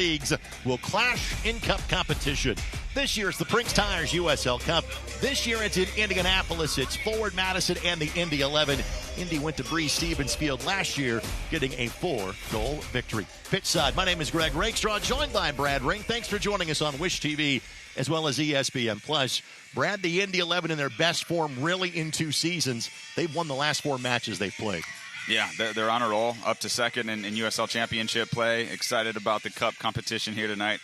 leagues will clash in cup competition. This year it's the Prinx Tires USL Cup. This year it's in Indianapolis. It's Forward Madison and the Indy 11. Indy went to Bree Stevens Field last year, getting a 4-goal victory. Pitch side, my name is Greg Rakestraw, joined by Brad Ring. Thanks for joining us on Wish TV as well as ESPN Plus. Brad, the Indy 11 in their best form really in 2 seasons. They've won the last 4 matches they've played. Yeah, they're on a roll, up to second in USL Championship play. Excited about the cup competition here tonight.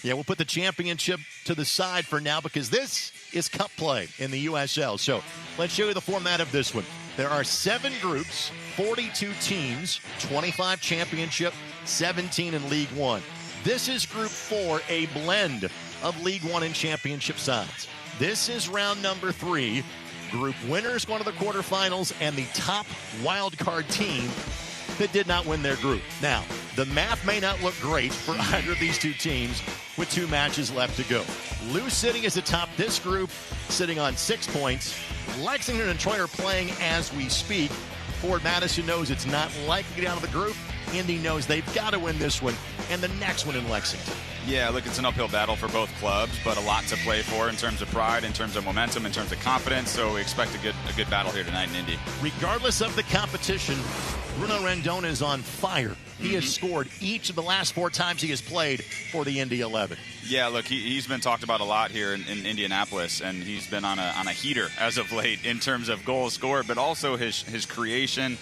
Yeah, we'll put the championship to the side for now because this is cup play in the USL. So let's show you the format of this one. There are 7 groups, 42 teams, 25 championship, 17 in League One. This is Group 4, a blend of League One and championship sides. This is round number 3. Group winners going to the quarterfinals and the top wild card team that did not win their group. Now, the math may not look great for either of these 2 teams with 2 matches left to go. Lou City is atop this group, sitting on 6 points. Lexington and Troy are playing as we speak. Ford Madison knows it's not likely to get out of the group. Indy knows they've got to win this one and the next one in Lexington. Yeah, look, it's an uphill battle for both clubs, but a lot to play for in terms of pride, in terms of momentum, in terms of confidence. So we expect a good battle here tonight in Indy. Regardless of the competition, Bruno Rendon is on fire. He has scored each of the last 4 times he has played for the Indy 11. Yeah, look, he's been talked about a lot here in Indianapolis, and he's been on a heater as of late in terms of goals scored, but also his creation,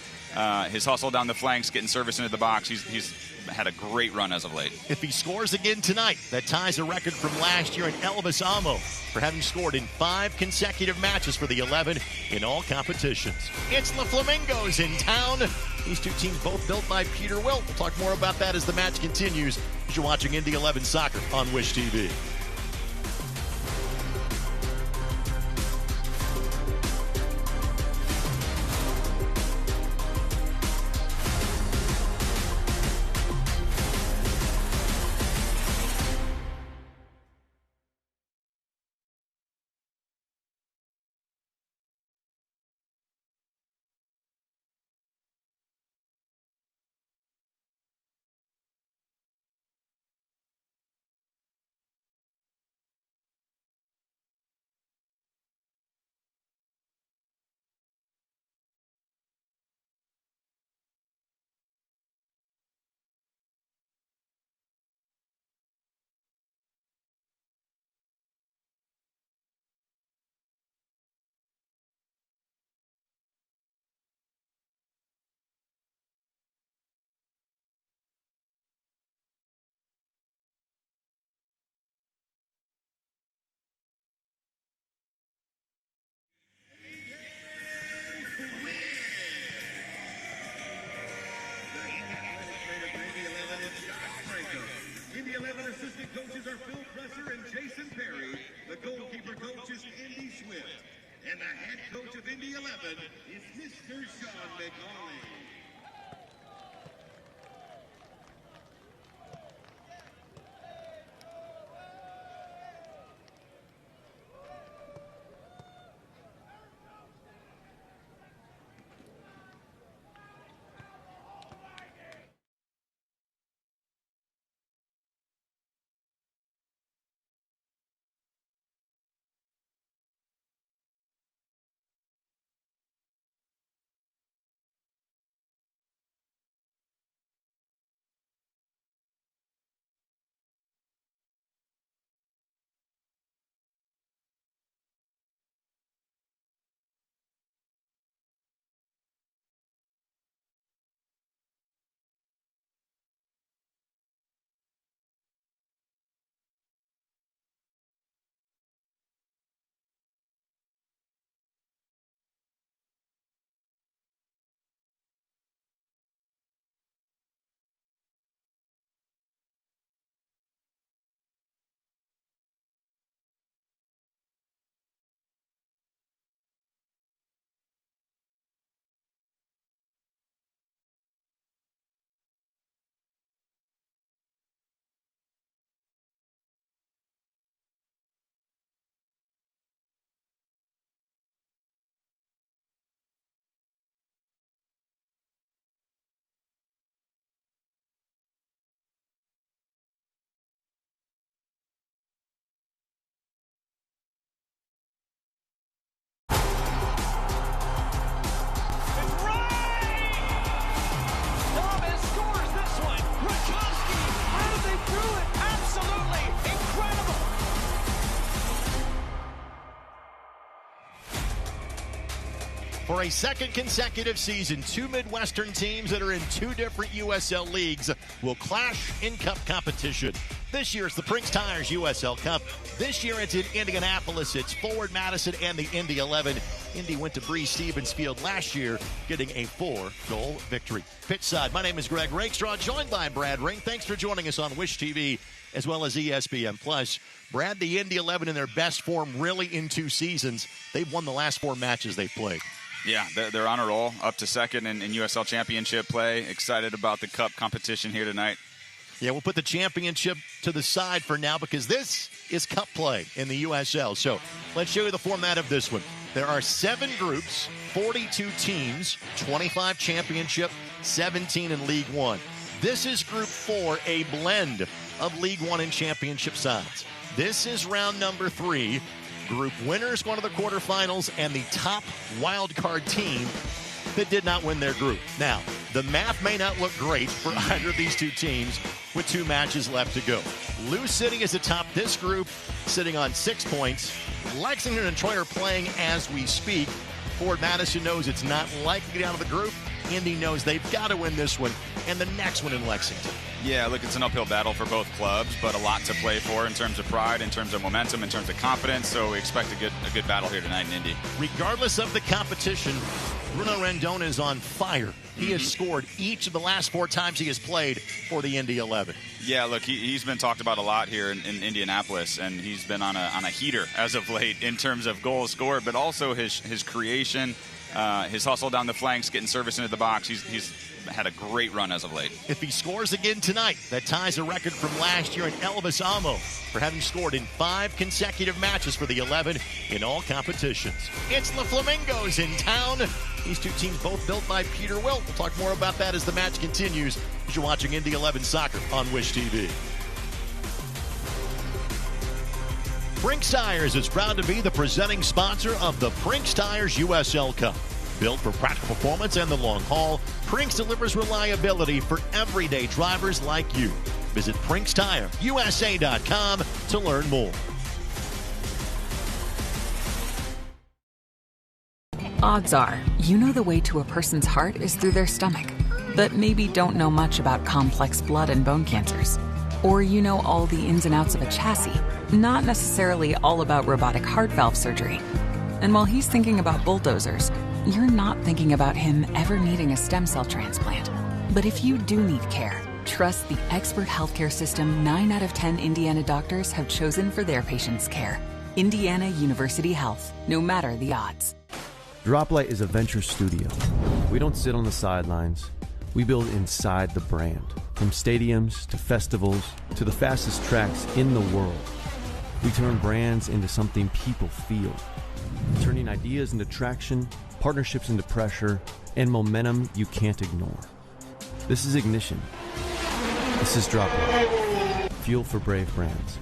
his hustle down the flanks, getting service into the box. He's had a great run as of late. If he scores again tonight, that ties a record from last year in Elvis Amo for having scored in 5 consecutive matches for the 11 in all competitions. It's the Flamingos in town. These 2 teams both built by Peter Wilt. We'll talk more about that as the match continues as you're watching Indy 11 Soccer on Wish TV. Indy 11 assistant coaches are Phil Presser and Jason Perry. The goalkeeper coach is Andy Swift. And the head coach of Indy 11 is Mr. Sean McCauley. For a second consecutive season, two Midwestern teams that are in two different USL leagues will clash in cup competition. This year it's the Prinx Tires USL Cup. This year it's in Indianapolis. It's Forward Madison and the Indy 11. Indy went to Breeze Stevens Field last year, getting a 4-goal victory. Pitch side, my name is Greg Rakestraw, joined by Brad Ring. Thanks for joining us on Wish TV as well as ESPN+. Brad, the Indy 11 in their best form really in 2 seasons. They've won the last 4 matches they've played. Yeah, they're on a roll, up to second in USL Championship play. Excited about the cup competition here tonight. Yeah, we'll put the championship to the side for now because this is cup play in the USL. So let's show you the format of this one. There are 7 groups, 42 teams, 25 championship, 17 in League One. This is Group 4, a blend of League One and championship sides. This is round number 3. Group winners go to the quarterfinals, and the top wild card team that did not win their group. Now, the math may not look great for either of these two teams with 2 matches left to go. Lou City is atop this group, sitting on 6 points. Lexington and Troy are playing as we speak. Forward Madison knows it's not likely to get out of the group. Indy knows they've got to win this one and the next one in Lexington. Yeah, look, it's an uphill battle for both clubs, but a lot to play for in terms of pride, in terms of momentum, in terms of confidence. So we expect a good battle here tonight in Indy. Regardless of the competition, Bruno Rendon is on fire. He has scored each of the last 4 times he has played for the Indy 11. Yeah, look, he's been talked about a lot here in Indianapolis, and he's been on a heater as of late in terms of goals scored, but also his creation, his hustle down the flanks, getting service into the box. He's had a great run as of late. If he scores again tonight, that ties a record from last year in Elvis Amo for having scored in 5 consecutive matches for the 11 in all competitions. It's the Flamingos in town. These two teams both built by Peter Wilt. We'll talk more about that as the match continues as you're watching Indy 11 Soccer on Wish TV. Prinx Tires is proud to be the presenting sponsor of the Prinx Tires USL Cup. Built for practical performance and the long haul, Prinx delivers reliability for everyday drivers like you. Visit PrinxTireUSA.com to learn more. Odds are, you know the way to a person's heart is through their stomach, but maybe don't know much about complex blood and bone cancers. Or you know all the ins and outs of a chassis, not necessarily all about robotic heart valve surgery. And while he's thinking about bulldozers, you're not thinking about him ever needing a stem cell transplant. But if you do need care, trust the expert healthcare system 9 out of 10 Indiana doctors have chosen for their patients' care. Indiana University Health, no matter the odds. Droplight is a venture studio. We don't sit on the sidelines. We build inside the brand. From stadiums to festivals to the fastest tracks in the world. We turn brands into something people feel. Turning ideas into traction, partnerships into pressure, and momentum you can't ignore. This is Ignition. This is Droplight. Fuel for brave brands.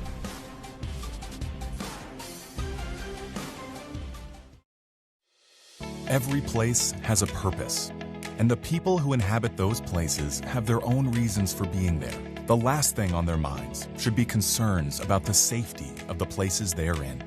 Every place has a purpose, and the people who inhabit those places have their own reasons for being there. The last thing on their minds should be concerns about the safety of the places they are in.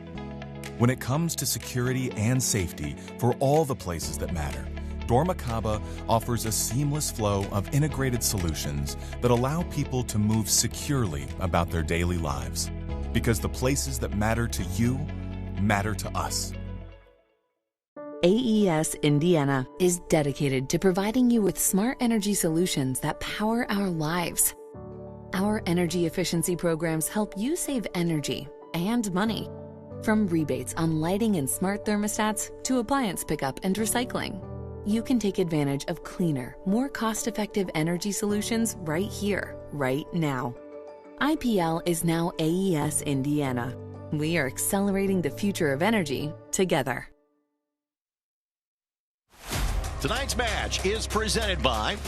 When it comes to security and safety for all the places that matter, Dormakaba offers a seamless flow of integrated solutions that allow people to move securely about their daily lives. Because the places that matter to you matter to us. AES Indiana is dedicated to providing you with smart energy solutions that power our lives. Our energy efficiency programs help you save energy and money. From rebates on lighting and smart thermostats to appliance pickup and recycling, you can take advantage of cleaner, more cost-effective energy solutions right here, right now. IPL is now AES Indiana. We are accelerating the future of energy together. Tonight's match is presented by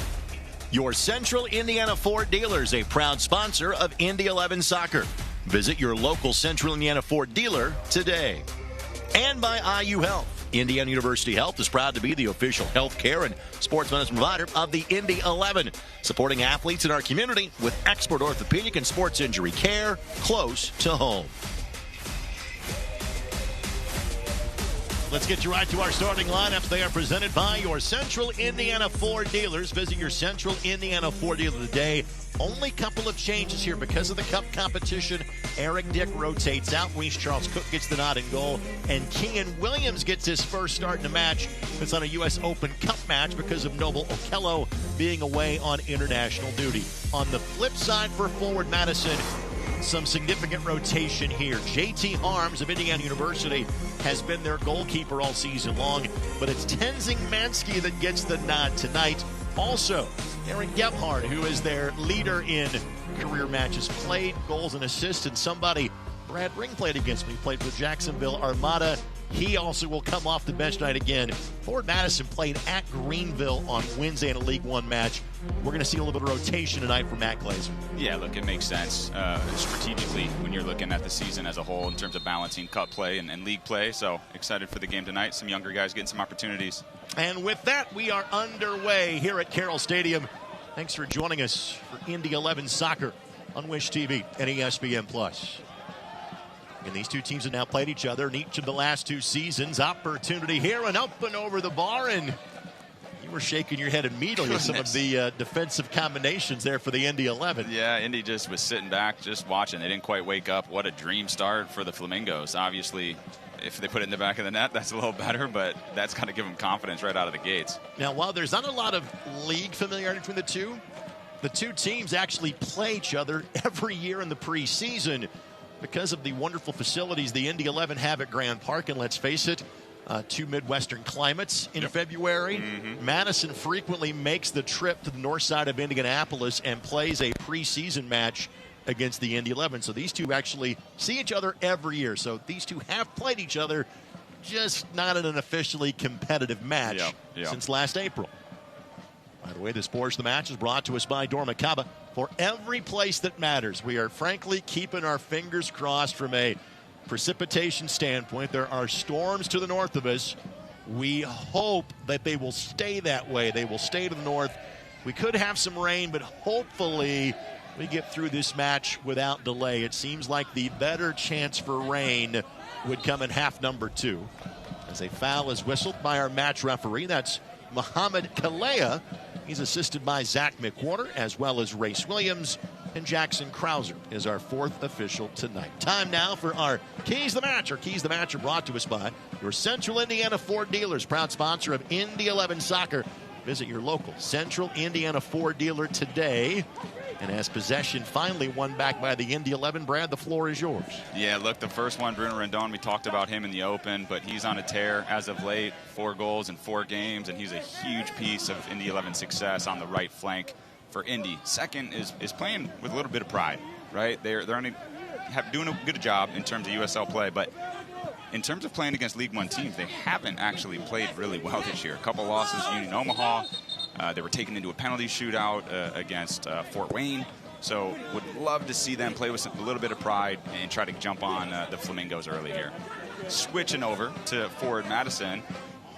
your Central Indiana Ford dealers, a proud sponsor of Indy 11 Soccer. Visit your local Central Indiana Ford dealer today. And by IU Health. Indiana University Health is proud to be the official health care and sports medicine provider of the Indy 11, supporting athletes in our community with expert orthopedic and sports injury care close to home. Let's get you right to our starting lineups. They are presented by your Central Indiana Ford dealers. Visit your Central Indiana Ford dealer today. Only couple of changes here because of the Cup competition. Eric Dick rotates out. Reese Charles Cook gets the nod in goal. And Kean Williams gets his first start in a match. It's on a U.S. Open Cup match because of Noble Okello being away on international duty. On the flip side for forward Madison, some significant rotation here. J.T. Harms of Indiana University has been their goalkeeper all season long, but it's Tenzing Mansky that gets the nod tonight. Also, Aaron Gebhardt, who is their leader in career matches, played goals and assists, and somebody Brad Ring played against me, played for Jacksonville Armada. He also will come off the bench tonight again. Ford Madison played at Greenville on Wednesday in a League One match. We're going to see a little bit of rotation tonight for Matt Glazer. Yeah, look, it makes sense strategically when you're looking at the season as a whole in terms of balancing cup play and league play. So excited for the game tonight. Some younger guys getting some opportunities. And with that, we are underway here at Carroll Stadium. Thanks for joining us for Indy 11 Soccer on Wish TV and ESPN+. And these two teams have now played each other in each of the last two seasons. Opportunity here and up and over the bar, and you were shaking your head immediately at some of the defensive combinations there for the Indy 11. Yeah, Indy just was sitting back, just watching. They didn't quite wake up. What a dream start for the Flamingos. Obviously, if they put it in the back of the net, that's a little better, but that's got to give them confidence right out of the gates. Now, while there's not a lot of league familiarity between the two teams actually play each other every year in the preseason because of the wonderful facilities the Indy 11 have at Grand Park. And let's face it, two Midwestern climates in February. Mm-hmm. Madison frequently makes the trip to the north side of Indianapolis and plays a preseason match against the Indy 11. So these two actually see each other every year. So these two have played each other, just not in an officially competitive match since last April. By the way, this portion of the match is brought to us by Dormicaba. For every place that matters, we are frankly keeping our fingers crossed from a precipitation standpoint. There are storms to the north of us. We hope that they will stay that way. They will stay to the north. We could have some rain, but hopefully we get through this match without delay. It seems like the better chance for rain would come in half number 2. As a foul is whistled by our match referee. That's Mohamed Kalea. He's assisted by Zach McWhorter, as well as Race Williams, and Jackson Krauser is our fourth official tonight. Time now for our Keys the Match. Our Keys the Match are brought to us by your Central Indiana Ford dealers, proud sponsor of Indy 11 Soccer. Visit your local Central Indiana Ford dealer today. And as possession finally won back by the Indy 11, Brad, the floor is yours. Yeah, look, the first one, Bruno Rendon, we talked about him in the Open, but he's on a tear as of late, 4 goals in 4 games, and he's a huge piece of Indy 11 success on the right flank for Indy. Second is playing with a little bit of pride, right? They're doing a good job in terms of USL play, but in terms of playing against League One teams, they haven't actually played really well this year. A couple losses, Union Omaha. They were taken into a penalty shootout against Fort Wayne. So would love to see them play with a little bit of pride and try to jump on the Flamingos early here. Switching over to forward Madison,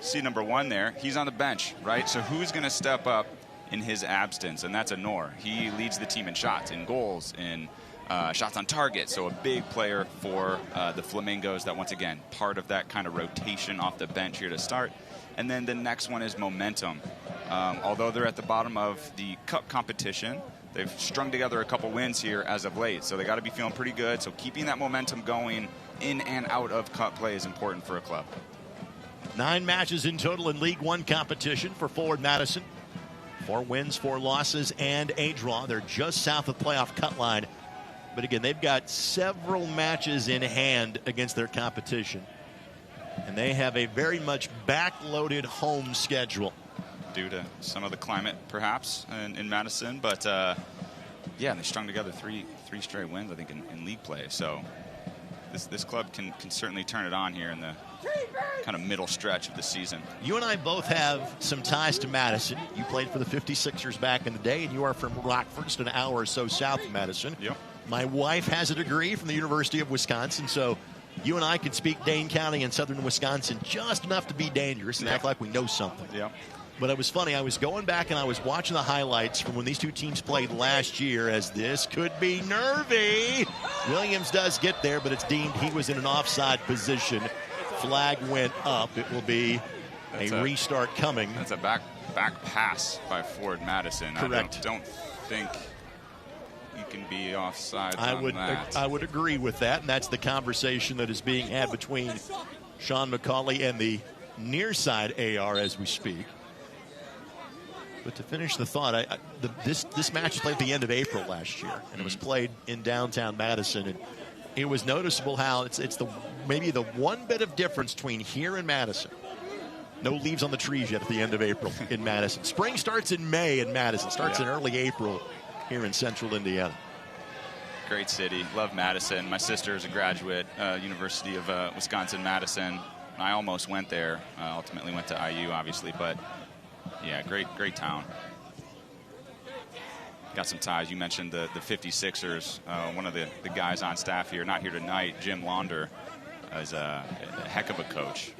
see number 1 there. He's on the bench, right? So who's going to step up in his absence? And that's Anor. He leads the team in shots, in goals, in shots on target. So a big player for the Flamingos that, once again, part of that kind of rotation off the bench here to start. And then the next one is momentum. Although they're at the bottom of the cup competition, they've strung together a couple wins here as of late. So they got to be feeling pretty good. So keeping that momentum going in and out of cup play is important for a club. 9 matches in total in League One competition for forward Madison. 4 wins, 4 losses, and a draw. They're just south of the playoff cut line. But again, they've got several matches in hand against their competition. And they have a very much backloaded home schedule. Due to some of the climate, perhaps, in Madison. But, yeah, they strung together three straight wins, I think, in league play. So this club can certainly turn it on here in the kind of middle stretch of the season. You and I both have some ties to Madison. You played for the 56ers back in the day, and you are from Rockford, just an hour or so south of Madison. Yep. My wife has a degree from the University of Wisconsin, so you and I can speak Dane County and southern Wisconsin just enough to be dangerous and act like we know something. Yep. But it was funny. I was going back and I was watching the highlights from when these two teams played last year, as this could be nervy. Williams does get there, but it's deemed he was in an offside position. flag went up. It will be a restart coming. That's a back pass by Ford Madison. Correct. I don't think you can be offside on that. I would agree with that, and that's the conversation that is being had between Sean McCauley and the near side AR as we speak. But to finish the thought, this match was played at the end of April last year, and it was played in downtown Madison, and it was noticeable how it's maybe the one bit of difference between here and Madison. No leaves on the trees yet at the end of April in Madison. Spring starts in May in Madison, starts in early April here in central Indiana. Great city. Love Madison. My sister is a graduate, University of Wisconsin-Madison. I almost went there. Ultimately went to IU, obviously, but yeah, great town. Got some ties. You mentioned the 56ers. One of the guys on staff here, not here tonight, Jim Launder, is a heck of a coach.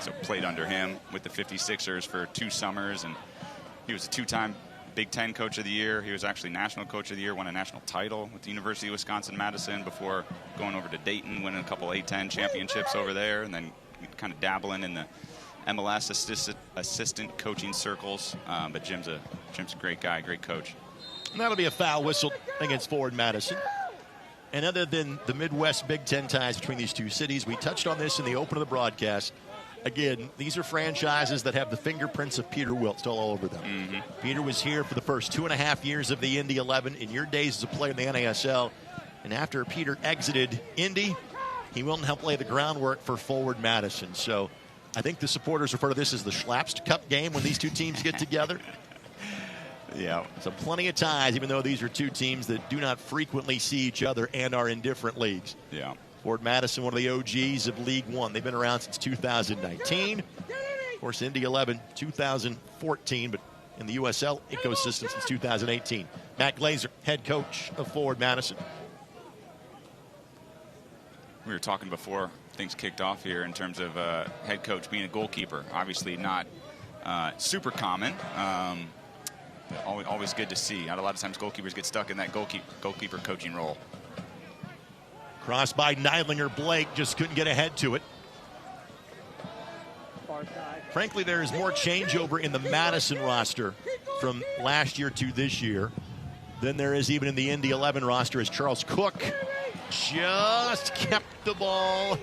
So played under him with the 56ers for 2 summers, and he was a 2-time Big Ten Coach of the Year. He was actually National Coach of the Year, won a national title with the University of Wisconsin-Madison before going over to Dayton, winning a couple A-10 championships over there, and then kind of dabbling in the MLS assistant coaching circles. But Jim's a great guy, great coach. And that'll be a foul whistle against Ford Madison. And other than the Midwest Big Ten ties between these two cities, we touched on this in the open of the broadcast. Again, these are franchises that have the fingerprints of Peter Wilt all over them. Mm-hmm. Peter was here for the first 2.5 years of the Indy 11 in your days as a player in the NASL. And after Peter exited Indy, he will help lay the groundwork for Forward Madison. So I think the supporters refer to this as the Schlapst Cup game when these two teams get together. Yeah. So plenty of ties, even though these are two teams that do not frequently see each other and are in different leagues. Yeah. Ford Madison, one of the OGs of League One. They've been around since 2019. Of course, Indy 11, 2014, but in the USL ecosystem since 2018. Matt Glazer, head coach of Ford Madison. We were talking before things kicked off here in terms of head coach being a goalkeeper. Obviously not super common, but always good to see. Not a lot of times goalkeepers get stuck in that goalkeeper coaching role. Cross by Neidlinger. Blake just couldn't get ahead to it. Frankly, there is more changeover in the Madison roster from last year to this year than there is even in the Indy 11 roster, as Charles Cook just kept the ball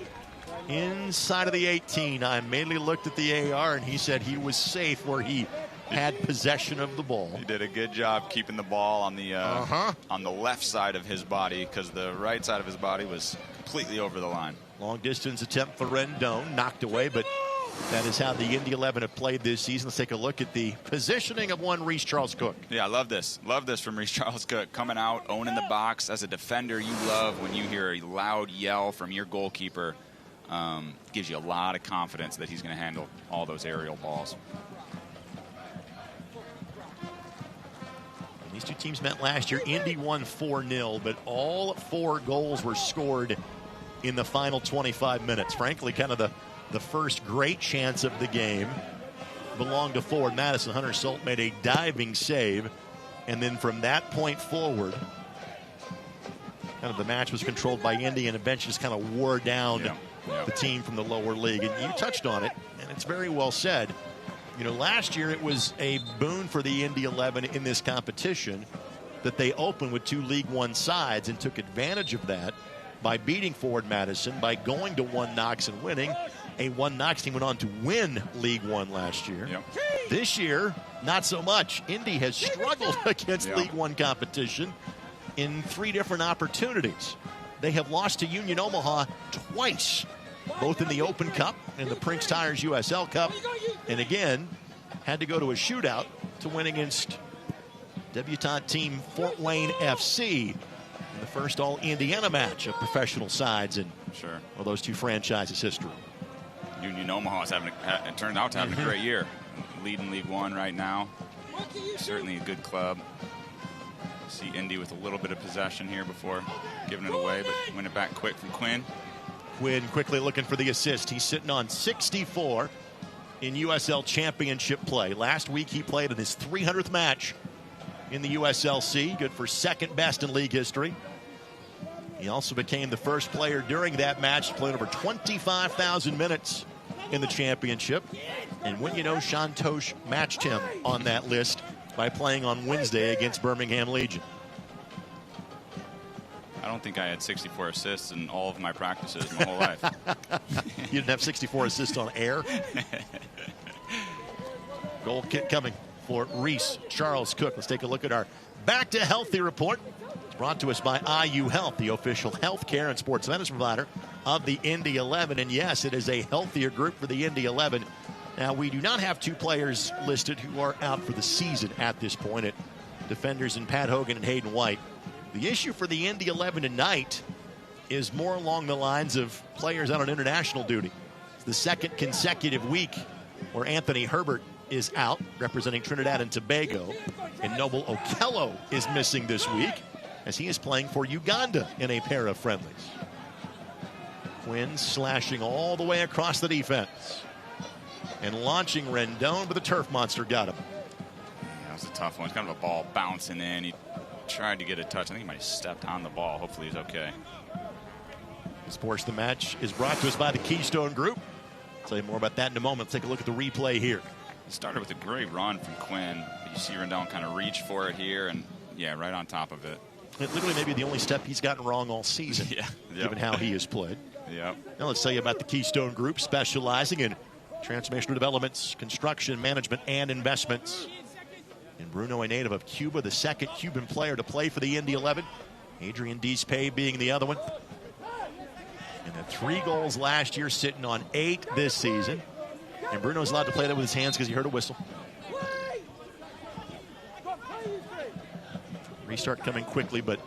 inside of the 18. I immediately looked at the AR, and he said he was safe where he had possession of the ball. He did a good job keeping the ball on the left side of his body, because the right side of his body was completely over the line. Long distance attempt for Rendon, knocked away, but that is how the Indy 11 have played this season. Let's take a look at the positioning of one Reese Charles Cook. Yeah, I love this. Love this from Reese Charles Cook. Coming out, owning the box. As a defender, you love when you hear a loud yell from your goalkeeper. Gives you a lot of confidence that he's going to handle all those aerial balls. These two teams met last year. Indy won 4-0, but all 4 goals were scored in the final 25 minutes. Frankly, kind of the first great chance of the game belonged to Ford Madison. Hunter Solt made a diving save, and then from that point forward, kind of the match was controlled by Indy, and eventually just kind of wore down the team from the lower league. And you touched on it, and it's very well said. You know, last year it was a boon for the Indy 11 in this competition that they opened with 2 League One sides and took advantage of that by beating Ford Madison, by going to 1 Knox and winning. A 1 Knox team went on to win League One last year. Yep. This year, not so much. Indy has struggled against League One competition in 3 different opportunities. They have lost to Union Omaha twice, both in the Open Cup and the Prinx Tires USL Cup, and again had to go to a shootout to win against debutante team Fort Wayne FC in the first all-Indiana match of professional sides in those 2 franchises' history. Union Omaha is it turned out to have a great year, leading League One right now. Certainly a good club. See Indy with a little bit of possession here before giving it away, but win it back quick from Quinn. Quinn quickly looking for the assist. He's sitting on 64 in USL Championship play. Last week he played in his 300th match in the USLC. Good for 2nd best in league history. He also became the first player during that match to play over 25,000 minutes in the championship. And wouldn't you know, Sean Tosh matched him on that list by playing on Wednesday against Birmingham Legion. I don't think I had 64 assists in all of my practices my whole life. You didn't have 64 assists on air? Goal kick coming for Reese Charles Cook. Let's take a look at our Back to Healthy report. It's brought to us by IU Health, the official health care and sports medicine provider of the Indy 11. And yes, it is a healthier group for the Indy 11. Now, we do not have two players listed who are out for the season at this point, at defenders in Pat Hogan and Hayden White. The issue for the Indy 11 tonight is more along the lines of players out on international duty. It's the second consecutive week where Anthony Herbert is out, representing Trinidad and Tobago, and Noble Okello is missing this week as he is playing for Uganda in a pair of friendlies. Quinn slashing all the way across the defense and launching Rendon, but the turf monster got him. Yeah, that was a tough one. It's kind of a ball bouncing in. He tried to get a touch. I think he might have stepped on the ball. Hopefully he's okay. Sports the Match is brought to us by the Keystone Group. I'll tell you more about that in a moment. Let's take a look at the replay here. It started with a great run from Quinn. You see Rendon kind of reach for it here, and yeah, right on top of it. It literally may be the only step he's gotten wrong all season, yeah, given how he has played. Yep. Now let's tell you about the Keystone Group, specializing in transformational developments, construction, management, and investments. And Bruno, a native of Cuba, the second Cuban player to play for the Indy 11. Adrian Dispay being the other one. And the 3 goals last year, sitting on 8 this season. And Bruno's allowed to play that with his hands because he heard a whistle. Restart coming quickly, but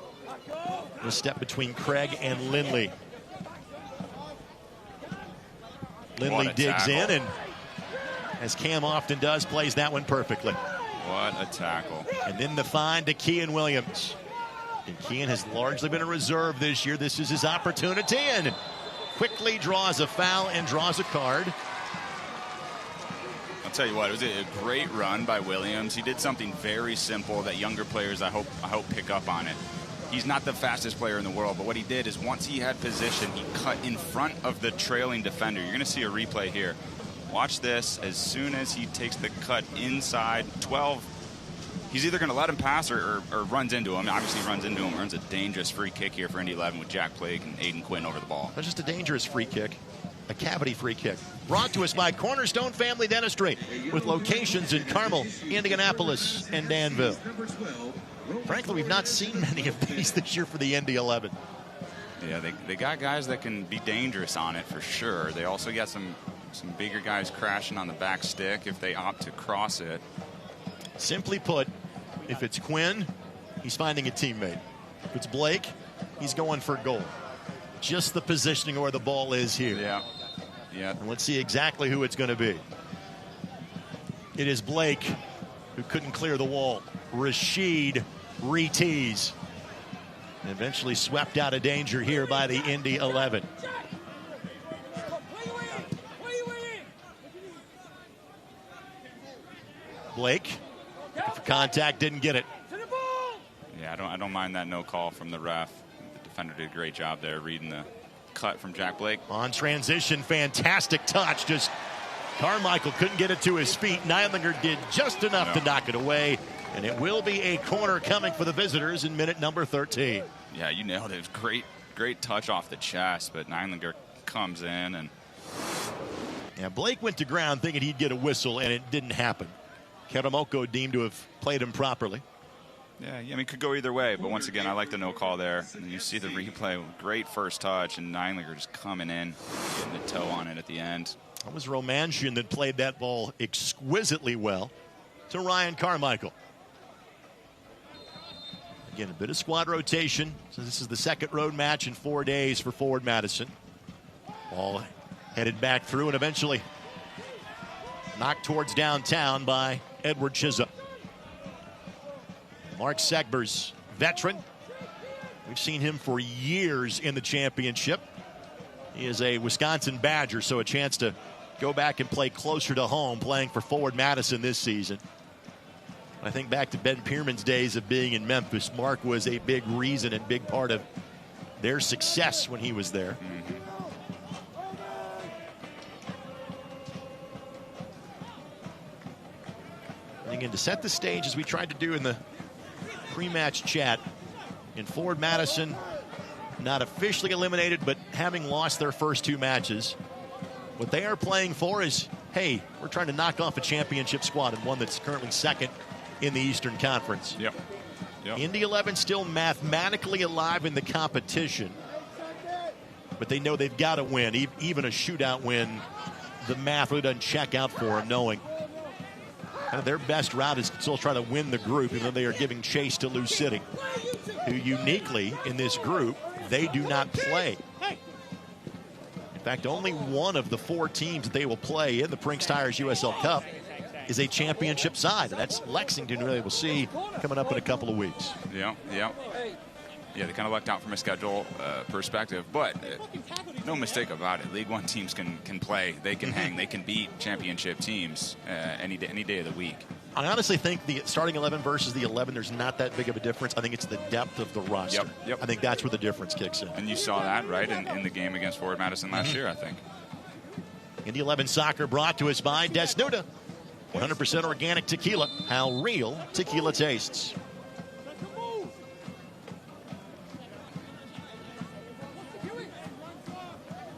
a step between Craig and Lindley. Lindley digs tackle in, and as Cam often does, plays that one perfectly. What a tackle. And then the find to Kean Williams. And Kean has largely been a reserve this year. This is his opportunity, and quickly draws a foul and draws a card. I'll tell you what, it was a great run by Williams. He did something very simple that younger players, I hope pick up on it. He's not the fastest player in the world, but what he did is once he had position, he cut in front of the trailing defender. You're going to see a replay here. Watch this. As soon as he takes the cut inside 12, he's either going to let him pass or runs into him. Obviously runs into him, earns a dangerous free kick here for Indy 11 with Jack Blake and Aiden Quinn over the ball. Not just a dangerous free kick, a cavity free kick. Brought to us by Cornerstone Family Dentistry, with locations in Carmel, Indianapolis, and Danville. Frankly, we've not seen many of these this year for the Indy 11. Yeah, they got guys that can be dangerous on it for sure. They also got some bigger guys crashing on the back stick if they opt to cross it. Simply put, if it's Quinn, he's finding a teammate. If it's Blake, he's going for goal. Just the positioning where the ball is here. Yeah. Yeah. And let's see exactly who it's going to be. It is Blake, who couldn't clear the wall. Rashid re-tees. And eventually swept out of danger here by the Indy 11. Blake, looking for contact, didn't get it. Yeah, I don't mind that no call from the ref. The defender did a great job there reading the cut from Jack Blake. On transition, fantastic touch. Just Carmichael couldn't get it to his feet. Neidlinger did just enough to knock it away. And it will be a corner coming for the visitors in minute number 13. Yeah, you nailed it. It was great touch off the chest, but Neidlinger comes in and... Yeah, Blake went to ground thinking he'd get a whistle, and it didn't happen. Karamoko deemed to have played him properly. Yeah, I mean, it could go either way, but once again, I like the no call there. And you see the replay, great first touch, and Neidlinger just coming in, getting the toe on it at the end. That was Romancian that played that ball exquisitely well to Ryan Carmichael. Again, a bit of squad rotation. So this is the second road match in 4 days for Forward Madison. Ball headed back through and eventually knocked towards downtown by Edward Chiza. Mark Segbers, veteran. We've seen him for years in the championship. He is a Wisconsin Badger, so a chance to go back and play closer to home, playing for Forward Madison this season. I think back to Ben Pierman's days of being in Memphis. Mark was a big reason and big part of their success when he was there. And again, to set the stage, as we tried to do in the pre-match chat, in Forward Madison, not officially eliminated, but having lost their first 2 matches, what they are playing for is, hey, we're trying to knock off a championship squad and one that's currently second in the Eastern Conference. Yep. Indy 11 still mathematically alive in the competition, but they know they've got to win. Even a shootout win, the math really doesn't check out for them, knowing kind of their best route is to still try to win the group, even though they are giving chase to Lou City, who uniquely in this group, they do not play. In fact, only one of the 4 teams that they will play in the Prinx Tires USL Cup is a championship side. And that's Lexington, who they will see coming up in a couple of weeks. Yeah, they kind of lucked out from a schedule perspective, but no mistake about it. League One teams can play. They can hang. They can beat championship teams any day of the week. I honestly think the starting 11 versus the 11, there's not that big of a difference. I think it's the depth of the roster. Yep. I think that's where the difference kicks in. And you saw that, right, in the game against Forward Madison last year, I think. Indy 11 Soccer brought to us by Desnuda. 100% organic tequila. How real tequila tastes.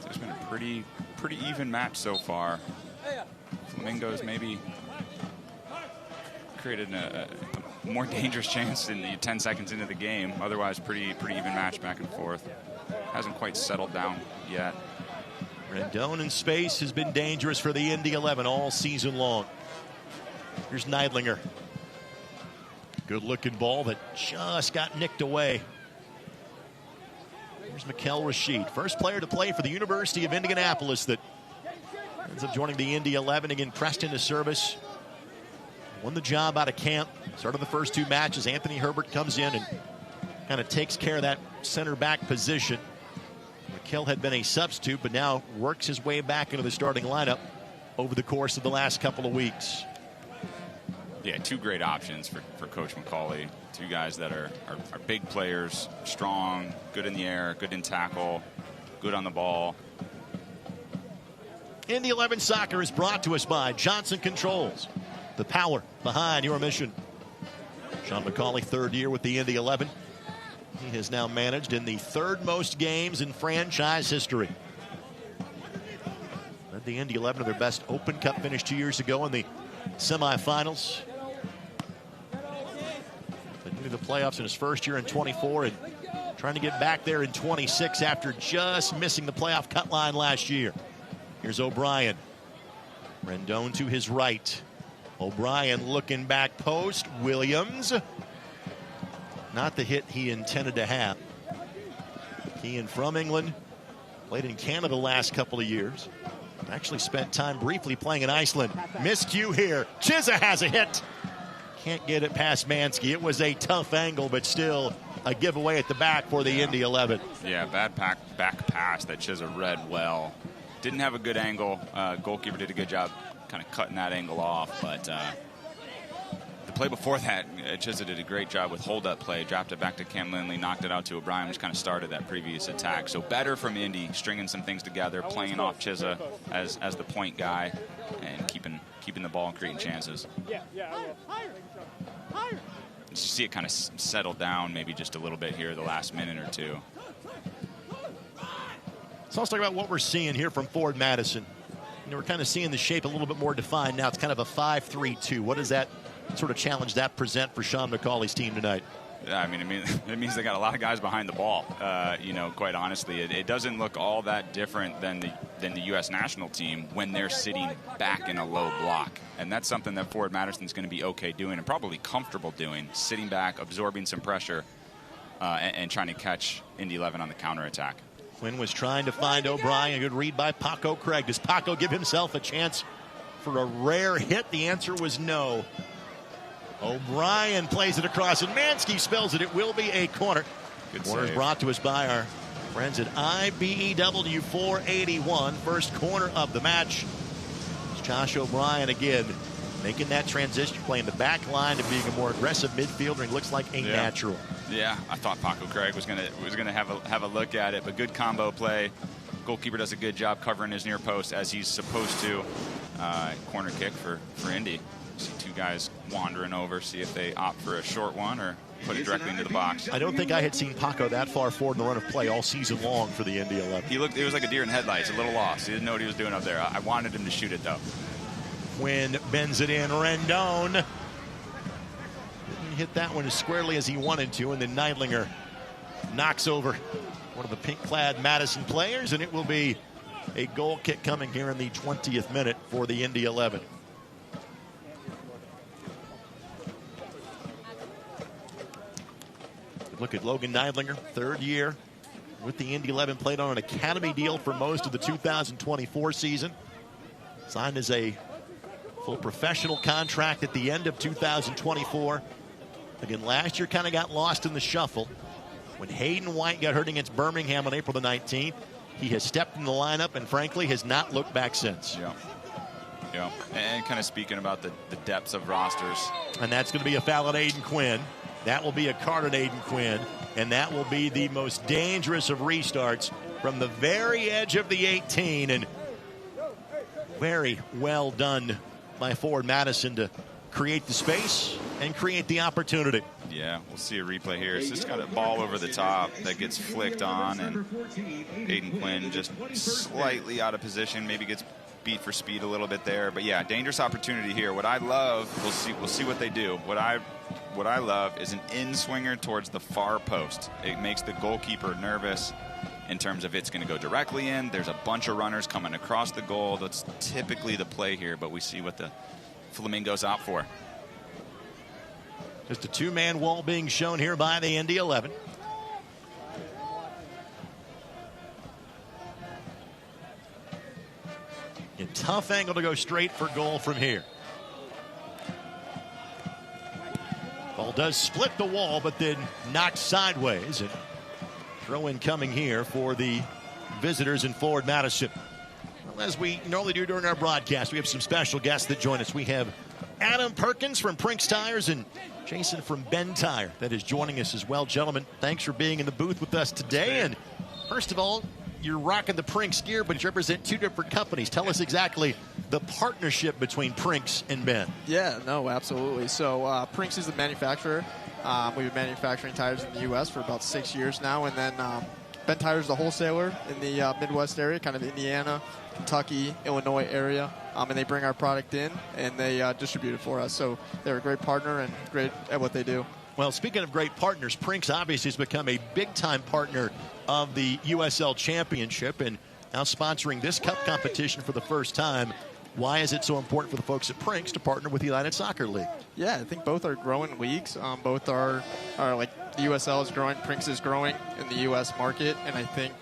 It's been a pretty even match so far. Flamingos maybe created a more dangerous chance in the 10 seconds into the game. Otherwise, pretty even match back and forth. Hasn't quite settled down yet. Rendon in space has been dangerous for the Indy 11 all season long. Here's Neidlinger. Good looking ball that just got nicked away. Here's Mikel Rashid, first player to play for the University of Indianapolis that ends up joining the Indy 11. Again, pressed into service. Won the job out of camp. Started the first 2 matches. Anthony Herbert comes in and kind of takes care of that center back position. Mikel had been a substitute, but now works his way back into the starting lineup over the course of the last couple of weeks. Yeah, 2 great options for Coach McCauley. 2 guys that are big players, strong, good in the air, good in tackle, good on the ball. Indy 11 Soccer is brought to us by Johnson Controls. The power behind your mission. Sean McCauley, 3rd year with the Indy 11. He has now managed in the 3rd most games in franchise history. Led the Indy 11 to their best Open Cup finish 2 years ago in the semifinals. Into the playoffs in his first year in 24 and trying to get back there in 26 after just missing the playoff cut line last year. Here's O'Brien. Rendon to his right. O'Brien looking back post. Williams. Not the hit he intended to have. Kean from England. Played in Canada the last couple of years. Actually spent time briefly playing in Iceland. Miscue here. Chiza has a hit. Can't get it past Mansky. It was a tough angle, but still a giveaway at the back for the Indy 11. Yeah, bad back pass that Chiza read well. Didn't have a good angle. Goalkeeper did a good job kind of cutting that angle off, but the play before that, Chiza did a great job with hold-up play, dropped it back to Cam Lindley, knocked it out to O'Brien, which kind of started that previous attack. So better from Indy, stringing some things together, playing off Chiza as the point guy, and keeping the ball and creating chances. You see it kind of settle down maybe just a little bit here the last minute or 2. So let's talk about what we're seeing here from Forward Madison. You know, we're kind of seeing the shape a little bit more defined now. It's kind of a 5-3-2. What does that sort of challenge that present for Sean McCauley's team tonight? Yeah, I mean, it means they got a lot of guys behind the ball. You know, quite honestly, it doesn't look all that different than the U.S. national team when they're sitting back in a low block, and that's something that Forward Madison's going to be okay doing and probably comfortable doing, sitting back, absorbing some pressure, and trying to catch Indy 11 on the counterattack. Quinn was trying to find O'Brien. A good read by Paco Craig. Does Paco give himself a chance for a rare hit? The answer was no. O'Brien plays it across, and Mansky spells it. It will be a corner. Good Corner is save. brought to us by our friends at IBEW 481. First corner of the match. It's Josh O'Brien again making that transition, playing the back line to being a more aggressive midfielder. He looks like a natural. Yeah, I thought Paco Craig was gonna have a look at it, but good combo play. Goalkeeper does a good job covering his near post as he's supposed to. Corner kick for Indy. See two guys wandering over, see if they opt for a short one or put it directly into the box. I don't think I had seen Paco that far forward in the run of play all season long for the Indy 11. It was like a deer in headlights, a little lost. He didn't know what he was doing up there. I wanted him to shoot it, though. Quinn bends it in. Rendon didn't hit that one as squarely as he wanted to, and then Neidlinger knocks over one of the pink-clad Madison players, and it will be a goal kick coming here in the 20th minute for the Indy 11. Look at Logan Neidlinger, third year with the Indy 11, played on an academy deal for most of the 2024 season. Signed as a full professional contract at the end of 2024. Again, last year kind of got lost in the shuffle. When Hayden White got hurt against Birmingham on April the 19th, he has stepped in the lineup and, frankly, has not looked back since. Yeah. And kind of speaking about the depths of rosters. And that's going to be a foul at Aiden Quinn. That will be a card at Aiden Quinn, and that will be the most dangerous of restarts from the very edge of the 18. And very well done by forward Madison to create the space and create the opportunity. Yeah, we'll see a replay here. It's just got a ball over the top that gets flicked on, and Aiden Quinn just slightly out of position, maybe gets beat for speed a little bit there. But yeah, dangerous opportunity here. What I love, we'll see what they do. What I love is an in-swinger towards the far post. It makes the goalkeeper nervous in terms of it's going to go directly in. There's a bunch of runners coming across the goal. That's typically the play here, but we see what the Flamingos opt for. Just a two-man wall being shown here by the Indy 11. A tough angle to go straight for goal from here. Ball does split the wall, but then knocked sideways. And throw-in coming here for the visitors in forward Madison. Well, as we normally do during our broadcast, we have some special guests that join us. We have Adam Perkins from Prinx Tires and Jason from Ben Tire that is joining us as well. Gentlemen, thanks for being in the booth with us today. And first of all, you're rocking the Prinx gear, but you represent two different companies. Tell us exactly the partnership between Prinx and Ben. Yeah, no, absolutely. So Prinx is the manufacturer. We've been manufacturing tires in the U.S. for about 6 years now, and then Ben Tire is the wholesaler in the Midwest area, kind of Indiana, Kentucky, Illinois area, and they bring our product in and they distribute it for us. So they're a great partner and great at what they do. Well, speaking of great partners, Prinx obviously has become a big-time partner of the USL Championship and now sponsoring this cup competition for the first time. Why is it so important for the folks at Prinx to partner with the United Soccer League? Yeah, I think both are growing leagues. Both are like the USL is growing, Prinx is growing in the U.S. market, and I think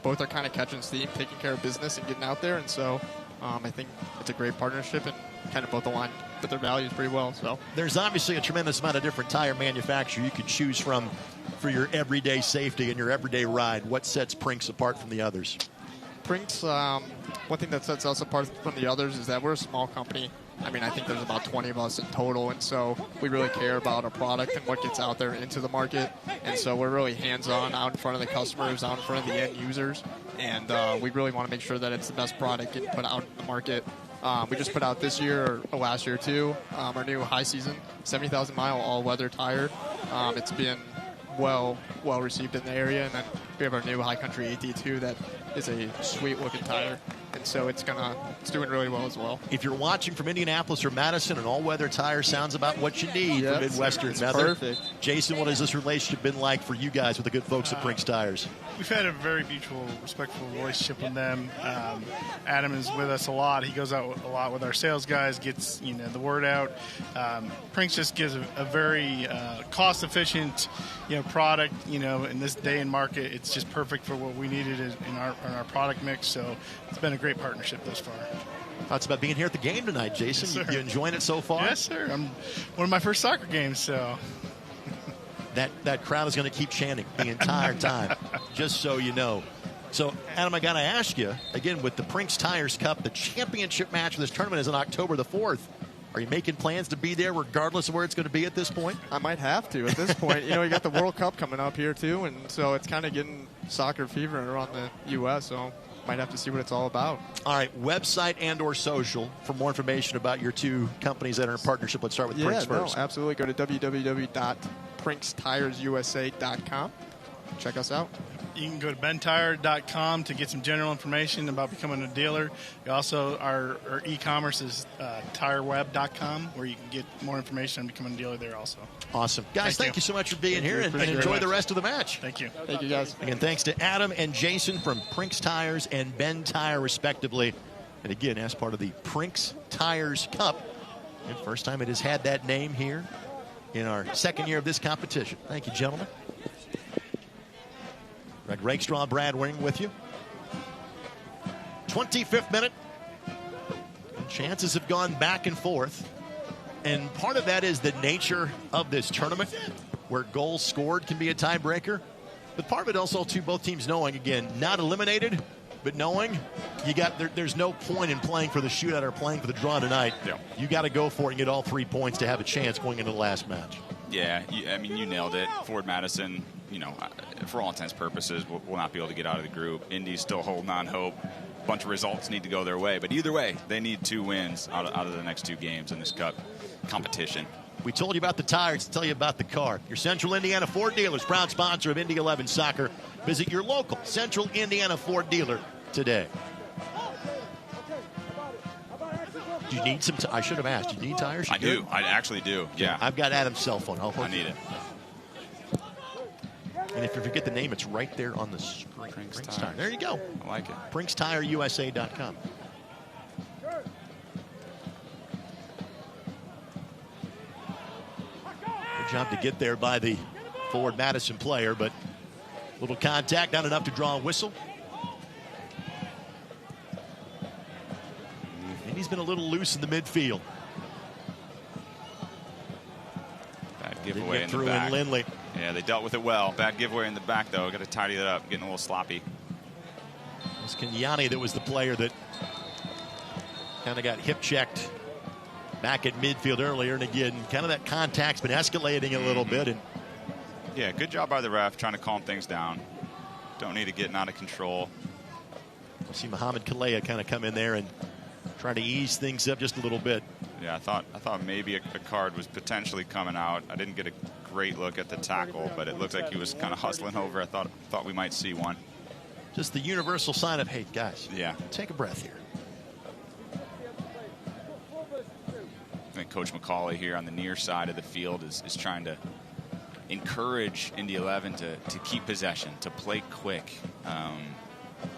both are kind of catching steam, taking care of business and getting out there. And so I think it's a great partnership and kind of both align with their values pretty well. So there's obviously a tremendous amount of different tire manufacturers you could choose from for your everyday safety and your everyday ride. What sets Prinx apart from the others? Prinx, one thing that sets us apart from the others is that we're a small company. I mean, I think there's about 20 of us in total, and so we really care about our product and what gets out there into the market. And so we're really hands-on, out in front of the customers, out in front of the end users, and we really want to make sure that it's the best product getting put out in the market. We just put out this year, or last year too, our new high season 70,000-mile all-weather tire. It's been well received in the area, and then we have our new High Country AT2 that is a sweet-looking tire, and so it's doing really well as well. If you're watching from Indianapolis or Madison, an all-weather tire sounds about what you need for Midwestern weather. Perfect. Jason, what has this relationship been like for you guys with the good folks at Prinx Tires? We've had a very mutual, respectful relationship with them. Adam is with us a lot. He goes out a lot with our sales guys, gets the word out. Prinx just gives a very cost-efficient product. In this day and market, it's just perfect for what we needed in our product mix. So it's been a great partnership thus far. Thoughts about being here at the game tonight, Jason? Yes, you enjoying it so far? Yes, sir. I'm one of my first soccer games, so. That crowd is going to keep chanting the entire time, just so you know. So, Adam, I got to ask you, again, with the Prinx Tires Cup, the championship match of this tournament is on October the 4th. Are you making plans to be there regardless of where it's going to be at this point? I might have to at this point. You know, you got the World Cup coming up here too, and so it's kind of getting soccer fever around the U.S., so might have to see what it's all about. All right, website and or social for more information about your two companies that are in partnership. Let's start with Prinx first. No, absolutely. Go to www.prinxtires.usa.com. Check us out. You can go to bentire.com to get some general information about becoming a dealer. You also, our e-commerce is tireweb.com, where you can get more information on becoming a dealer there also. Awesome. Guys, thank you so much for being here, and enjoy the rest of the match. Thank you. Thank you, guys. Again, thanks to Adam and Jason from Prinx Tires and Ben Tire, respectively. And again, as part of the Prinx Tires Cup, and first time it has had that name here in our second year of this competition. Thank you, gentlemen. Greg Rakestraw, Brad Wing with you. 25th minute. And chances have gone back and forth. And part of that is the nature of this tournament, where goals scored can be a tiebreaker. But part of it also, too, both teams knowing, again, not eliminated, but knowing there's no point in playing for the shootout or playing for the draw tonight. Yeah. You got to go for it and get all 3 points to have a chance going into the last match. Yeah, I mean, you nailed it. Ford Madison, you know, for all intents and purposes, will not be able to get out of the group. Indy's still holding on hope. A bunch of results need to go their way. But either way, they need 2 wins out of the next 2 games in this Cup competition. We told you about the tires, to tell you about the car. Your Central Indiana Ford dealers, proud sponsor of Indy 11 Soccer. Visit your local Central Indiana Ford dealer today. Do you need some? I should have asked. Do you need tires? I do. I actually do. Yeah. I've got Adam's cell phone. I need it. And if you forget the name, it's right there on the screen. Prinx Tire. There you go. I like it. PrinxTireUSA.com. Good job to get there by the Ford Madison player, but little contact, not enough to draw a whistle. And he's been a little loose in the midfield. Bad giveaway in the back. Lindley. Yeah, they dealt with it well. Bad giveaway in the back, though. Got to tidy that up. Getting a little sloppy. It was Kenyani that was the player that kind of got hip checked back at midfield earlier. And again, kind of that contact's been escalating a little bit. And yeah, good job by the ref trying to calm things down. Don't need it getting out of control. We'll see Mohamed Kalea kind of come in there and try to ease things up just a little bit. Yeah, I thought maybe a card was potentially coming out. I didn't get a great look at the tackle, but it looked like he was kind of hustling over. I thought we might see one. Just the universal sign of, hey, guys, take a breath here. I think Coach McCauley here on the near side of the field is trying to encourage Indy 11 to keep possession, to play quick.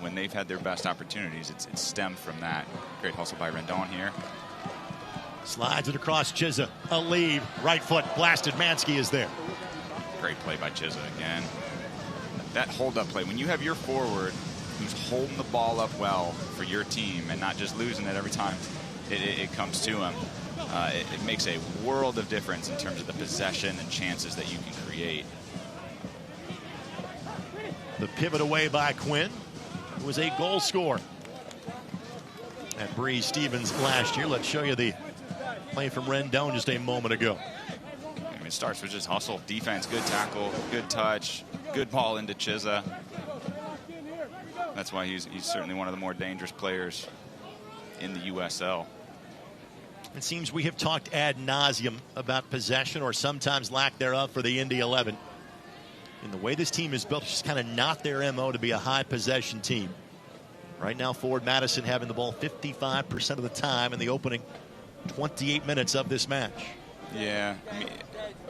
When they've had their best opportunities, it's stemmed from that. Great hustle by Rendon here. Slides it across Chizza. A lead. Right foot blasted. Mansky is there. Great play by Chizza again. That hold-up play, when you have your forward who's holding the ball up well for your team and not just losing it every time it comes to him, it makes a world of difference in terms of the possession and chances that you can create. The pivot away by Quinn was a goal scorer at Bree Stevens last year. Let's show you the play from Rendon just a moment ago. I mean, it starts with just hustle, defense, good tackle, good touch, good ball into Chizza. That's why he's certainly one of the more dangerous players in the USL. It seems we have talked ad nauseum about possession or sometimes lack thereof for the Indy 11. And the way this team is built, it's just kind of not their MO to be a high possession team. Right now, Ford Madison having the ball 55% of the time in the opening 28 minutes of this match. Yeah, I mean,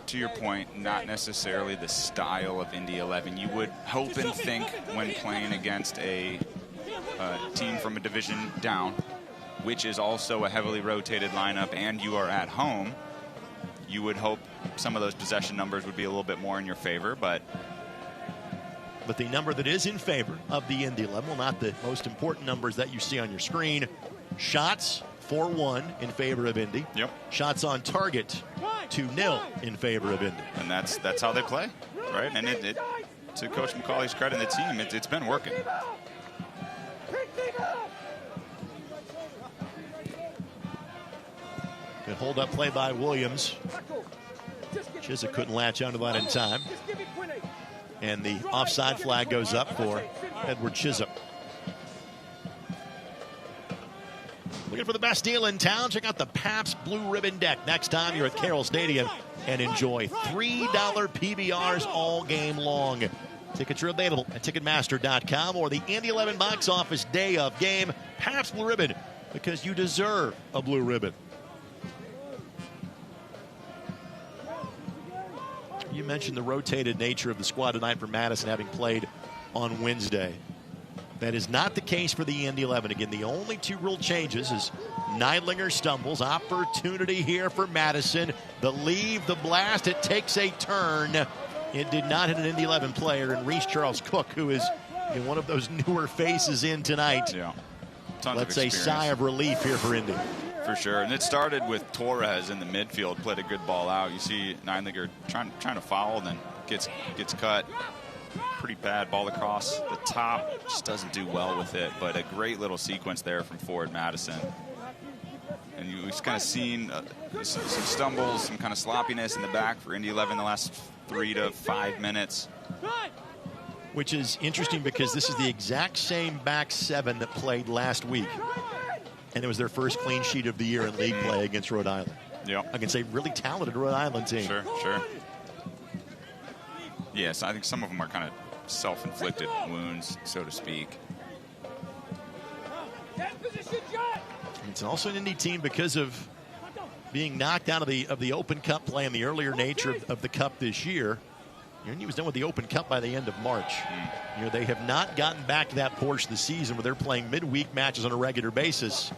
to your point, not necessarily the style of Indy 11. You would hope and think when playing against a team from a division down, which is also a heavily rotated lineup, and you are at home, you would hope some of those possession numbers would be a little bit more in your favor, but the number that is in favor of the Indy 11, well, not the most important numbers that you see on your screen. Shots, 4-1 in favor of Indy. Yep. Shots on target, 2-0 in favor of Indy. And that's how they play, right? And to Coach McCauley's credit and the team, it's been working. Good hold-up play by Williams. Chisholm couldn't latch onto that in time. And the offside flag goes up for Edward Chisholm. Looking for the best deal in town? Check out the Pabst Blue Ribbon Deck next time you're at Carroll Stadium and enjoy $3 PBRs all game long. Tickets are available at Ticketmaster.com or the Indy 11 box office day of game. Pabst Blue Ribbon, because you deserve a blue ribbon. You mentioned the rotated nature of the squad tonight for Madison, having played on Wednesday. That is not the case for the Indy 11. Again, the only two rule changes is Neidlinger stumbles. Opportunity here for Madison. The leave, the blast, it takes a turn. It did not hit an Indy 11 player, and Reese Charles Cook, who is one of those newer faces in tonight. Yeah. Let's say sigh of relief here for Indy. For sure, and it started with Torres in the midfield, played a good ball out. You see Neidlinger trying to foul, then gets cut. Pretty bad ball across the top, just doesn't do well with it, but a great little sequence there from forward Madison. And we've kind of seen some stumbles, some kind of sloppiness in the back for Indy 11 the last 3 to 5 minutes. Which is interesting because this is the exact same back seven that played last week. And it was their first clean sheet of the year in league play against Rhode Island. Yep. I can say really talented Rhode Island team. Sure. Yes, I think some of them are kind of self-inflicted wounds, so to speak. It's also an Indy team because of being knocked out of the Open Cup play and the earlier nature of the Cup this year. Indy was done with the Open Cup by the end of March. They have not gotten back to that portion of the season where they're playing midweek matches on a regular basis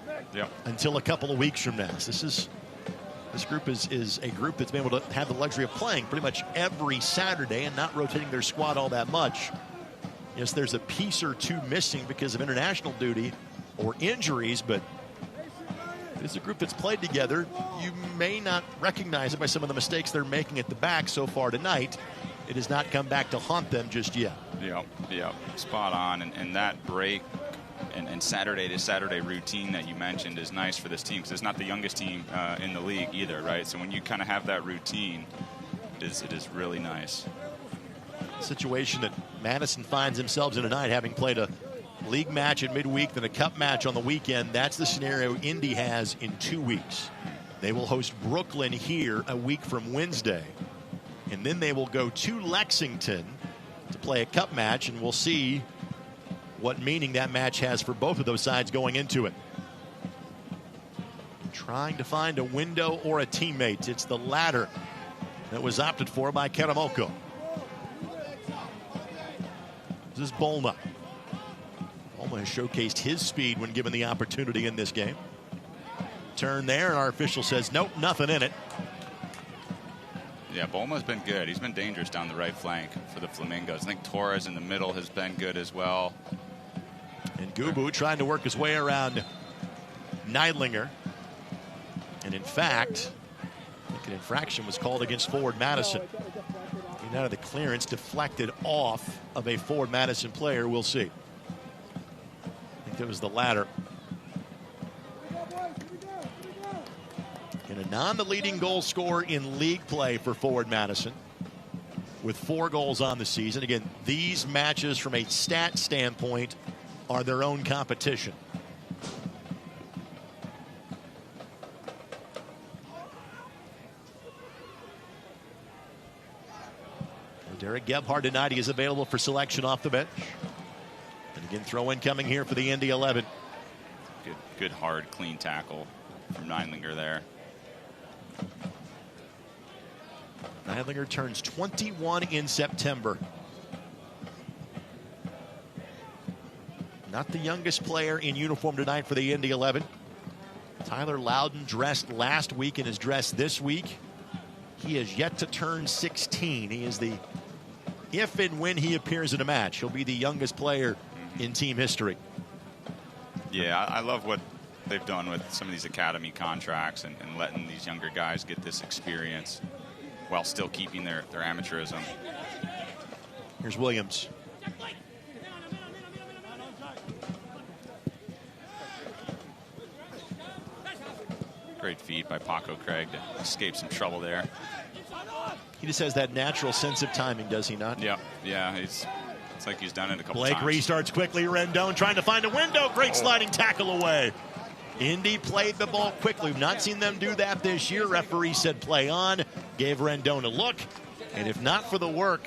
until a couple of weeks from now. This group is a group that's been able to have the luxury of playing pretty much every Saturday and not rotating their squad all that much. Yes, there's a piece or two missing because of international duty or injuries, but it's a group that's played together. You may not recognize it by some of the mistakes they're making at the back so far tonight. It has not come back to haunt them just yet. Yep. Spot on. And that break and Saturday to Saturday routine that you mentioned is nice for this team because it's not the youngest team in the league either, right? So when you kind of have that routine, it is really nice. Situation that Madison finds themselves in tonight, having played a league match at midweek, then a cup match on the weekend. That's the scenario Indy has in 2 weeks. They will host Brooklyn here a week from Wednesday. And then they will go to Lexington to play a cup match, and we'll see what meaning that match has for both of those sides going into it. Trying to find a window or a teammate. It's the latter that was opted for by Karamoko. This is Bolma. Bolma has showcased his speed when given the opportunity in this game. Turn there, and our official says, nope, nothing in it. Yeah, Bolma's been good. He's been dangerous down the right flank for the Flamingos. I think Torres in the middle has been good as well. And Gubu trying to work his way around Neidlinger. And in fact, I think an infraction was called against forward Madison. Out of the clearance, deflected off of a forward Madison player. We'll see. I think that was the latter. And Anand, the leading goal scorer in league play for forward Madison, with 4 goals on the season. Again, these matches from a stat standpoint are their own competition. Derek Gebhardt tonight, he is available for selection off the bench. And again, throw in coming here for the Indy 11. Good hard, clean tackle from Neidlinger there. Neidlinger turns 21 in September. Not the youngest player in uniform tonight for the Indy 11. Tyler Loudon dressed last week and is dressed this week. He has yet to turn 16. He is if and when he appears in a match, he'll be the youngest player in team history. Yeah, I love what they've done with some of these academy contracts and letting these younger guys get this experience while still keeping their amateurism. Here's Williams. Great feed by Paco Craig to escape some trouble there. He just has that natural sense of timing, does he not? Yeah, it's like he's done it a couple Blake times. restarts quickly. Rendon trying to find a window. Great sliding tackle away. Indy played the ball quickly. We've not seen them do that this year. Referee said play on. Gave Rendon a look. And if not for the work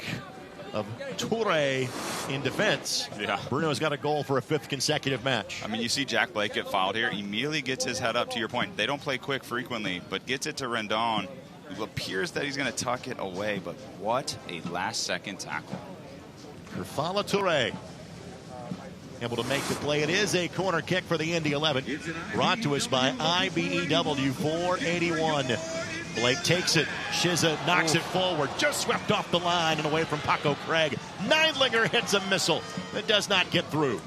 of Toure in defense, Bruno's got a goal for a 5th consecutive match. I mean, you see Jack Blake get fouled here. Immediately gets his head up, to your point. They don't play quick frequently, but gets it to Rendon. It appears that he's going to tuck it away, but what a last-second tackle. Kerfala Toure able to make the play. It is a corner kick for the Indy 11. Brought to us by IBEW 481. Blake takes it. Shiza knocks it forward. Just swept off the line and away from Paco Craig. Neidlinger hits a missile that does not get through.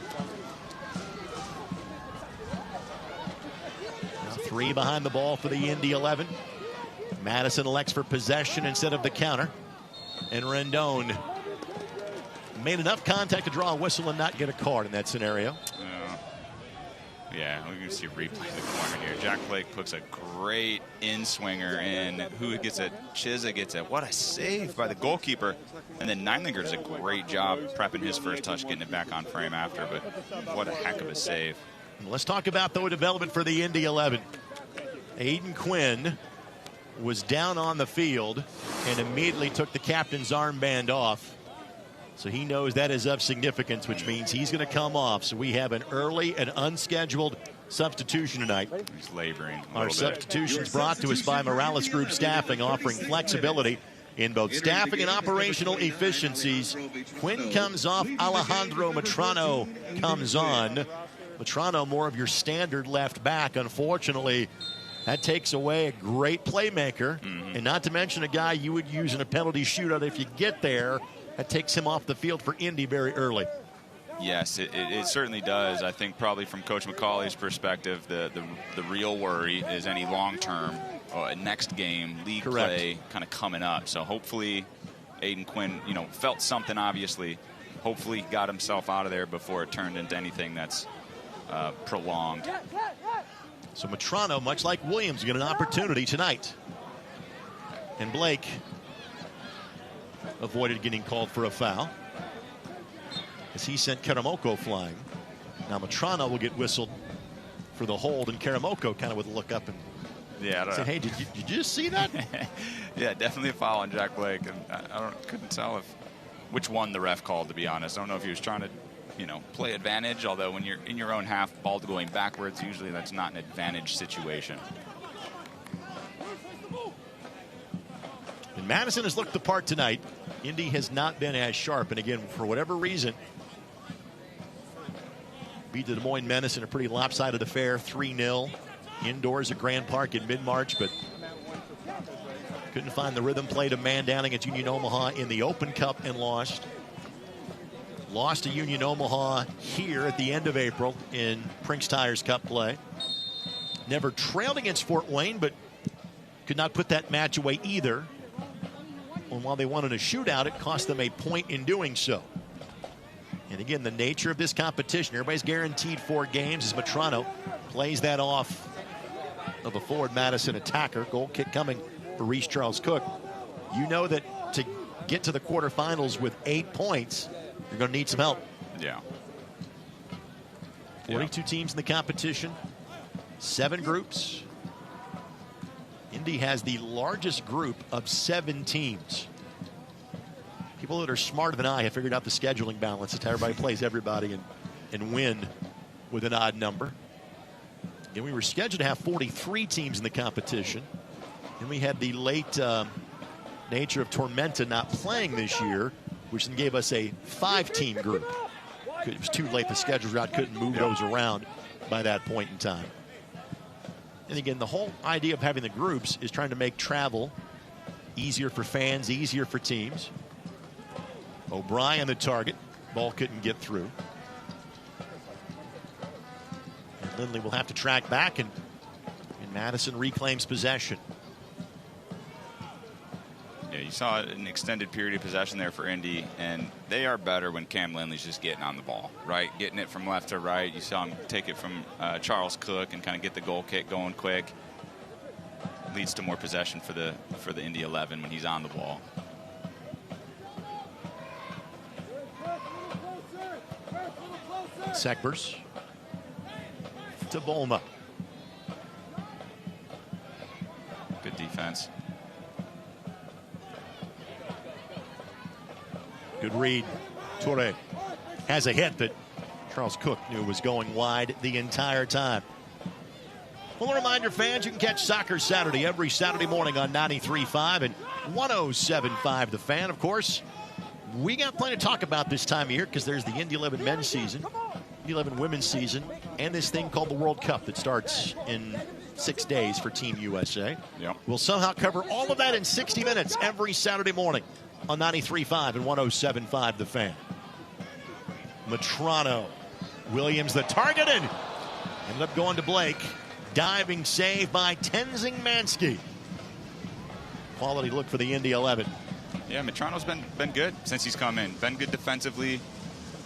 Now 3 behind the ball for the Indy 11. Madison elects for possession instead of the counter. And Rendon made enough contact to draw a whistle and not get a card in that scenario. Yeah, we're going to see a replay in the corner here. Jack Blake puts a great in-swinger in. Who gets it? Chiza gets it. What a save by the goalkeeper. And then Neidlinger does a great job prepping his first touch, getting it back on frame after. But what a heck of a save. Let's talk about, though, development for the Indy 11. Aiden Quinn was down on the field and immediately took the captain's armband off. So he knows that is of significance, which means he's going to come off. So we have an early and unscheduled substitution tonight. He's laboring Our substitutions brought to us by Morales Group Staffing, offering flexibility in both staffing and operational efficiencies. Quinn comes off. Alejandro Matrano comes on. Matrano, more of your standard left back. Unfortunately, that takes away a great playmaker. And not to mention a guy you would use in a penalty shootout if you get there. That takes him off the field for Indy very early. Yes, it certainly does. I think probably from Coach McCauley's perspective, the real worry is any long-term next game league play kind of coming up. So hopefully Aiden Quinn, felt something obviously. Hopefully he got himself out of there before it turned into anything that's prolonged. So Matrano, much like Williams, get an opportunity tonight. And Blake avoided getting called for a foul as he sent Karamoko flying. Now Matrano will get whistled for the hold, and Karamoko kind of would look up and say, hey, did you just see that? Yeah, definitely a foul on Jack Blake. And I couldn't tell which one the ref called, to be honest. I don't know if he was trying to play advantage, although when you're in your own half, ball going backwards, usually that's not an advantage situation. And Madison has looked the part tonight. Indy has not been as sharp, and again, for whatever reason, beat the Des Moines Menace in a pretty lopsided affair, 3-0, indoors at Grand Park in mid-March, but couldn't find the rhythm, played a man down against Union Omaha in the Open Cup and lost. Lost to Union Omaha here at the end of April in Prinx Tires Cup play. Never trailed against Fort Wayne, but could not put that match away either. And while they won in a shootout, it cost them a point in doing so. And again, the nature of this competition, everybody's guaranteed 4 games as Matrano plays that off of a forward Madison attacker. Goal kick coming for Reese Charles Cook. You know that to get to the quarterfinals with 8 points, you're going to need some help. Yeah. 42 teams in the competition, 7 groups. Indy has the largest group of 7 teams. People that are smarter than I have figured out the scheduling balance. It's how everybody plays everybody and win with an odd number. And we were scheduled to have 43 teams in the competition. And we had the late nature of Tormenta not playing this year, which then gave us a 5-team group. It was too late. The schedules out, couldn't move those around by that point in time. And again, the whole idea of having the groups is trying to make travel easier for fans, easier for teams. O'Brien the target. Ball couldn't get through. And Lindley will have to track back, and Madison reclaims possession. Yeah, you saw an extended period of possession there for Indy, and they are better when Cam Lindley's just getting on the ball, right? Getting it from left to right. You saw him take it from Charles Cook and kind of get the goal kick going quick. leads to more possession for the Indy 11 when he's on the ball. Sekbers to Bolma. Good defense. Good read. Toure has a hit that Charles Cook knew was going wide the entire time. Well, a reminder, fans, you can catch Soccer Saturday every Saturday morning on 93.5 and 107.5 The Fan. Of course, we got plenty to talk about this time of year because there's the Indy 11 men's season, Indy 11 women's season, and this thing called the World Cup that starts in 6 days for Team USA. Yep. We'll somehow cover all of that in 60 minutes every Saturday morning on 93.5 and 107.5 The Fan. Matrano. Williams the target and ended up going to Blake. Diving save by Tenzing Mansky. Quality look for the Indy 11. Yeah, Matrano's been good since he's come in. Been good defensively.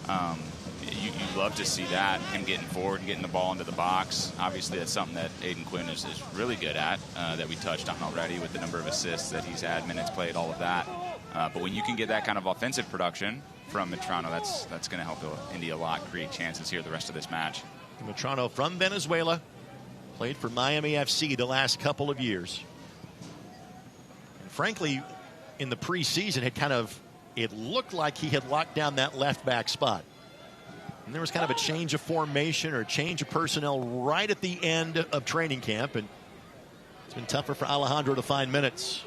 You love to see that, him getting forward and getting the ball into the box. Obviously, that's something that Aiden Quinn is really good at, that we touched on already with the number of assists that he's had, minutes played, all of that. But when you can get that kind of offensive production from Matrano, that's going to help Indy a lot create chances here the rest of this match. Matrano from Venezuela. Played for Miami FC the last couple of years. And frankly, in the preseason, it looked like he had locked down that left back spot. And there was kind of a change of formation or a change of personnel right at the end of training camp. And it's been tougher for Alejandro to find minutes.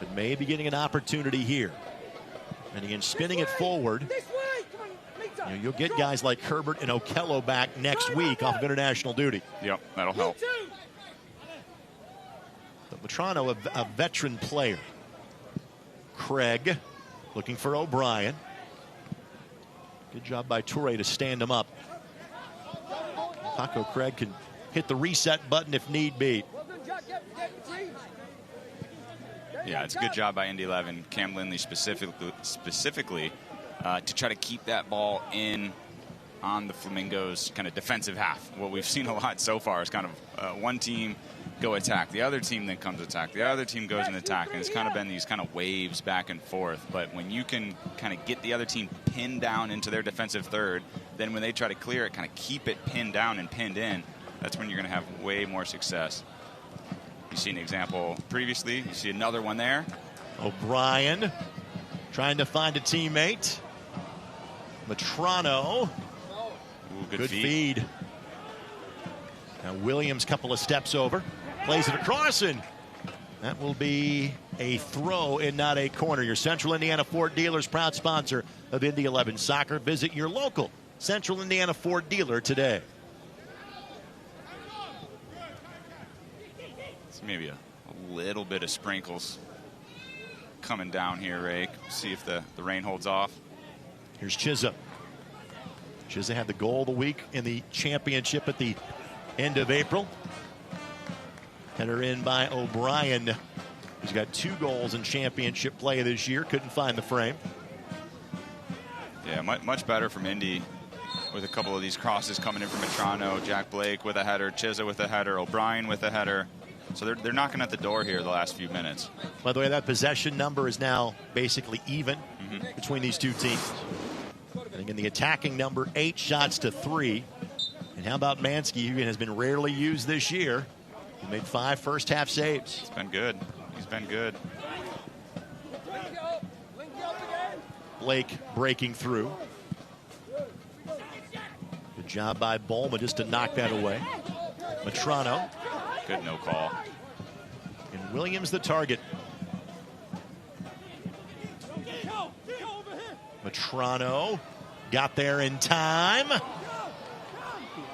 But maybe getting an opportunity here. And again, spinning it forward. You'll get guys like Herbert and Okello back next week off of international duty. Yep, that'll help. But Matrano, a veteran player. Craig looking for O'Brien. Good job by Toure to stand him up. Paco Craig can hit the reset button if need be. Yeah, it's a good job by Indy 11. Cam Lindley specifically to try to keep that ball in on the Flamingos' kind of defensive half. What we've seen a lot so far is kind of one team go attack, the other team then comes attack, the other team goes and attack, and it's kind of been these kind of waves back and forth. But when you can kind of get the other team pinned down into their defensive third, then when they try to clear it, kind of keep it pinned down and pinned in, that's when you're going to have way more success. You see an example previously, you see another one there. O'Brien trying to find a teammate. Matrano. Ooh, good feed. Now Williams, couple of steps over, plays it across, and that will be a throw and not a corner. Your Central Indiana Ford dealers, proud sponsor of Indy 11 Soccer. Visit your local Central Indiana Ford dealer today. It's maybe a little bit of sprinkles coming down here, Ray. See if the rain holds off. Here's Chizza. Chizza had the goal of the week in the championship at the end of April. Header in by O'Brien. He's got 2 goals in championship play this year. Couldn't find the frame. Yeah, much better from Indy with a couple of these crosses coming in from Matrano. Jack Blake with a header. Chizza with a header. O'Brien with a header. So they're knocking at the door here the last few minutes. By the way, that possession number is now basically even between these two teams. And again, the attacking number, 8 shots to 3. And how about Mansky, who has been rarely used this year? He made 5 first-half saves. It's been good. He's been good. Blake breaking through. Good job by Bolma just to knock that away. Matrano. Good no call. And Williams the target. Matrano got there in time.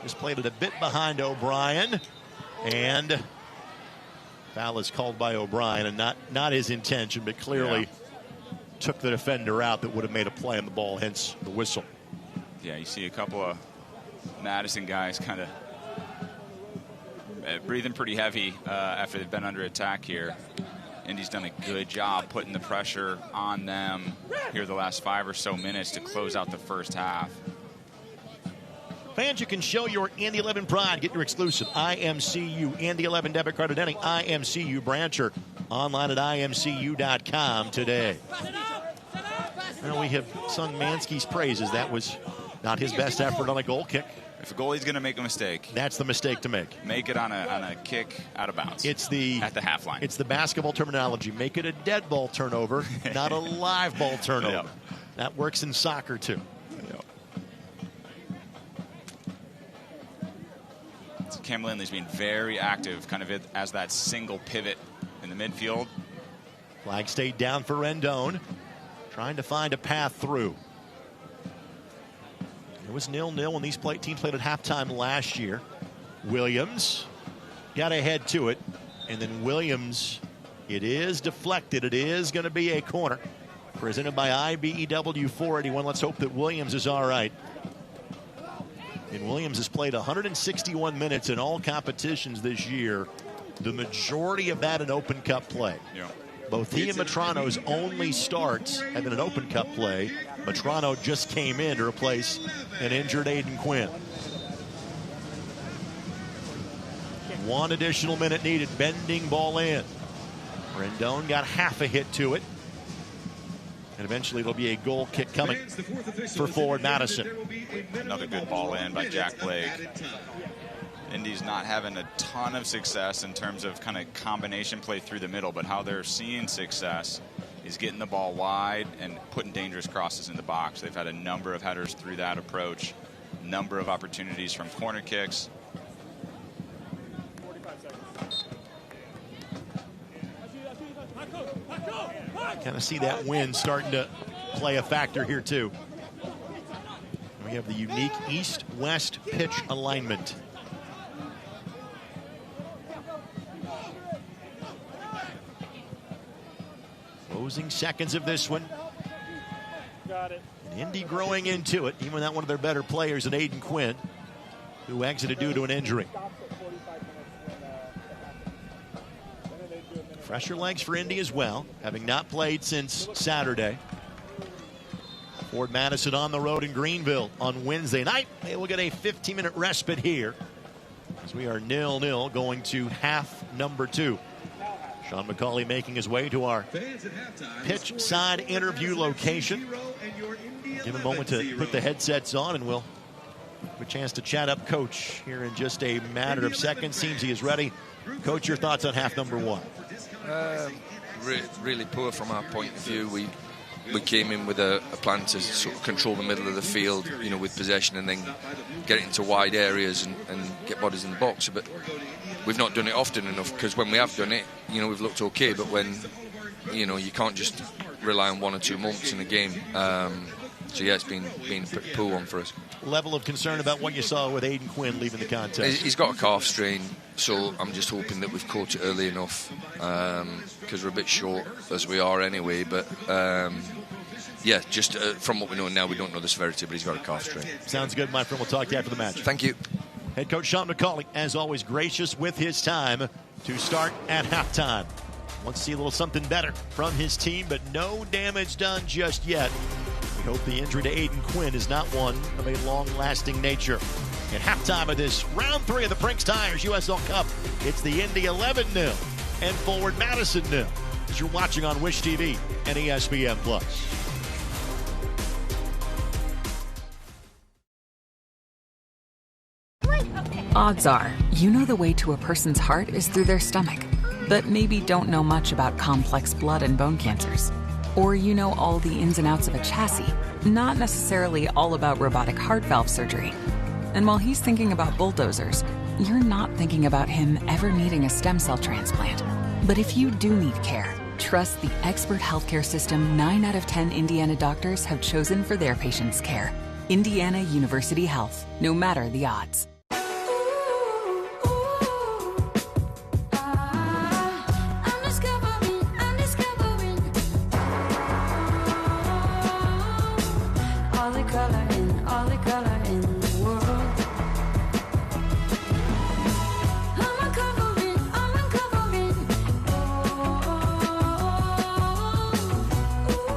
Just played it a bit behind O'Brien. And foul is called by O'Brien, and not his intention, but clearly took the defender out that would have made a play on the ball, hence the whistle. Yeah, you see a couple of Madison guys kind of breathing pretty heavy after they've been under attack here. Indy's done a good job putting the pressure on them here the last 5 or so minutes to close out the first half. Fans, you can show your Indy 11 pride. Get your exclusive IMCU Indy 11 debit card at any IMCU branch or online at imcu.com today. Well, we have sung Mansky's praises. That was not his best effort on a goal kick. If a goalie's going to make a mistake, that's the mistake to make. Make it on a kick out of bounds. It's the at the half line. It's the basketball terminology. Make it a dead ball turnover, not a live ball turnover. Yep. That works in soccer too. Yep. So Cam Lindley's been very active, kind of as that single pivot in the midfield. Flag stayed down for Rendon, trying to find a path through. It was 0-0 when these teams played at halftime last year. Williams got ahead to it, and then Williams, it is deflected. It is going to be a corner. Presented by IBEW 481. Let's hope that Williams is all right. And Williams has played 161 minutes in all competitions this year. The majority of that in Open Cup play. Yeah. Both he and Matrano's only starts have been in Open Cup play. Matrano just came in to replace an injured Aiden Quinn. One additional minute needed. Bending ball in. Rendon got half a hit to it. And eventually it'll be a goal kick coming for forward Madison. Another good ball in by Jack Blake. Indy's not having a ton of success in terms of kind of combination play through the middle, but how they're seeing success is getting the ball wide and putting dangerous crosses in the box. They've had a number of headers through that approach, number of opportunities from corner kicks. Kind of see that wind starting to play a factor here too. We have the unique east-west pitch alignment. Closing seconds of this one. Got it. And Indy growing into it, even without one of their better players in Aiden Quinn, who exited due to an injury. Fresher legs for Indy as well, having not played since Saturday. Ford Madison on the road in Greenville on Wednesday night. They will get a 15-minute respite here as we are 0-0 going to half number 2. Sean McCauley making his way to our pitch side interview location. Give him a moment to put the headsets on, and we'll have a chance to chat up Coach here in just a matter of seconds. Seems he is ready. Coach, your thoughts on half number 1? Really poor from our point of view. We came in with a plan to sort of control the middle of the field, you know, with possession, and then get it into wide areas and get bodies in the box. But we've not done it often enough, because when we have done it, you know, we've looked okay. But when, you know, you can't just rely on 1 or 2 moments in a game. So yeah, it's been a pretty poor one for us. Level of concern about what you saw with Aiden Quinn leaving the contest. He's got a calf strain, so I'm just hoping that we've caught it early enough, because we're a bit short as we are anyway. But yeah, just from what we know now, we don't know the severity, but he's got a calf strain. Sounds good, my friend. We'll talk to you after the match. Thank you. Head coach Sean McCauley, as always, gracious with his time to start at halftime. Wants to see a little something better from his team, but no damage done just yet. We hope the injury to Aiden Quinn is not one of a long-lasting nature. At halftime of this round 3 of the Prinx Tires USL Cup, it's the Indy 11 0 and forward Madison 0. As you're watching on Wish TV and ESPN+. Odds are, you know the way to a person's heart is through their stomach, but maybe don't know much about complex blood and bone cancers. Or you know all the ins and outs of a chassis, not necessarily all about robotic heart valve surgery. And while he's thinking about bulldozers, you're not thinking about him ever needing a stem cell transplant. But if you do need care, trust the expert healthcare system 9 out of 10 Indiana doctors have chosen for their patients' care. Indiana University Health, no matter the odds.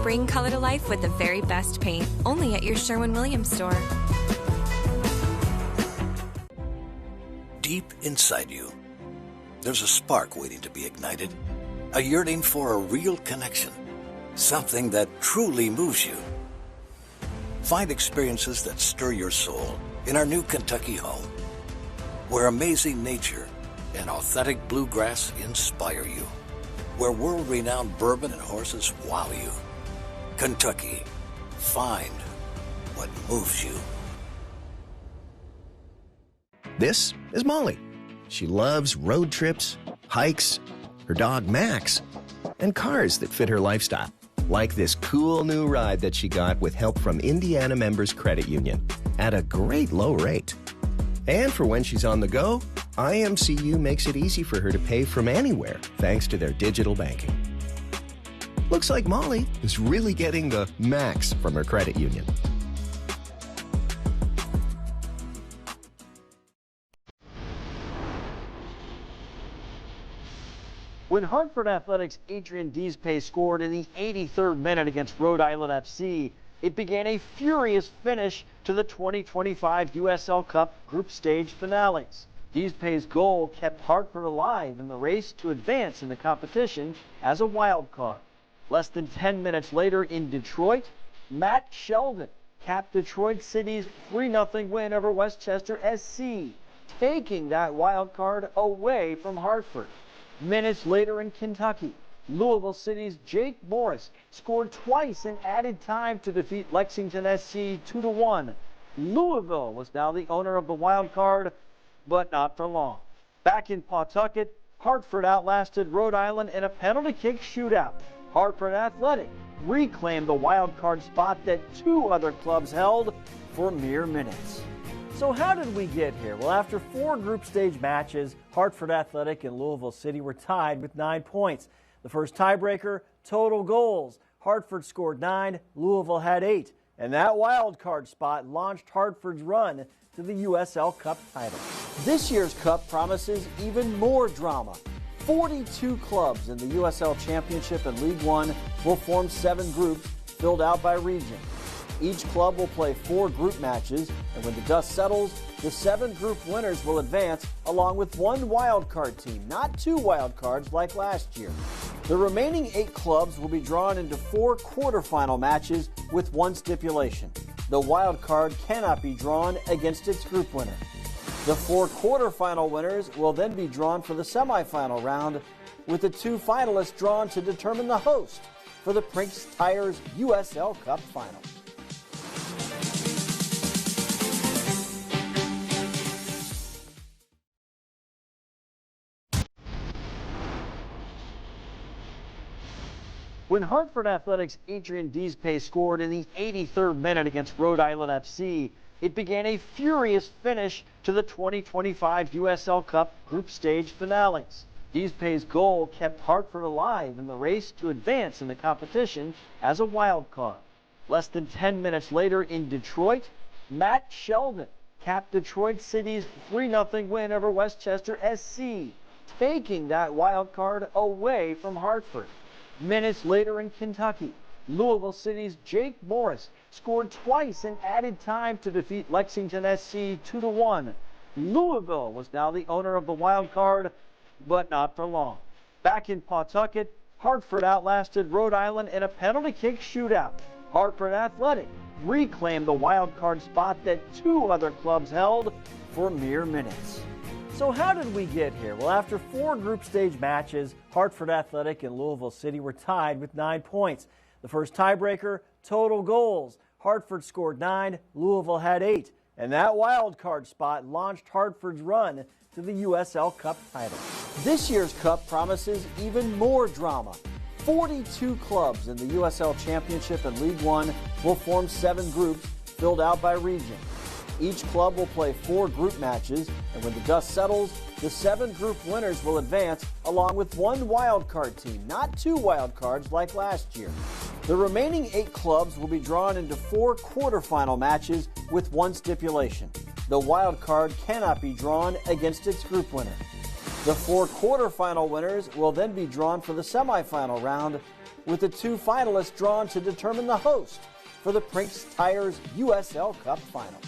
Bring color to life with the very best paint, only at your Sherwin-Williams store. deep inside you. There's a spark waiting to be ignited, a yearning for a real connection, something that truly moves you. Find experiences that stir your soul in our new Kentucky home, where amazing nature and authentic bluegrass inspire you, where world-renowned bourbon and horses wow you. Kentucky, find what moves you. This is Molly. She loves road trips, hikes, her dog Max, and cars that fit her lifestyle. Like this cool new ride that she got with help from Indiana Members Credit Union at a great low rate. And for when she's on the go, IMCU makes it easy for her to pay from anywhere thanks to their digital banking. Looks like Molly is really getting the max from her credit union. When Hartford Athletics' Adrian Deespace scored in the 83rd minute against Rhode Island FC, it began a furious finish to the 2025 USL Cup group stage finales. Deespace's goal kept Hartford alive in the race to advance in the competition as a wild card. Less than 10 minutes later in Detroit, Matt Sheldon capped Detroit City's 3-0 win over Westchester SC, taking that wild card away from Hartford. Minutes later in Kentucky, Louisville City's Jake Morris scored twice in added time to defeat Lexington SC 2-1. Louisville was now the owner of the wild card, but not for long. Back in Pawtucket, Hartford outlasted Rhode Island in a penalty kick shootout. Hartford Athletic reclaimed the wild card spot that two other clubs held for mere minutes. So how did we get here? Well, after 4 group stage matches, Hartford Athletic and Louisville City were tied with 9 points. The first tiebreaker, total goals. Hartford scored 9, Louisville had 8. And that wild card spot launched Hartford's run to the USL Cup title. This year's Cup promises even more drama. 42 clubs in the USL Championship and League One will form 7 groups filled out by region. Each club will play 4 group matches, and when the dust settles, the 7 group winners will advance along with 1 wild card team, not 2 wild cards like last year. The remaining 8 clubs will be drawn into 4 quarterfinal matches with 1 stipulation. The wild card cannot be drawn against its group winner. The 4 quarterfinal winners will then be drawn for the semifinal round, with the 2 finalists drawn to determine the host for the Prinx Tires USL Cup final. When Hartford Athletics' Adrian Deespace scored in the 83rd minute against Rhode Island FC, it began a furious finish to the 2025 USL Cup group stage finales. Deespace's goal kept Hartford alive in the race to advance in the competition as a wild card. Less than 10 minutes later in Detroit, Matt Sheldon capped Detroit City's 3-0 win over Westchester SC, taking that wild card away from Hartford. Minutes later in Kentucky, Louisville City's Jake Morris scored twice in added time to defeat Lexington SC 2-1. Louisville was now the owner of the wild card, but not for long. Back in Pawtucket, Hartford outlasted Rhode Island in a penalty kick shootout. Hartford Athletic reclaimed the wild card spot that 2 other clubs held for mere minutes. So how did we get here? Well, after 4 group stage matches, Hartford Athletic and Louisville City were tied with 9 points. The first tiebreaker, total goals. Hartford scored 9, Louisville had 8. And that wild card spot launched Hartford's run to the USL Cup title. This year's Cup promises even more drama. 42 clubs in the USL Championship and League One will form 7 groups filled out by region. Each club will play 4 group matches, and when the dust settles, the 7 group winners will advance along with 1 wild card team, not 2 wild cards like last year. The remaining 8 clubs will be drawn into 4 quarterfinal matches with 1 stipulation. The wild card cannot be drawn against its group winner. The 4 quarterfinal winners will then be drawn for the semifinal round, with the 2 finalists drawn to determine the host for the Prinx Tires USL Cup final.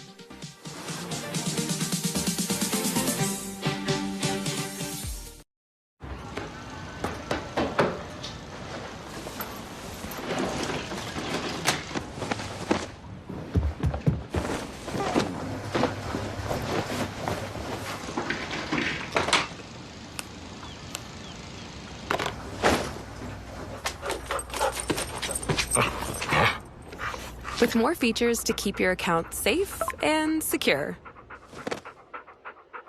with more features to keep your account safe and secure.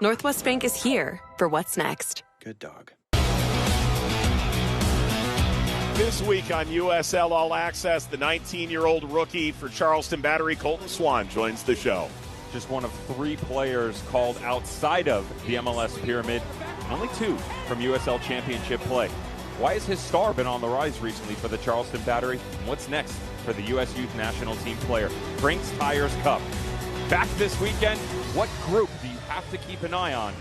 Northwest Bank is here for what's next. Good dog. This week on USL All Access, the 19-year-old rookie for Charleston Battery, Colton Swan, joins the show. Just one of 3 players called outside of the MLS pyramid, and only 2 from USL Championship play. Why has his star been on the rise recently for the Charleston Battery? And what's next for the U.S. Youth National Team player? Prinx Tires Cup. Back this weekend, what group do you have to keep an eye on?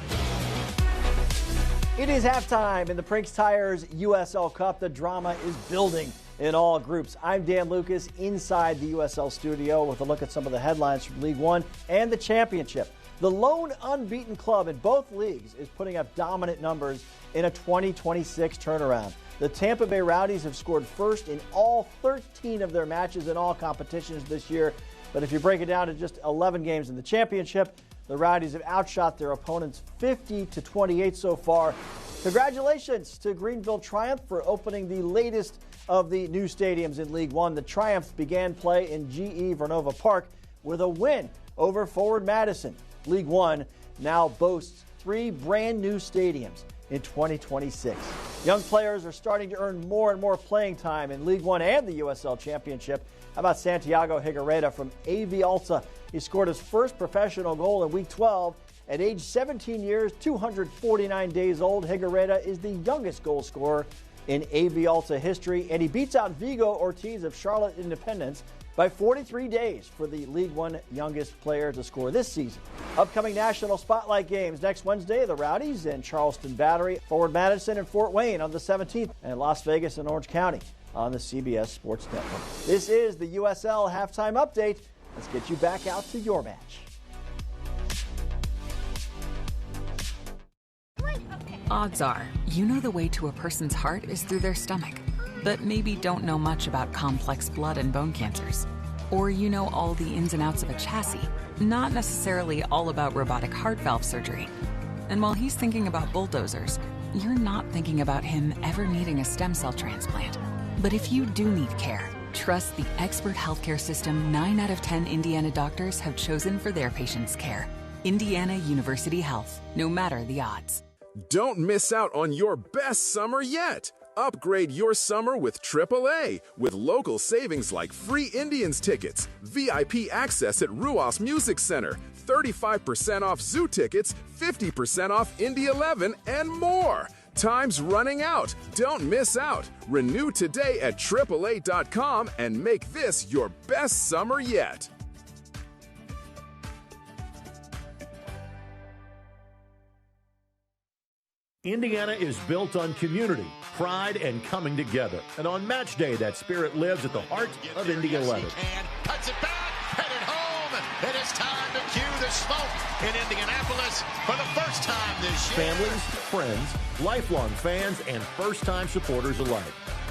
It is halftime in the Prinx Tires USL Cup. The drama is building in all groups. I'm Dan Lucas inside the USL studio with a look at some of the headlines from League One and the championship. The lone unbeaten club in both leagues is putting up dominant numbers in a 2026 turnaround. The Tampa Bay Rowdies have scored first in all 13 of their matches in all competitions this year. But if you break it down to just 11 games in the championship, the Rowdies have outshot their opponents 50-28 so far. Congratulations to Greenville Triumph for opening the latest of the new stadiums in League One. The Triumph began play in GE Vernova Park with a win over Forward Madison. League One now boasts 3 brand new stadiums in 2026. Young players are starting to earn more and more playing time in League One and the USL Championship. How about Santiago Higuereta from AV Alta? He scored his first professional goal in Week 12. At age 17 years, 249 days old, Higuereta is the youngest goal scorer in AV Alta history, and he beats out Vigo Ortiz of Charlotte Independence by 43 days for the League One youngest player to score this season. Upcoming national spotlight games next Wednesday, the Rowdies and Charleston Battery, Forward Madison and Fort Wayne on the 17th, and Las Vegas and Orange County on the CBS Sports Network. This is the USL Halftime Update. Let's get you back out to your match. Odds are, you know the way to a person's heart is through their stomach, but maybe don't know much about complex blood and bone cancers. Or you know all the ins and outs of a chassis, not necessarily all about robotic heart valve surgery. And while he's thinking about bulldozers, you're not thinking about him ever needing a stem cell transplant. But if you do need care, trust the expert healthcare system 9 out of 10 Indiana doctors have chosen for their patients' care. Indiana University Health, no matter the odds. Don't miss out on your best summer yet. Upgrade your summer with AAA, with local savings like free Indians tickets, VIP access at Ruas Music Center, 35% off zoo tickets, 50% off Indy 11, and more. Time's running out. Don't miss out. Renew today at AAA.com and make this your best summer yet. Indiana is built on community, pride, and coming together. And on match day, that spirit lives at the heart of Indy 11. Cuts it back, headed home. It is time to cue the smoke in Indianapolis for the first time this year. Families, friends, lifelong fans, and first-time supporters alike.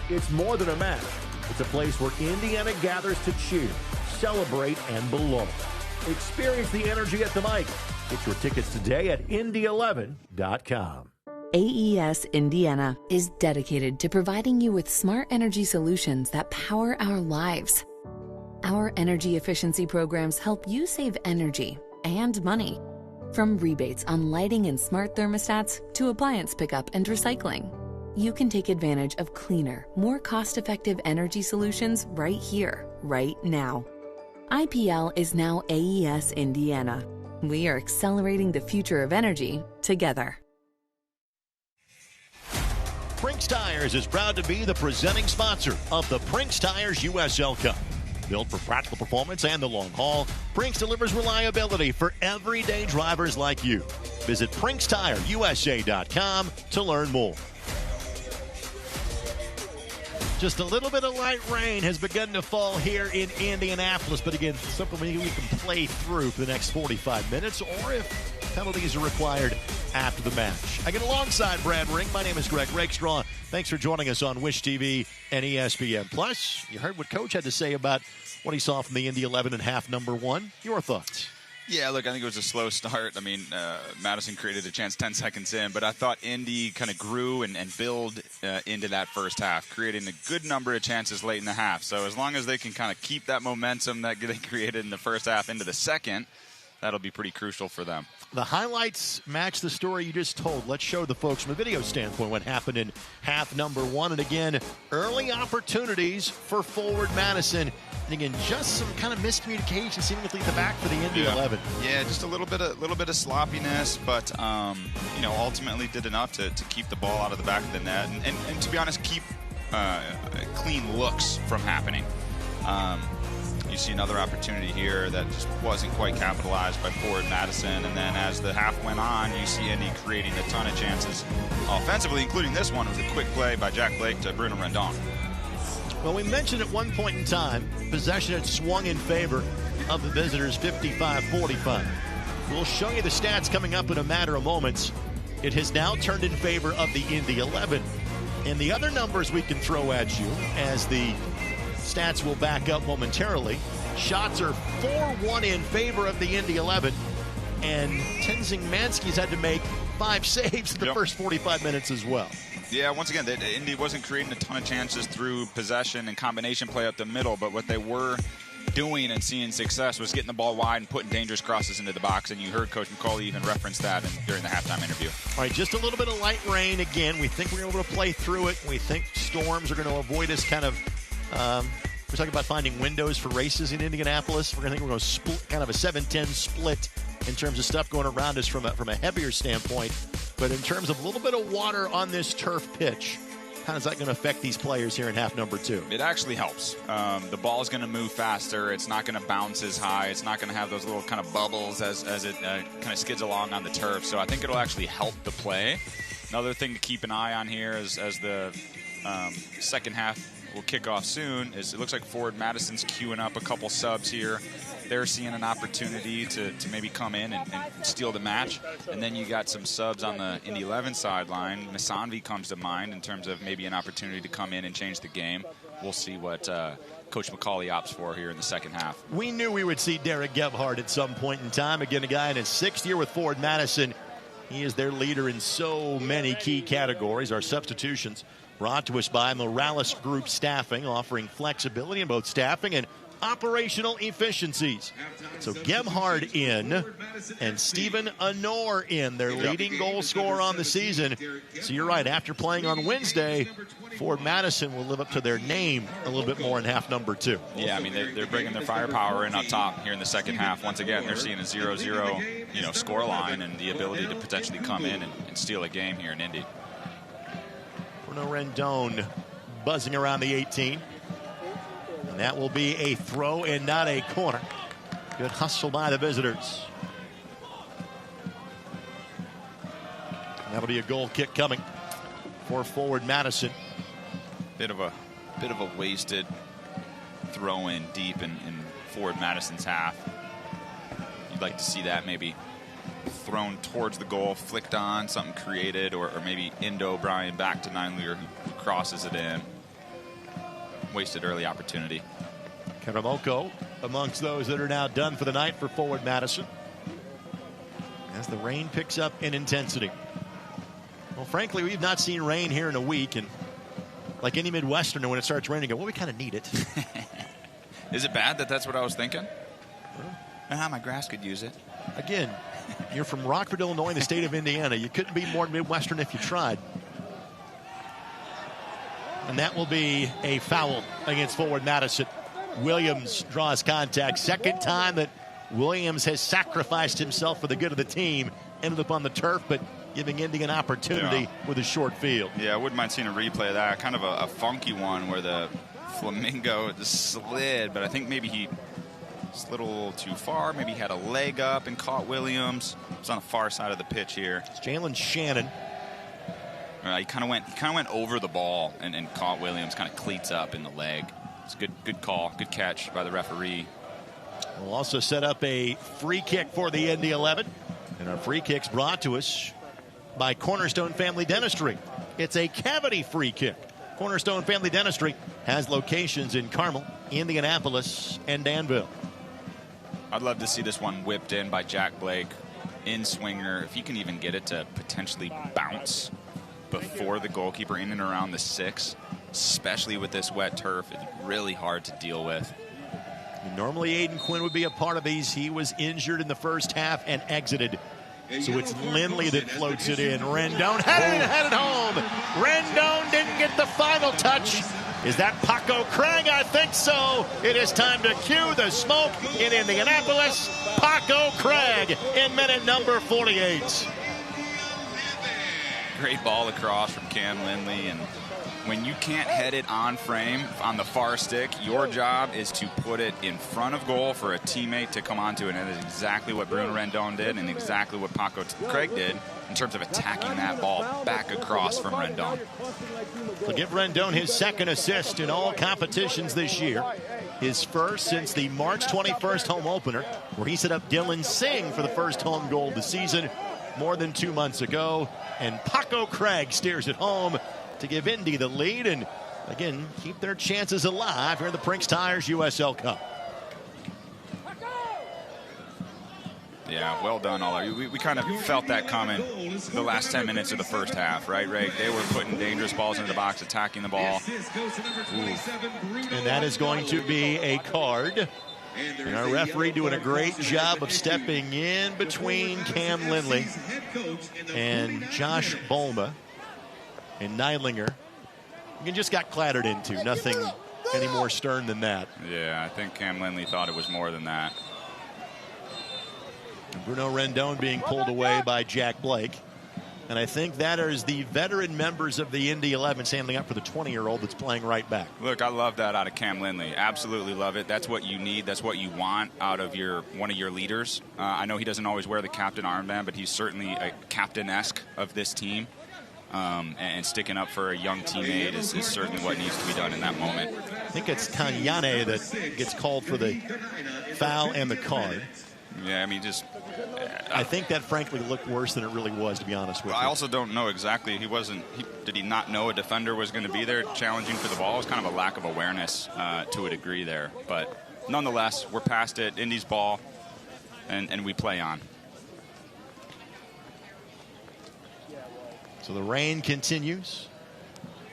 It's more than a match. It's a place where Indiana gathers to cheer, celebrate, and belong. Experience the energy at the mic. Get your tickets today at Indy11.com. AES Indiana is dedicated to providing you with smart energy solutions that power our lives. Our energy efficiency programs help you save energy and money. From rebates on lighting and smart thermostats to appliance pickup and recycling, you can take advantage of cleaner, more cost-effective energy solutions right here, right now. IPL is now AES Indiana. We are accelerating the future of energy together. Prinx Tires is proud to be the presenting sponsor of the Prinx Tires USL Cup. Built for practical performance and the long haul, Prinx delivers reliability for everyday drivers like you. Visit PrinxTireUSA.com to learn more. Just a little bit of light rain has begun to fall here in Indianapolis, but again, something we can play through for the next 45 minutes, or if penalties are required after the match. I get alongside Brad Ring. My name is Greg Rakestraw. Thanks for joining us on Wish TV and ESPN. Plus, you heard what Coach had to say about what he saw from the Indy 11 in half number 1. Your thoughts? Yeah, look, I think it was a slow start. I mean, Madison created a chance 10 seconds in, but I thought Indy kind of grew and built into that first half, creating a good number of chances late in the half. So as long as they can kind of keep that momentum that they created in the first half into the second, that'll be pretty crucial for them. The highlights match the story you just told. Let's show the folks from a video standpoint what happened in half number 1. And again, early opportunities for forward Madison. And again, just some kind of miscommunication seemingly at the back for the Indy 11. Yeah, just a little bit of sloppiness, but you know, ultimately did enough to keep the ball out of the back of the net, and to be honest, keep clean looks from happening. You see another opportunity here that just wasn't quite capitalized by forward Madison, and then as the half went on, you see Indy creating a ton of chances offensively, including this one. It was a quick play by Jack Blake to Bruno Rendon. Well, we mentioned at one point in time, possession had swung in favor of the visitors 55-45. We'll show you the stats coming up in a matter of moments. It has now turned in favor of the Indy 11. And the other numbers we can throw at you, as the stats will back up momentarily. Shots are 4-1 in favor of the Indy 11. And Tenzing Mansky's had to make 5 saves in the first 45 minutes as well. Yeah, once again, Indy wasn't creating a ton of chances through possession and combination play up the middle, but what they were doing and seeing success was getting the ball wide and putting dangerous crosses into the box, and you heard Coach McCauley even reference that during the halftime interview. All right, just a little bit of light rain again. We think we're able to play through it. We think storms are going to avoid us kind of we're talking about finding windows for races in Indianapolis. We're going to split, kind of a 7-10 split in terms of stuff going around us from a heavier standpoint. But in terms of a little bit of water on this turf pitch, how is that going to affect these players here in half number 2? It actually helps. The ball is going to move faster. It's not going to bounce as high. It's not going to have those little kind of bubbles as it kind of skids along on the turf. So I think it'll actually help the play. Another thing to keep an eye on here as the second half will kick off soon is it looks like forward Madison's queuing up a couple subs here. They're seeing an opportunity to maybe come in and steal the match. And then you got some subs on the Indy 11 sideline. Misanvi comes to mind in terms of maybe an opportunity to come in and change the game. We'll see what Coach McCauley opts for here in the second half. We knew we would see Derek Gebhardt at some point in time. Again, a guy in his 6th year with forward Madison. He is their leader in so many key categories. Our substitutions brought to us by Morales Group Staffing, offering flexibility in both staffing and operational efficiencies. So Gebhardt in and Stephen Honor in, their leading goal scorer on the season. So you're right, after playing on Wednesday, Ford Madison will live up to their name a little bit more in half number 2. Yeah, I mean, they're bringing their firepower in up top here in the second half. Once again, they're seeing a 0-0 score line and the ability to potentially come in and steal a game here in Indy. Bruno Rendon buzzing around the 18. And that will be a throw and not a corner. Good hustle by the visitors. And that'll be a goal kick coming for forward Madison. Bit of a wasted throw in deep in forward Madison's half. You'd like to see that maybe thrown towards the goal, flicked on, something created, or maybe Indo O'Brien back to Nineluer who crosses it in. Wasted early opportunity. Karamoko amongst those that are now done for the night for forward Madison as the rain picks up in intensity. Well, frankly, we've not seen rain here in a week, and like any Midwesterner, when it starts raining, go, well, we kind of need it. Is it bad that's what I was thinking? My grass could use it. Again, you're from Rockford, Illinois, in the state of Indiana. You couldn't be more Midwestern if you tried. And that will be a foul against forward Madison. Williams draws contact. Second time that Williams has sacrificed himself for the good of the team. Ended up on the turf, but giving Indy an opportunity with a short field. Yeah, I wouldn't mind seeing a replay of that. Kind of a funky one where the Flamingo just slid, but I think maybe he slid a little too far. Maybe he had a leg up and caught Williams. It's on the far side of the pitch here. It's Jalen Shannon. He kind of went over the ball and caught Williams, kind of cleats up in the leg. It's a good call, good catch by the referee. We'll also set up a free kick for the Indy 11. And our free kick's brought to us by Cornerstone Family Dentistry. It's a cavity free kick. Cornerstone Family Dentistry has locations in Carmel, Indianapolis, and Danville. I'd love to see this one whipped in by Jack Blake in swinger. If he can even get it to potentially bounce before the goalkeeper in and around the 6, especially with this wet turf, it's really hard to deal with. Normally Aiden Quinn would be a part of these. He was injured in the first half and exited. So it's Lindley that floats it in. Rendon had it home. Rendon didn't get the final touch. Is that Paco Craig? I think so. It is time to cue the smoke in Indianapolis. Paco Craig in minute number 48. Great ball across from Cam Lindley, and when you can't head it on frame on the far stick, your job is to put it in front of goal for a teammate to come onto it. And that is exactly what Bruno Rendon did and exactly what Paco Craig did in terms of attacking that ball back across from Rendon. To give Rendon his second assist in all competitions this year. His first since the March 21st home opener, where he set up Dylan Singh for the first home goal of the season more than 2 months ago. And Paco Craig steers it home to give Indy the lead and, again, keep their chances alive here in the Prinx Tires USL Cup. Yeah, well done, all. We kind of felt that coming the last 10 minutes of the first half, right, Ray? They were putting dangerous balls into the box, attacking the ball. And that is going to be a card. And our referee doing a great job of stepping in between Cam Lindley and Josh Bolma. And Neidlinger, just got clattered into. Nothing any more stern than that. Yeah, I think Cam Lindley thought it was more than that. And Bruno Rendon being pulled away by Jack Blake. And I think that is the veteran members of the Indy 11 standing up for the 20-year-old that's playing right back. Look, I love that out of Cam Lindley. Absolutely love it. That's what you need. That's what you want out of one of your leaders. I know he doesn't always wear the captain armband, but he's certainly a captain-esque of this team. And sticking up for a young teammate is certainly what needs to be done in that moment. I think it's Tanyane that gets called for the foul and the card. Yeah, I mean, I think that frankly looked worse than it really was, to be honest with you. I also don't know exactly. Did he not know a defender was going to be there challenging for the ball? It was kind of a lack of awareness to a degree there. But nonetheless, we're past it. Indy's ball, and we play on. So the rain continues.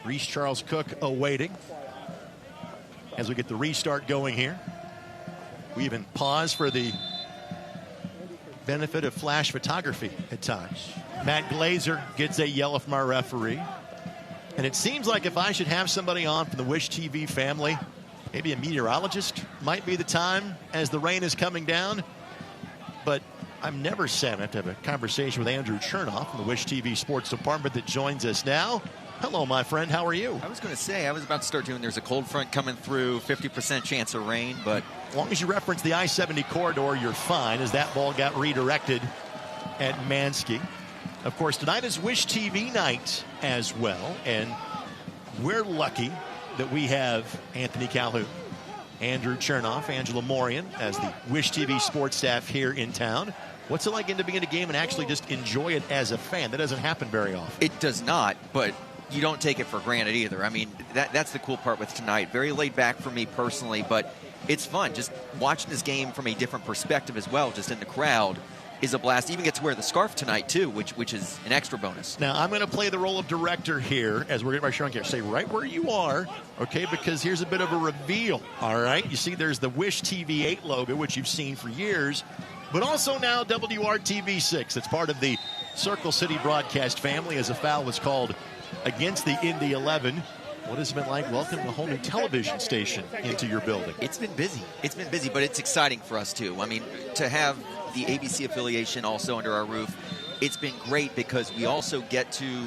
Reese Charles Cook awaiting as we get the restart going here. We even pause for the benefit of flash photography at times. Matt Glazer gets a yellow from our referee. And it seems like if I should have somebody on from the Wish TV family, maybe a meteorologist might be the time as the rain is coming down. But I'm never sad enough to have a conversation with Andrew Chernoff from the Wish TV Sports Department that joins us now. Hello, my friend. How are you? I was going to say, I was about to start doing, there's a cold front coming through, 50% chance of rain, but as long as you reference the I-70 corridor, you're fine, as that ball got redirected at Mansky. Of course, tonight is Wish TV night as well, and we're lucky that we have Anthony Calhoun, Andrew Chernoff, Angela Morian as the Wish TV sports staff here in town. What's it like to be in a game and actually just enjoy it as a fan? That doesn't happen very often. It does not, but you don't take it for granted either. I mean, that's the cool part with tonight. Very laid back for me personally, but it's fun. Just watching this game from a different perspective as well, just in the crowd, is a blast. You even get to wear the scarf tonight, too, which is an extra bonus. Now, I'm going to play the role of director here as we're getting our show on camera. Stay right where you are, okay, because here's a bit of a reveal, all right? You see there's the Wish TV 8 logo, which you've seen for years, but also now WRTV 6. It's part of the Circle City broadcast family as a foul was called against the Indy 11. What has it been like welcoming a whole new television station into your building? It's been busy. It's been busy, but it's exciting for us, too. I mean, to have the ABC affiliation also under our roof, it's been great because we also get to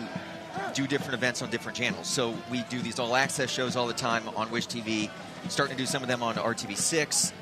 do different events on different channels. So we do these all-access shows all the time on Wish TV, starting to do some of them on RTV6.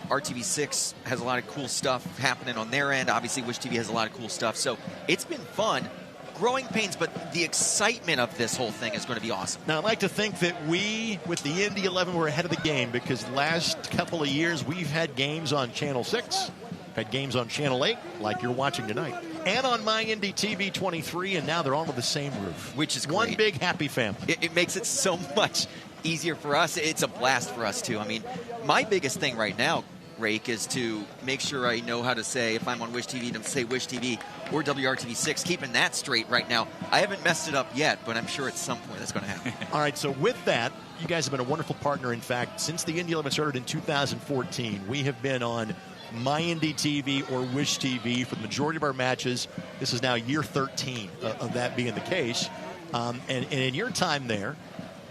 RTV6 has a lot of cool stuff happening on their end. Obviously, Wish TV has a lot of cool stuff. So it's been fun. Growing pains, but the excitement of this whole thing is going to be awesome. Now, I'd like to think that we, with the Indy 11, were ahead of the game because the last couple of years we've had games on Channel 6, had games on Channel 8, like you're watching tonight, and on My Indy TV 23, and now they're all under the same roof. Which is one great. Big happy family. It makes it so much easier for us. It's a blast for us, too. I mean, my biggest thing right now, Rake, is to make sure I know how to say, if I'm on Wish TV, to say Wish TV or WRTV6, keeping that straight right now. I haven't messed it up yet, but I'm sure at some point that's going to happen. All right, so with that, you guys have been a wonderful partner. In fact, since the Indy 11 started in 2014, we have been on My Indy TV or Wish TV for the majority of our matches. This is now year 13 of that being the case. And in your time there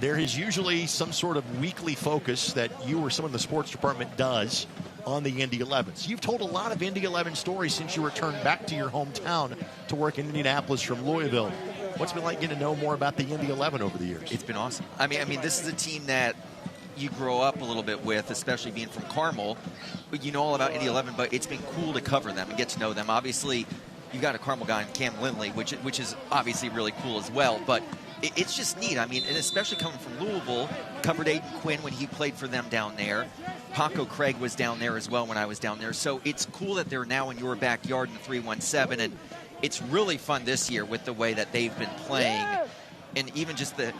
is usually some sort of weekly focus that you or someone in the sports department does on the Indy 11. So you've told a lot of Indy 11 stories since you returned back to your hometown to work in Indianapolis from Louisville. What's it been like getting to know more about the Indy 11 over the years? It's been awesome. I mean, this is a team that you grow up a little bit with, especially being from Carmel. You know all about Indy 11, but it's been cool to cover them and get to know them. Obviously, you've got a Carmel guy in Cam Lindley, which is obviously really cool as well. But it's just neat. I mean, and especially coming from Louisville, covered Aiden Quinn when he played for them down there. Paco Craig was down there as well when I was down there. So it's cool that they're now in your backyard in the 317, and it's really fun this year with the way that they've been playing, and even just the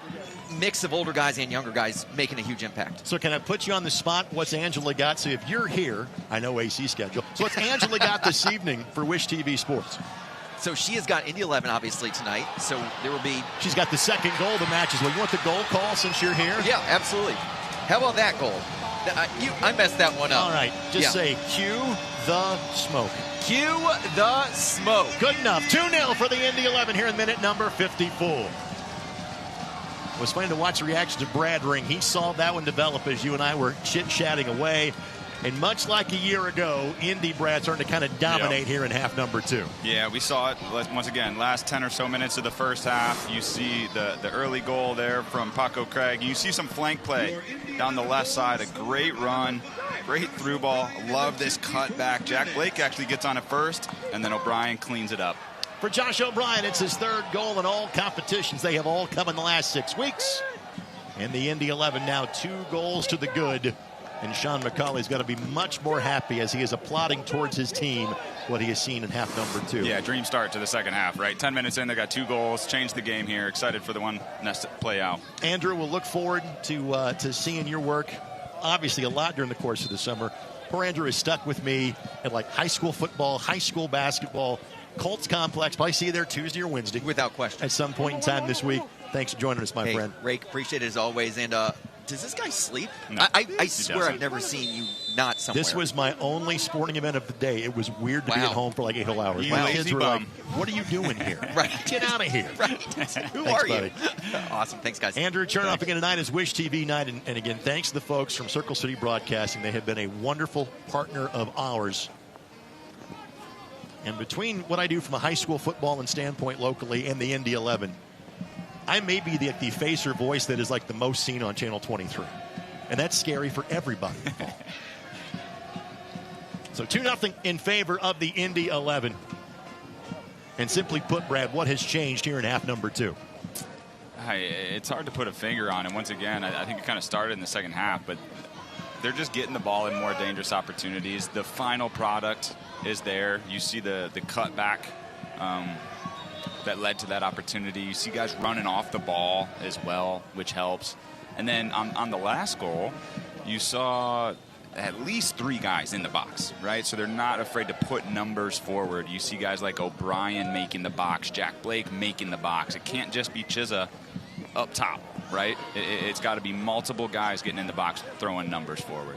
mix of older guys and younger guys making a huge impact. So can I put you on the spot? What's Angela got? So if you're here, I know AC schedule. So what's Angela got this evening for Wish TV Sports? So she has got Indy 11, obviously, tonight. So there will be... She's got the second goal of the match as well. You want the goal call since you're here? Yeah, absolutely. How about that goal? I messed that one up. All right. Just say, cue the smoke. Cue the smoke. Good enough. 2-0 for the Indy 11 here in minute number 54. It was fun to watch the reaction to Brad Ring. He saw that one develop as you and I were chit-chatting away. And much like a year ago, Indy, Brad, starting to kind of dominate here in half number 2. Yeah, we saw it once again. Last 10 or so minutes of the first half, you see the early goal there from Paco Craig. You see some flank play down the left side. A great run, great through ball. Love this cutback. Jack Blake actually gets on it first, and then O'Brien cleans it up. For Josh O'Brien, it's his third goal in all competitions. They have all come in the last 6 weeks. And the Indy 11 now 2 goals to the good. And Sean McCauley's got to be much more happy as he is applauding towards his team what he has seen in half number 2. Yeah, dream start to the second half, right? 10 minutes in, they got 2 goals, changed the game here. Excited for the one next to play out. Andrew, we'll look forward to seeing your work, obviously a lot during the course of the summer. Poor Andrew is stuck with me at like high school football, high school basketball, Colts Complex. Probably see you there Tuesday or Wednesday. Without question. At some point in time this week. Thanks for joining us, my friend. Rake, appreciate it as always. And does this guy sleep? No, I swear I've never seen you not somewhere. This was my only sporting event of the day. It was weird to be at home for like 8 whole hours. My kids were like, what are you doing here? Right. Get out of here. Right. Who are you? Awesome. Thanks, guys. Andrew Chernoff again tonight is Wish TV night. And again, thanks to the folks from Circle City Broadcasting. They have been a wonderful partner of ours. And between what I do from a high school football and standpoint locally and the Indy 11, I may be the face or voice that is like the most seen on Channel 23. And that's scary for everybody involved. So 2-0 in favor of the Indy 11. And simply put, Brad, what has changed here in half number 2? It's hard to put a finger on it. Once again, I think it kind of started in the second half, but they're just getting the ball in more dangerous opportunities. The final product is there. You see the cutback that led to that opportunity. You see guys running off the ball as well, which helps. And then on the last goal, you saw at least 3 guys in the box, right? So they're not afraid to put numbers forward. You see guys like O'Brien making the box, Jack Blake making the box. It can't just be Chizza up top, right? It's got to be multiple guys getting in the box, throwing numbers forward.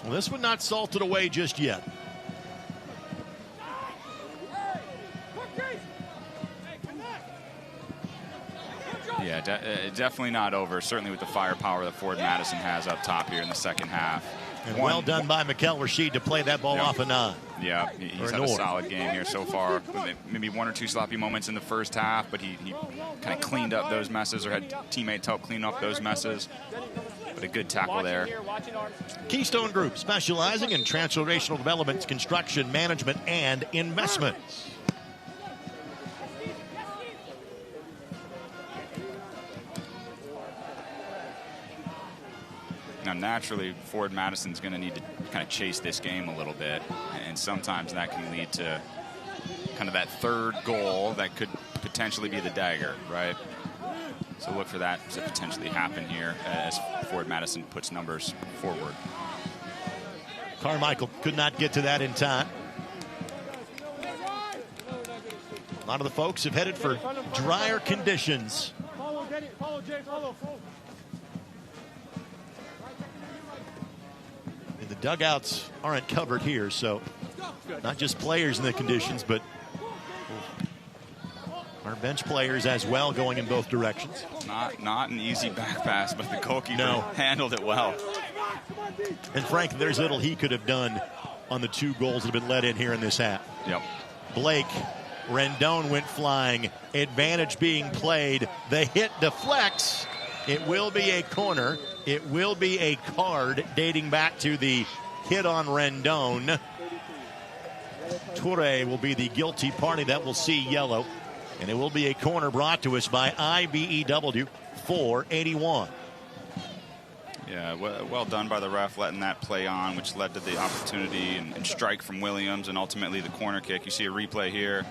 Well, this one not salted away just yet. Yeah, definitely not over, certainly with the firepower that Ford Madison has up top here in the second half. And well done by Mikel Rashid to play that ball off a nine. Yeah, he's had a solid game here so far. Maybe 1 or 2 sloppy moments in the first half, but he kind of cleaned up those messes or had teammates help clean up those messes. But a good tackle there. Keystone Group, specializing in transformational development, construction, management, and investments. Now, naturally, Ford Madison's going to need to kind of chase this game a little bit, and sometimes that can lead to kind of that third goal that could potentially be the dagger, right? So look for that to potentially happen here as Ford Madison puts numbers forward. Carmichael could not get to that in time. A lot of the folks have headed for drier conditions. And the dugouts aren't covered here, so not just players in the conditions, but our bench players as well going in both directions. Not an easy back pass, but the goalkeeper handled it well. And Frank, there's little he could have done on the 2 goals that have been let in here in this half. Yep. Blake, Rendon went flying. Advantage being played. The hit deflects. It will be a corner. It will be a card dating back to the hit on Rendon. Toure will be the guilty party. That will see yellow. And it will be a corner brought to us by IBEW 481. Yeah, well done by the ref letting that play on, which led to the opportunity and strike from Williams and ultimately the corner kick. You see a replay here.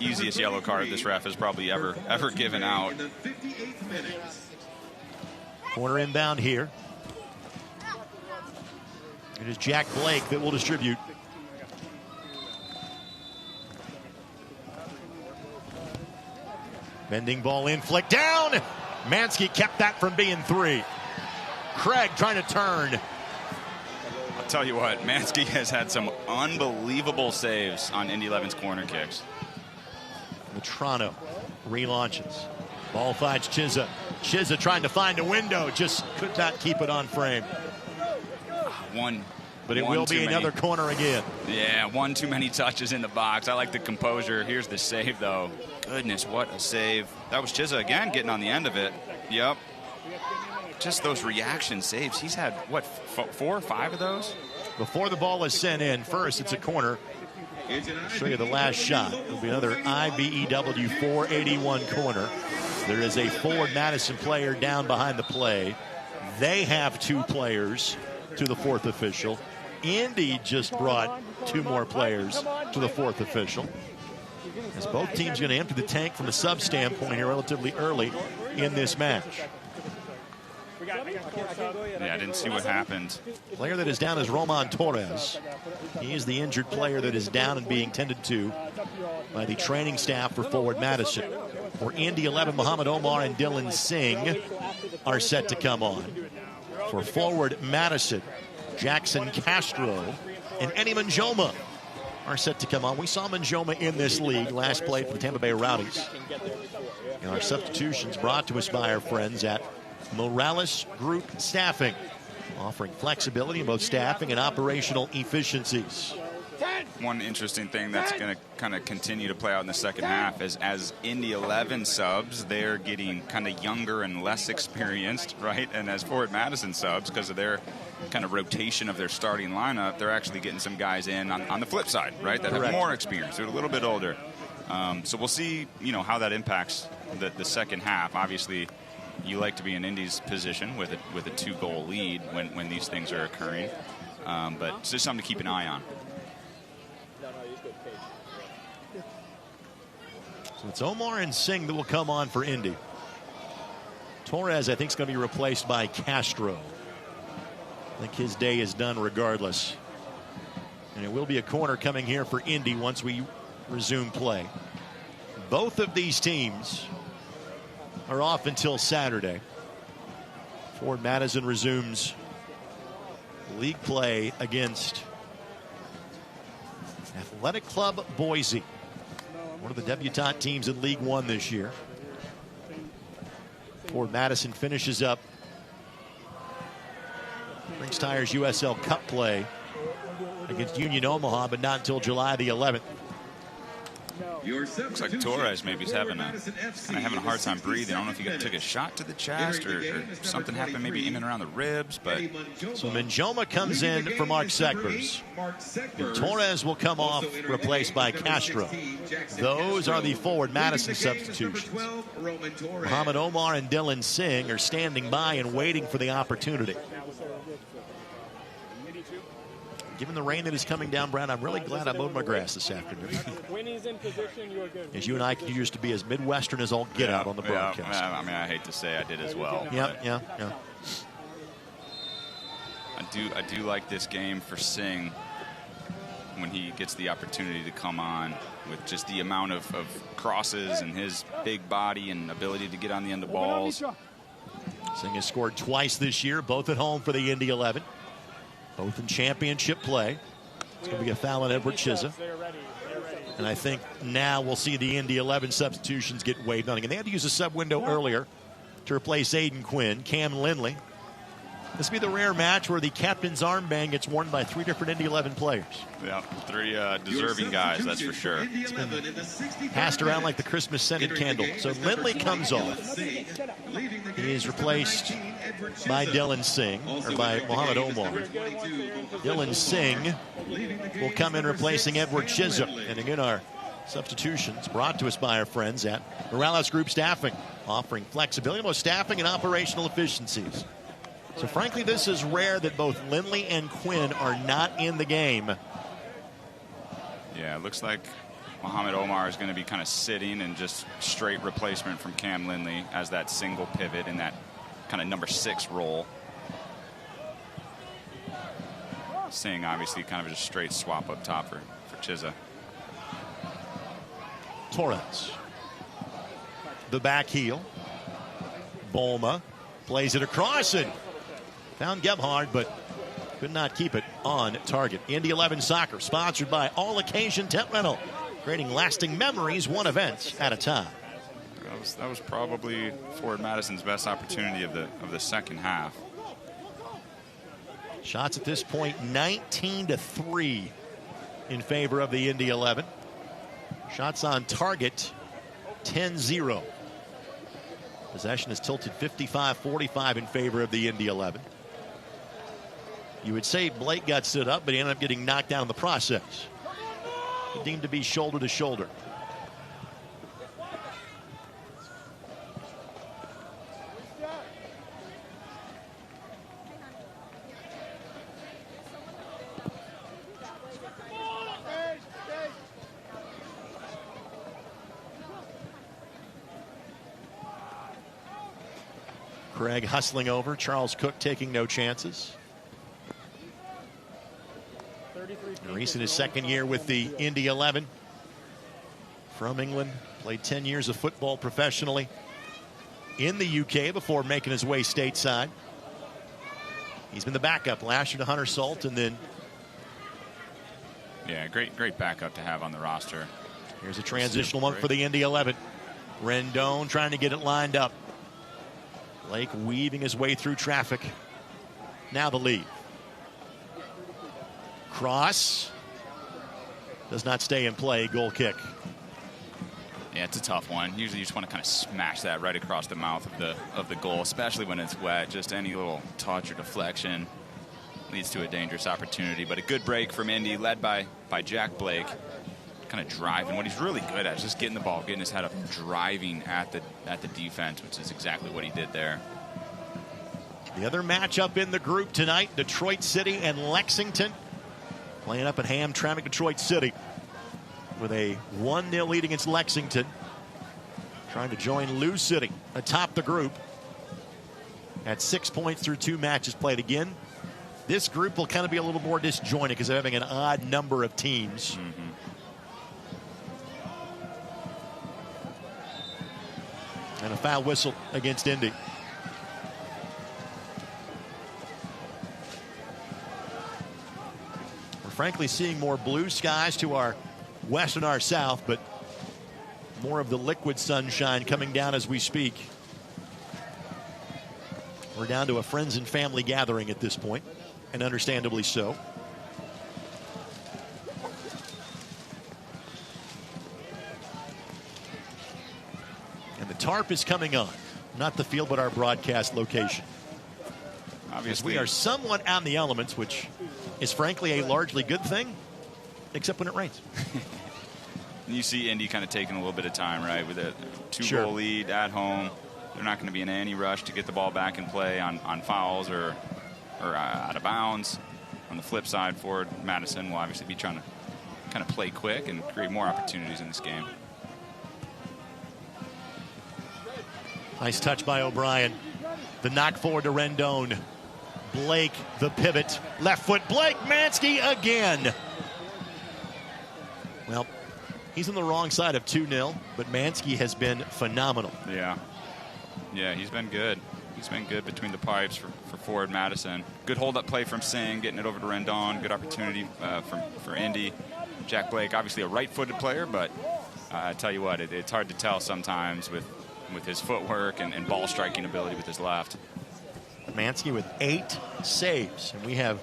Easiest yellow card this ref has probably ever given out. Corner inbound here. It is Jack Blake that will distribute. Bending ball in, flick down. Mansky kept that from being 3. Craig trying to turn. I'll tell you what, Mansky has had some unbelievable saves on Indy 11's corner kicks. Matrano relaunches. Ball finds Chiza. Chiza trying to find a window, just could not keep it on frame. But it will be another corner again. Yeah, one too many touches in the box. I like the composure. Here's the save, though. Goodness, what a save. That was Chiza again getting on the end of it. Yep. Just those reaction saves. He's had, what, 4 or 5 of those? Before the ball is sent in, first it's a corner. I'll show you the last shot. It'll be another IBEW 481 corner. There is a forward Madison player down behind the play. They have 2 players to the 4th official. Indy just brought 2 more players to the 4th official. As both teams going to empty the tank from a sub standpoint here relatively early in this match. Yeah, I didn't see what happened. Player that is down is Roman Torres. He is the injured player that is down and being tended to by the training staff for forward Madison. For Indy 11, Muhammad Omar and Dylan Singh are set to come on. For forward Madison, Jackson Castro and Eddie Manjoma are set to come on. We saw Manjoma in this league, last played for the Tampa Bay Rowdies. And our substitutions brought to us by our friends at Morales Group Staffing, offering flexibility in both staffing and operational efficiencies. One interesting thing that's going to kind of continue to play out in the second half is as Indy 11 subs, they're getting kind of younger and less experienced, right? And as forward Madison subs, because of their kind of rotation of their starting lineup, they're actually getting some guys in on the flip side, right? That have more experience. They're a little bit older. So we'll see, how that impacts the second half. Obviously, you like to be in Indy's position with a 2-goal lead when these things are occurring. But it's just something to keep an eye on. So it's Omar and Singh that will come on for Indy. Torres, I think, is going to be replaced by Castro. I think his day is done regardless. And it will be a corner coming here for Indy once we resume play. Both of these teams are off until Saturday. Ford Madison resumes league play against Athletic Club Boise, one of the debutante teams in League One this year. Ford Madison finishes up Prinx Tire's USL Cup play against Union Omaha, but not until July the 11th. Looks like Torres maybe is having a hard time breathing. I don't know if he took a shot to the chest or something happened maybe in and around the ribs. But so Manjoma comes in for Mark Segbers. And Torres will come off, replaced by Castro. Those are the forward Madison substitutions. Muhammad Omar and Dylan Singh are standing by and waiting for the opportunity. given the rain that is coming down, Brad, I'm really glad I mowed my grass this afternoon. When he's in position, you're good. As you and I used to be as Midwestern as all get out on the broadcast. Yeah, I mean, I hate to say I did as well. Yeah. I do like this game for Singh when he gets the opportunity to come on with just the amount of crosses and his big body and ability to get on the end of balls. Singh has scored twice this year, both at home for the Indy 11, both in championship play. It's going to be a foul on Edward Chiza. And I think now we'll see the Indy 11 substitutions get waived on again. They had to use a sub window earlier to replace Aiden Quinn. Cam Lindley. This will be the rare match where the captain's armband gets worn by 3 different Indy 11 players. Yeah, 3 deserving guys, that's for sure. It's been passed around like the Christmas scented candle. So Lindley comes off. He is replaced by Dylan Singh, or by Mohamed Omar. Dylan Singh will come in replacing Edward Chiza. And again, our substitutions brought to us by our friends at Morales Group Staffing, offering flexibility, most staffing and operational efficiencies. So frankly, this is rare that both Lindley and Quinn are not in the game. Yeah, it looks like Mohamed Omar is going to be kind of sitting and just straight replacement from Cam Lindley as that single pivot in that kind of number 6 role. Singh obviously kind of just straight swap up top for Chiza. Torres. The back heel. Bolma plays it across and found Gebhard, but could not keep it on target. Indy 11 Soccer, sponsored by All Occasion Tent Rental, creating lasting memories, one event at a time. That was probably Ford Madison's best opportunity of the second half. Shots at this point 19-3 in favor of the Indy 11. Shots on target 10-0. Possession is tilted 55-45 in favor of the Indy 11. You would say Blake got stood up, but he ended up getting knocked down in the process. Deemed to be shoulder to shoulder. Craig hustling over. Charles Cook taking no chances. Reese in his second year with the Indy 11. From England. Played 10 years of football professionally in the UK before making his way stateside. He's been the backup last year to Hunter Salt, and then... Yeah, great backup to have on the roster. Here's a transitional one for the Indy 11. Rendon trying to get it lined up. Blake weaving his way through traffic. Now the lead. Cross. Does not stay in play. Goal kick. Yeah, it's a tough one. Usually you just want to kind of smash that right across the mouth of the goal, especially when it's wet. Just any little touch or deflection leads to a dangerous opportunity. But a good break from Indy, led by Jack Blake. Kind of driving. What he's really good at is just getting the ball, getting his head up, driving at the defense, which is exactly what he did there. The other matchup in the group tonight, Detroit City and Lexington. Playing up at Hamtramck, Detroit City, with a 1-0 lead against Lexington. Trying to join Lou City atop the group at 6 points through 2 matches played. Again, this group will kind of be a little more disjointed because they're having an odd number of teams. And a foul whistle against Indy. We're frankly seeing more blue skies to our west and our south, but more of the liquid sunshine coming down as we speak. We're down to a friends and family gathering at this point, and understandably so. And the tarp is coming on. Not the field, but our broadcast location. Obviously, we are somewhat out in the elements, which is frankly a largely good thing, except when it rains. You see Indy kind of taking a little bit of time, right? With a 2-goal lead at home. They're not going to be in any rush to get the ball back in play on fouls or out of bounds. On the flip side, forward Madison will obviously be trying to kind of play quick and create more opportunities in this game. Nice touch by O'Brien. The knock forward to Rendon. Blake, the pivot. Left foot, Blake, Mansky again. Well, he's on the wrong side of 2-0, but Mansky has been phenomenal. Yeah. Yeah, he's been good. He's been good between the pipes for forward Madison. Good hold-up play from Singh, getting it over to Rendon. Good opportunity for Indy. Jack Blake, obviously a right-footed player, but I tell you what, it's hard to tell sometimes with his footwork and ball striking ability with his left. Mansky with 8 saves, and we have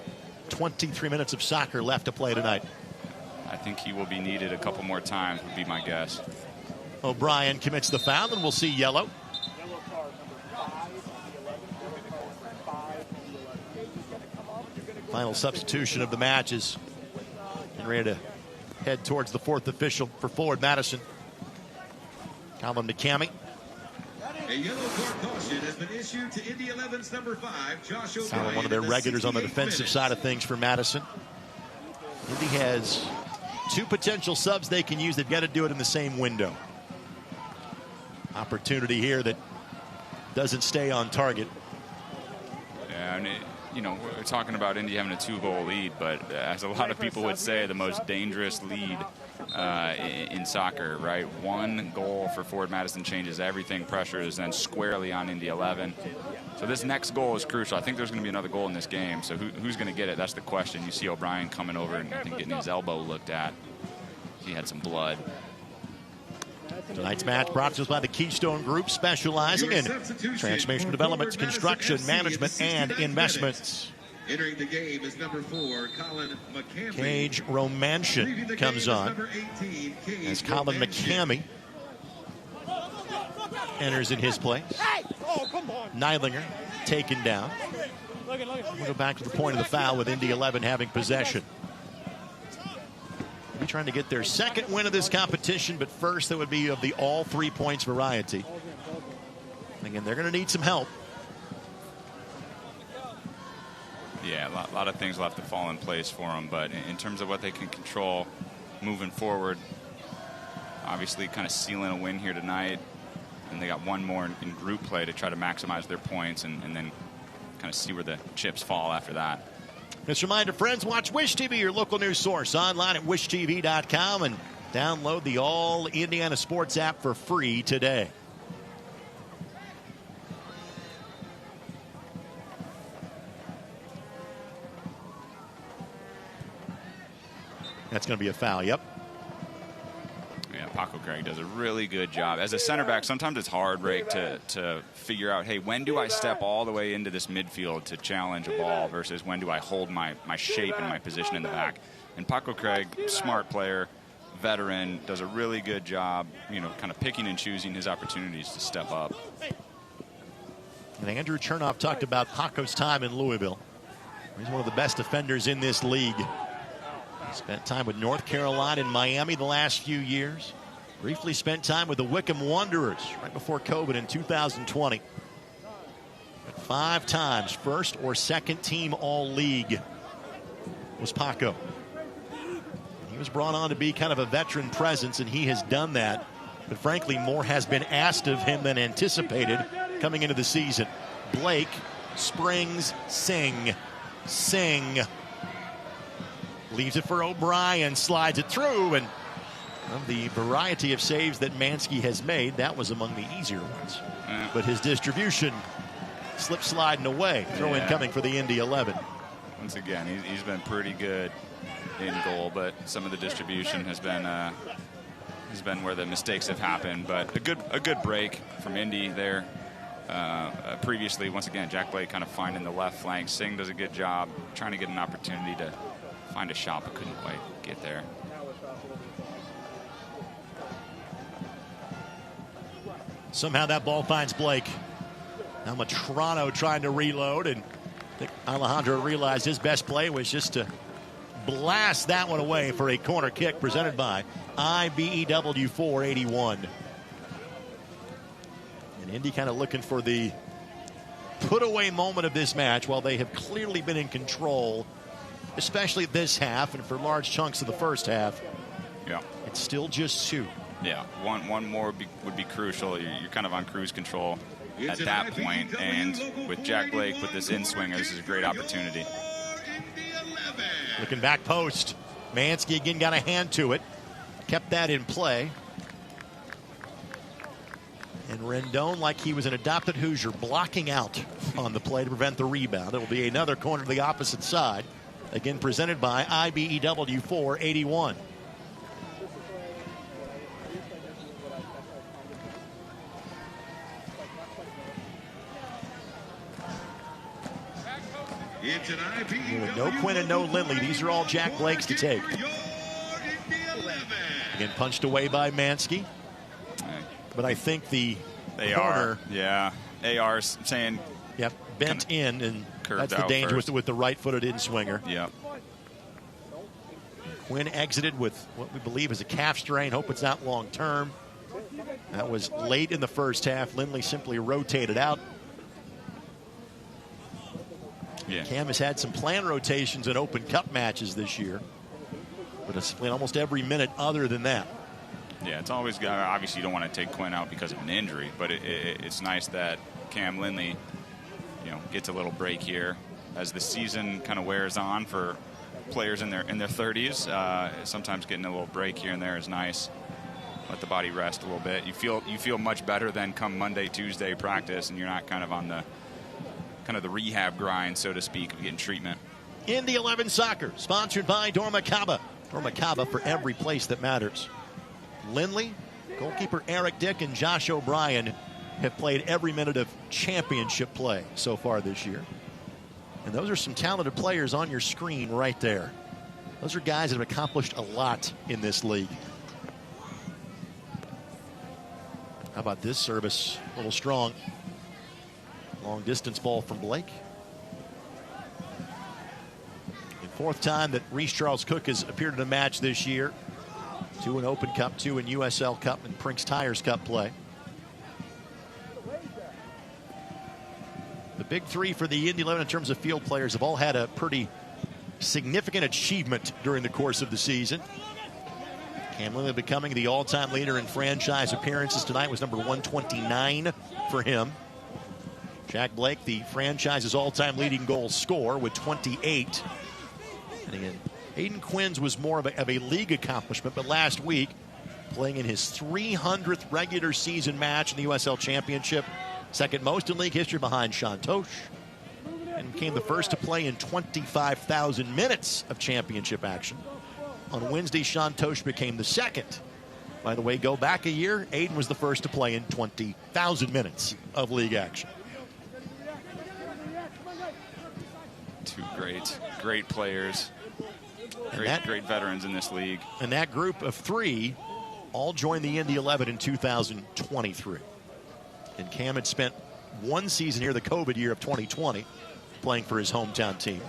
23 minutes of soccer left to play tonight. I think he will be needed a couple more times, would be my guess. O'Brien commits the foul, and we'll see yellow. Final substitution of the match is getting ready to head towards the 4th official for forward Madison. Colin McCamey. A yellow card caution has been issued to Indy 11's number 5, Josh O'Brien. One of their regulars on the defensive side of things for Madison. Indy has 2 potential subs they can use. They've got to do it in the same window. Opportunity here that doesn't stay on target. Yeah, and we're talking about Indy having a 2-goal lead, but as a lot of people would say, the most dangerous lead in soccer, right? 1 goal for forward Madison changes everything. Pressure is then squarely on Indy 11. So this next goal is crucial. I think there's going to be another goal in this game. So who's going to get it? That's the question. You see O'Brien coming over and I think getting his elbow looked at. He had some blood. Tonight's match brought to us by the Keystone Group, specializing in transformation development, construction, management, and investments. Entering the game is number 4, Colin McCamey. Cage Romancian comes on as Colin McCamey enters in his place. Neidlinger taken down. We'll go back to the point of the foul with Indy 11 having possession. They'll be trying to get their 2nd win of this competition, but first that would be of the all 3 points variety. Again, they're going to need some help. Yeah, a lot of things will have to fall in place for them, but in terms of what they can control moving forward, obviously kind of sealing a win here tonight, and they got 1 more in group play to try to maximize their points and then kind of see where the chips fall after that. Just a reminder, friends, watch Wish TV, your local news source, online at wishtv.com, and download the All Indiana Sports app for free today. That's going to be a foul, yep. Yeah, Paco Craig does a really good job. As a center back, sometimes it's hard, Rick, to figure out, hey, when do I step all the way into this midfield to challenge a ball versus when do I hold my shape and my position in the back? And Paco Craig, smart player, veteran, does a really good job, kind of picking and choosing his opportunities to step up. And Andrew Chernoff talked about Paco's time in Louisville. He's one of the best defenders in this league. Spent time with North Carolina and Miami the last few years. Briefly spent time with the Wickham Wanderers right before COVID in 2020. But 5 times first or second team All-League was Paco. He was brought on to be kind of a veteran presence, and he has done that. But frankly, more has been asked of him than anticipated coming into the season. Blake, Springs, Singh. Leaves it for O'Brien, slides it through, and of the variety of saves that Mansky has made, that was among the easier ones. But his distribution slip sliding away. Throw in coming for the Indy 11. Once again, he's been pretty good in goal, but some of the distribution has been where the mistakes have happened. But a good break from Indy there. Previously, once again, Jack Blake kind of finding the left flank. Singh does a good job trying to get an opportunity to find a shot, but couldn't quite get there. Somehow that ball finds Blake. Now Matrano trying to reload, and I think Alejandro realized his best play was just to blast that one away for a corner kick presented by IBEW 481. And Indy kind of looking for the put away moment of this match while they have clearly been in control especially this half and for large chunks of the first half. Yeah. It's still just 2. Yeah, one more would be crucial. You're kind of on cruise control at that point, and with Jack Blake with this in-swinger, this is a great opportunity. Looking back post, Mansky again got a hand to it, kept that in play. And Rendon, like he was an adopted Hoosier, blocking out on the play to prevent the rebound. It will be another corner to the opposite side, again presented by IBEW 481. With no Quinn and no Lindley, these are all Jack Blake's to take. Again, punched away by Mansky. But I think the corner, AR's saying, yep, bent in, and that's the danger with the right-footed in-swinger. Yep. Quinn exited with what we believe is a calf strain. Hope it's not long-term. That was late in the first half. Lindley simply rotated out. Yeah. Cam has had some planned rotations in Open Cup matches this year, but it's played almost every minute other than that. Yeah, it's always got. Obviously, you don't want to take Quinn out because of an injury, but it's nice that Cam Lindley, gets a little break here as the season kind of wears on for players in their 30s. Sometimes getting a little break here and there is nice. Let the body rest a little bit. You feel much better than come Monday, Tuesday practice, and you're not kind of on the rehab grind, so to speak, of getting treatment. Indy 11 Soccer, sponsored by Dormakaba. Dormakaba for every place that matters. Lindley, goalkeeper Eric Dick, and Josh O'Brien have played every minute of championship play so far this year. And those are some talented players on your screen right there. Those are guys that have accomplished a lot in this league. How about this service? A little strong. Long distance ball from Blake. The 4th time that Reese Charles Cook has appeared in a match this year. 2 in Open Cup, 2 in USL Cup and Prinx Tires Cup play. The big 3 for the Indy 11 in terms of field players have all had a pretty significant achievement during the course of the season. Cam Lindley becoming the all-time leader in franchise appearances tonight was number 129 for him. Jack Blake, the franchise's all-time leading goal scorer with 28. And again, Aiden Quinn's was more of a league accomplishment, but last week, playing in his 300th regular season match in the USL Championship, second most in league history behind Shantosh, and became the first to play in 25,000 minutes of championship action. On Wednesday, Shantosh became the second. By the way, go back a year, Aiden was the first to play in 20,000 minutes of league action. 2 great players. Great veterans in this league. And that group of 3 all joined the Indy 11 in 2023. And Cam had spent 1 season here, the COVID year of 2020, playing for his hometown team.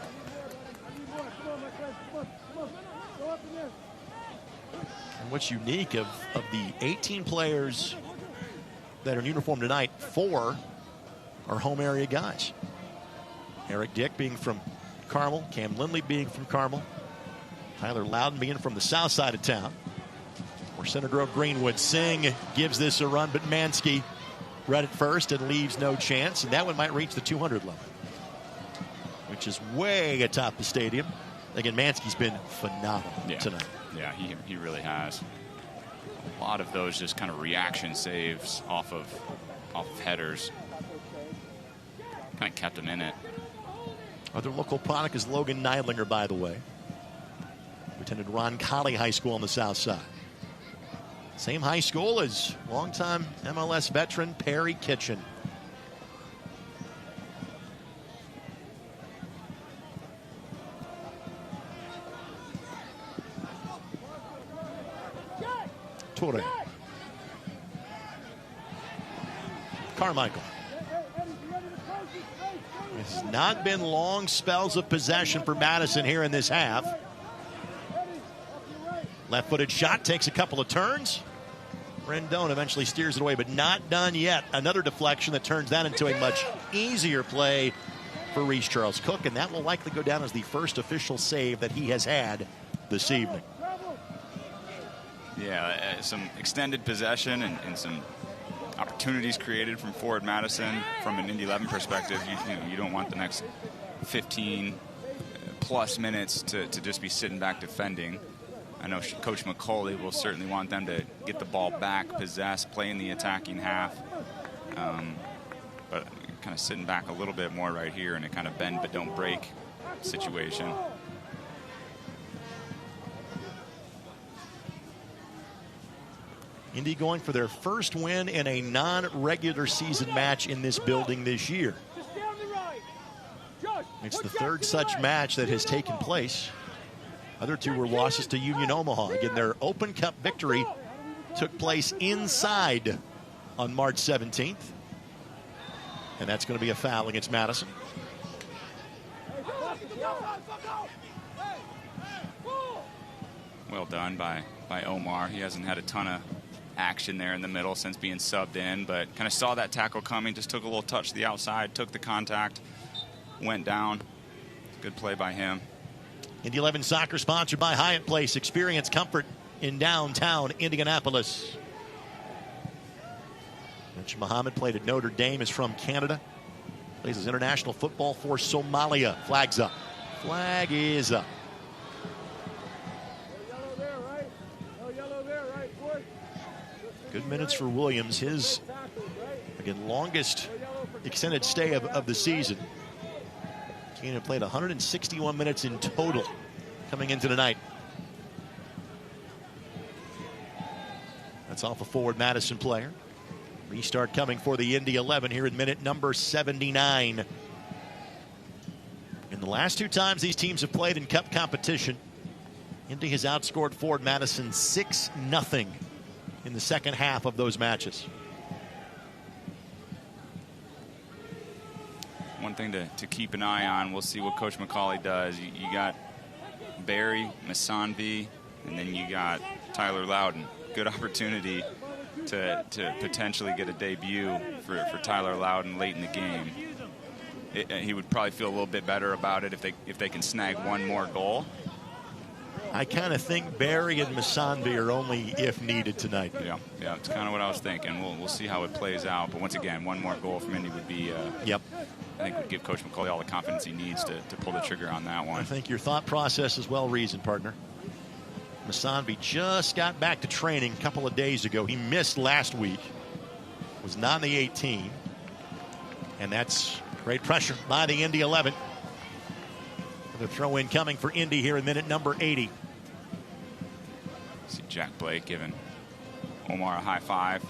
And what's unique of the 18 players that are in uniform tonight, 4 are home area guys. Eric Dick being from Carmel, Cam Lindley being from Carmel, Tyler Loudon being from the south side of town. Or Center Grove Greenwood. Singh gives this a run, but Mansky read it first and leaves no chance. And that one might reach the 200 level, which is way atop the stadium. Again, Mansky's been phenomenal tonight. Yeah, he really has. A lot of those just kind of reaction saves off of headers. Kind of kept him in it. Other local product is Logan Neidlinger, by the way. Attended Ron Colley High School on the south side. Same high school as longtime MLS veteran Perry Kitchen. Toure. Carmichael. It's not been long spells of possession for Madison here in this half. Left-footed shot, takes a couple of turns. Rendon eventually steers it away, but not done yet. Another deflection that turns that into a much easier play for Reese Charles Cook, and that will likely go down as the first official save that he has had this evening. Yeah, some extended possession and some opportunities created from forward Madison. From an Indy 11 perspective, you don't want the next 15 plus minutes to just be sitting back defending. I know Coach McCauley will certainly want them to get the ball back, possess, play in the attacking half. But kind of sitting back a little bit more right here in a kind of bend but don't break situation. Indy going for their first win in a non-regular season match in this building this year. It's the third such match that has taken place. Other two were losses to Union Omaha. Again, their Open Cup victory took place inside on March 17th. And that's going to be a foul against Madison. Well done by Omar. He hasn't had a ton of action there in the middle since being subbed in, but kind of saw that tackle coming, just took a little touch to the outside, took the contact, went down. Good play by him. Indy 11 soccer sponsored by Hyatt Place. Experience comfort in downtown Indianapolis. Mitch Muhammad played at Notre Dame, is from Canada. Plays his international football for Somalia. Flag's up. Flag is up. Good minutes for Williams. His, again, longest extended stay of the season. He played 161 minutes in total coming into tonight. That's off a forward Madison player. Restart coming for the Indy 11 here in minute number 79. In the last two times these teams have played in cup competition, Indy has outscored forward Madison 6-0 in the second half of those matches. One thing to keep an eye on, we'll see what Coach McCauley does. You got Barry, Masanvi, and then you got Tyler Loudon. Good opportunity to potentially get a debut for Tyler Loudon late in the game. He would probably feel a little bit better about it if they can snag one more goal. I kind of think Barry and Masanvi are only if needed tonight. Yeah, it's kind of what I was thinking. We'll see how it plays out. But once again, one more goal from Indy would be, I think would give Coach McCauley all the confidence he needs to pull the trigger on that one. I think your thought process is well reasoned, partner. Masanvi just got back to training a couple of days ago. He missed last week, was not in the 18. And that's great pressure by the Indy 11. The throw in coming for Indy here in minute number 80. See Jack Blake giving Omar a high five,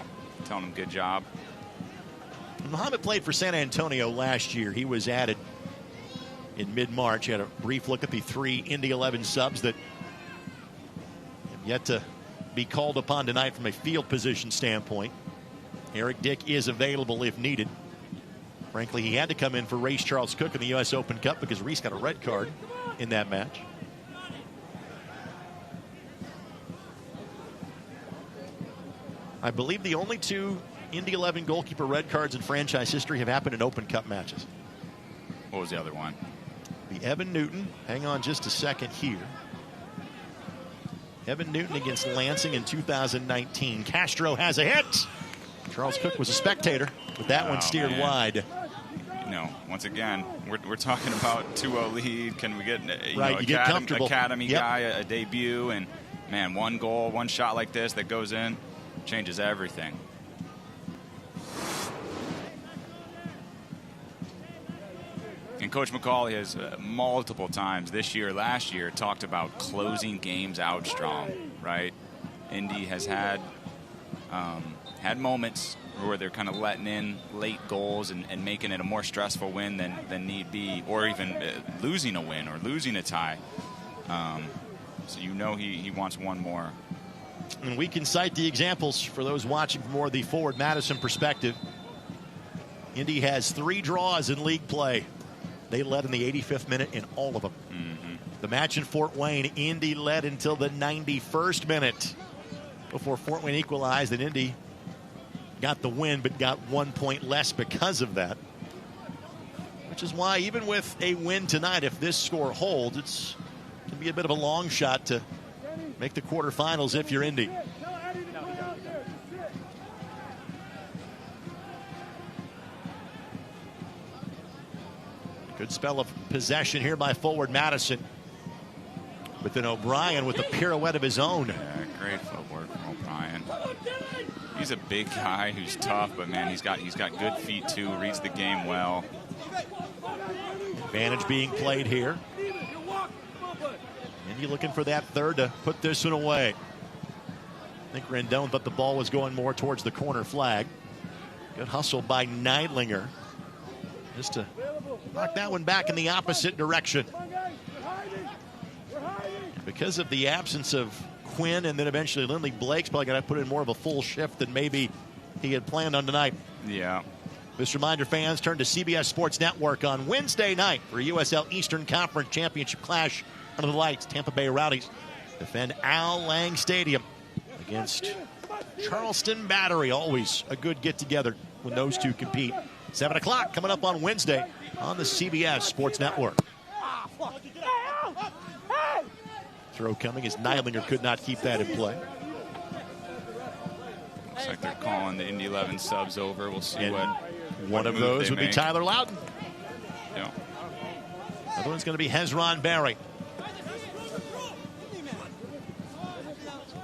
telling him good job. Muhammad played for San Antonio last year. He was added in mid-March. He had a brief look at the 3 Indy 11 subs that have yet to be called upon tonight from a field position standpoint. Eric Dick is available if needed. Frankly, he had to come in for Reese Charles Cook in the U.S. Open Cup because Reese got a red card in that match. I believe the only 2 Indy 11 goalkeeper red cards in franchise history have happened in Open Cup matches. What was the other one? The Evan Newton. Hang on just a second here. Evan Newton against Lansing in 2019. Castro has a hit. Charles Cook was a spectator, but that one steered wide. Once again, we're talking about 2-0 lead. Can we get academy Yep. guy a debut? And man, one goal, one shot like this that goes in changes everything. And Coach McCauley has multiple times this year, last year, talked about closing games out strong, right? Indy has had moments where they're kind of letting in late goals and making it a more stressful win than need be, or even losing a win or losing a tie. So he wants one more. And we can cite the examples for those watching from more of the forward Madison perspective. Indy has 3 draws in league play. They led in the 85th minute in all of them. Mm-hmm. The match in Fort Wayne, Indy led until the 91st minute before Fort Wayne equalized, and Indy got the win but got 1 point less because of that. which is why even with a win tonight, if this score holds, it's going to be a bit of a long shot to make the quarterfinals if you're Indy. Good spell of possession here by forward Madison. But then O'Brien with a pirouette of his own. Yeah, great footwork from O'Brien. He's a big guy who's tough, but man, he's got good feet too. Reads the game well. Advantage being played here. Indy looking for that third to put this one away. I think Rendon thought the ball was going more towards the corner flag. Good hustle by Neidlinger, just to knock that one back in the opposite direction. Because of the absence of Quinn and then eventually Lindley, Blake's probably got to put in more of a full shift than maybe he had planned on tonight. Yeah. This reminder, fans, turn to CBS Sports Network on Wednesday night for USL Eastern Conference Championship clash under the lights. Tampa Bay Rowdies defend Al Lang Stadium against Charleston Battery. Always a good get-together when those two compete. 7 o'clock coming up on Wednesday on the CBS Sports Network. Throw coming as Neidlinger could not keep that in play. Looks like they're calling the Indy 11 subs over. We'll see what one of those would be Tyler Loudon. Yeah. Other one's going to be Hezron Barry.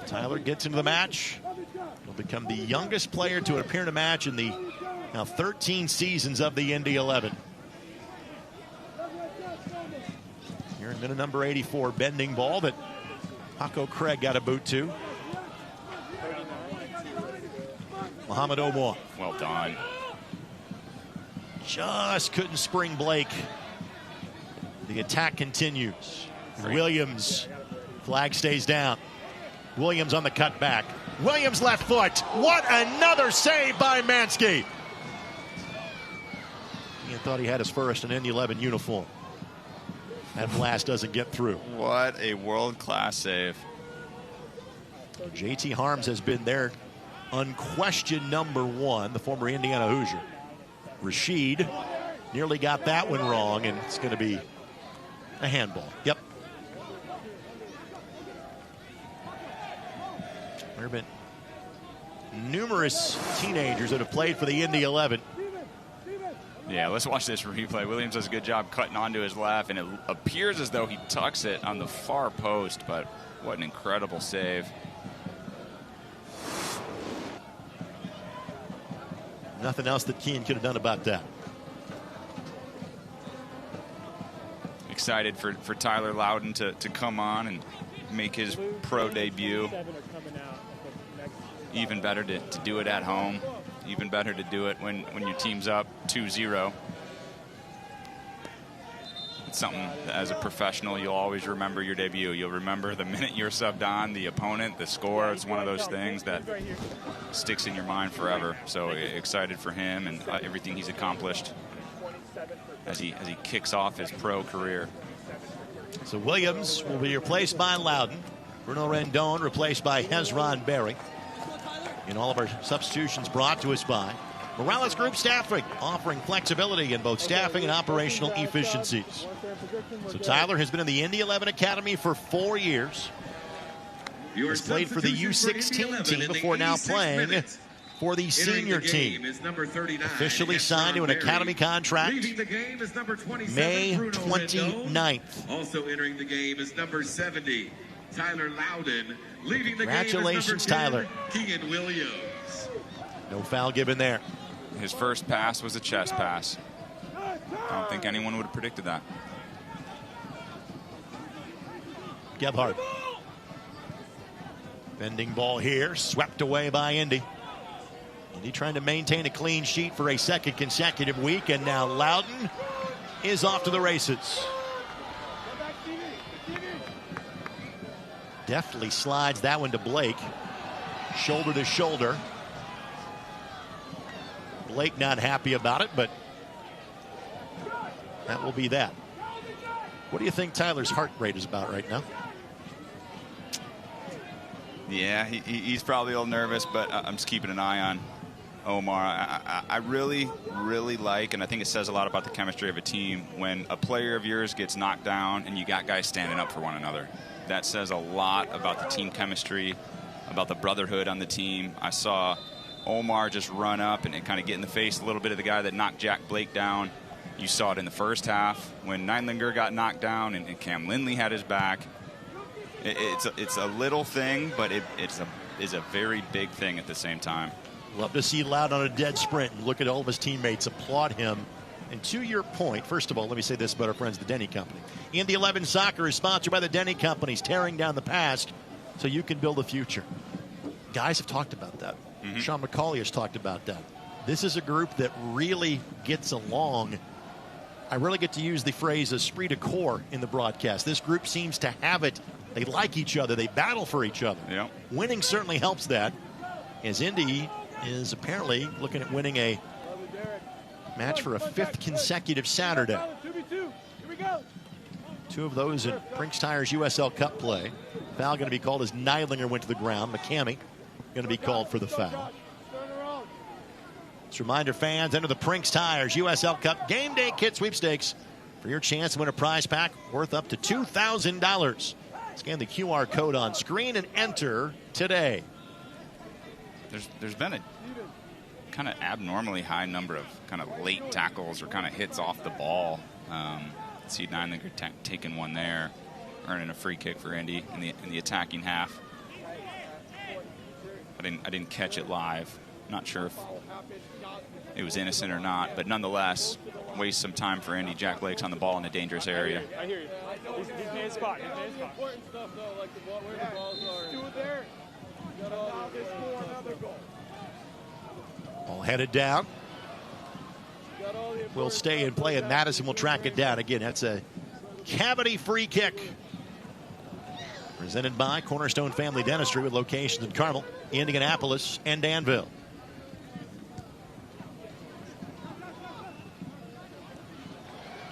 Tyler gets into the match. He'll become the youngest player to appear in a match in the now 13 seasons of the Indy 11. Here in minute number 84, bending ball that Paco Craig got a boot to. Mohamed Omar. Well done. Just couldn't spring Blake. The attack continues. Williams, flag stays down. Williams on the cutback. Williams left foot. What another save by Mansky. He thought he had his first in Indy 11 uniform. That blast doesn't get through. What a world-class save. JT Harms has been their unquestioned number one, the former Indiana Hoosier. Rashid nearly got that one wrong, and it's going to be a handball. Yep. There have been numerous teenagers that have played for the Indy 11. Yeah, let's watch this replay. Williams does a good job cutting onto his left, and it appears as though he tucks it on the far post, but what an incredible save. Nothing else that Keane could have done about that. Excited for Tyler Loudon to come on and make his pro debut. Even better to do it at home. Even better to do it when your team's up 2-0. It's something that as a professional you'll always remember your debut. You'll remember the minute you're subbed on, the opponent, the score. It's one of those things that sticks in your mind forever. So excited for him and everything he's accomplished as he kicks off his pro career. So Williams will be replaced by Loudon. Bruno Rendon replaced by Hezron Barry. And all of our substitutions brought to us by Morales Group Staffing, offering flexibility in both staffing and operational efficiencies. So Tyler has been in the Indy 11 Academy for 4 years. He's played for the U16 team before now playing for the senior team. Officially signed to an academy contract May 29th. Also entering the game is number 70, Tyler Loudon. Congratulations, Tyler. Keegan Williams. No foul given there. His first pass was a chest pass. I don't think anyone would have predicted that. Gebhardt. Bending ball here, swept away by Indy. Indy trying to maintain a clean sheet for a second consecutive week, and now Loudon is off to the races. Deftly slides that one to Blake. Shoulder to shoulder. Blake not happy about it, but that will be that. What do you think Tyler's heart rate is about right now? Yeah, he's probably a little nervous, but I'm just keeping an eye on Omar. I really, really like, and I think it says a lot about the chemistry of a team, when a player of yours gets knocked down and you got guys standing up for one another. That says a lot about the team chemistry, about the brotherhood on the team. I saw Omar just run up and kind of get in the face a little bit of the guy that knocked Jack Blake down. You saw it in the first half when Neidlinger got knocked down and Cam Lindley had his back. It's a little thing, but it's a very big thing at the same time. Love to see Loud on a dead sprint and look at all of his teammates applaud him. And to your point, first of all, let me say this about our friends, the Denny Company. Indy 11 Soccer is sponsored by the Denny Companies, tearing down the past so you can build a future. Guys have talked about that. Sean McCauley has talked about that. This is a group that really gets along. I really get to use the phrase esprit de corps in the broadcast. This group seems to have it. They like each other. They battle for each other. Yep. Winning certainly helps that, as Indy is apparently looking at winning a match for a 5th consecutive Saturday. 2 of those in Prinx Tire's USL Cup play. Foul going to be called as Neidlinger went to the ground. McCamey going to be called for the foul. Just a reminder, fans, enter the Prinx Tires USL Cup Game Day Kit Sweepstakes for your chance to win a prize pack worth up to $2,000. Scan the QR code on screen and enter today. There's been a kind of abnormally high number of kind of late tackles or kind of hits off the ball. See Neidlinger taking one there, earning a free kick for Indy in the attacking half. I didn't catch it live. Not sure if it was innocent or not, but nonetheless, waste some time for Indy. Jack Blake's on the ball in a dangerous area. I hear you. His main spot. Important stuff though, like where the balls are. Do it there. All headed down. Will stay in play, and Madison will track it down. Again, that's a cavity free kick. Presented by Cornerstone Family Dentistry with locations in Carmel, Indianapolis, and Danville.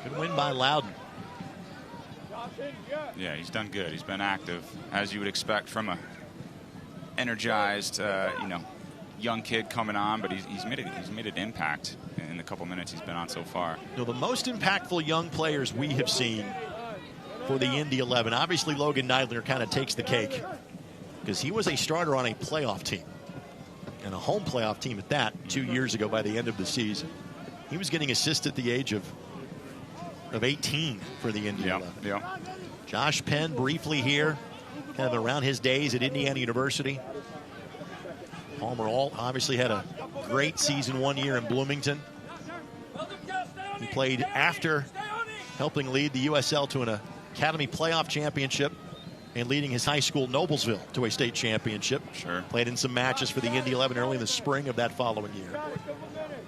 Good win by Loudon. Yeah, he's done good. He's been active, as you would expect from a energized, young kid coming on. But he's made an impact in the couple minutes he's been on so far. You know, the most impactful young players we have seen for the Indy 11, obviously Logan Neidlinger kind of takes the cake because he was a starter on a playoff team, and a home playoff team at that 2 years ago by the end of the season. He was getting assists at the age of 18 for the Indy 11. Yeah. Josh Penn briefly here, kind of around his days at Indiana University. Palmer Alt obviously had a great season 1 year in Bloomington. He played after helping lead the USL to an Academy Playoff Championship and leading his high school Noblesville to a state championship. Sure. Played in some matches for the Indy 11 early in the spring of that following year.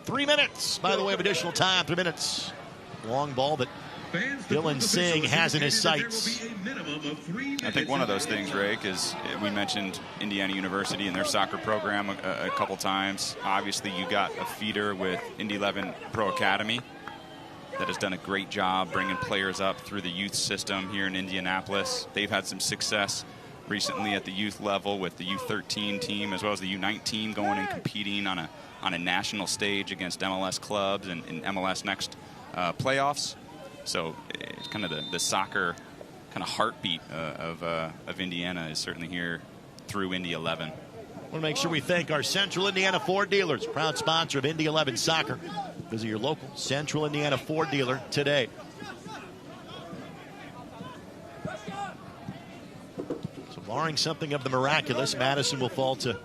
3 minutes, by the way, of additional time. 3 minutes. Long ball that Dylan Singh has in his sights. I think one of those things, Rake, is we mentioned Indiana University and their soccer program a couple times. Obviously, you got a feeder with Indy 11 Pro Academy that has done a great job bringing players up through the youth system here in Indianapolis. They've had some success recently at the youth level with the U13 team as well as the U19 going and competing on a national stage against MLS clubs and MLS Next playoffs. So it's kind of the soccer kind of heartbeat of Indiana is certainly here through Indy 11. I want to make sure we thank our Central Indiana Ford dealers, proud sponsor of Indy 11 Soccer. Visit your local Central Indiana Ford dealer today. So barring something of the miraculous, Madison will fall to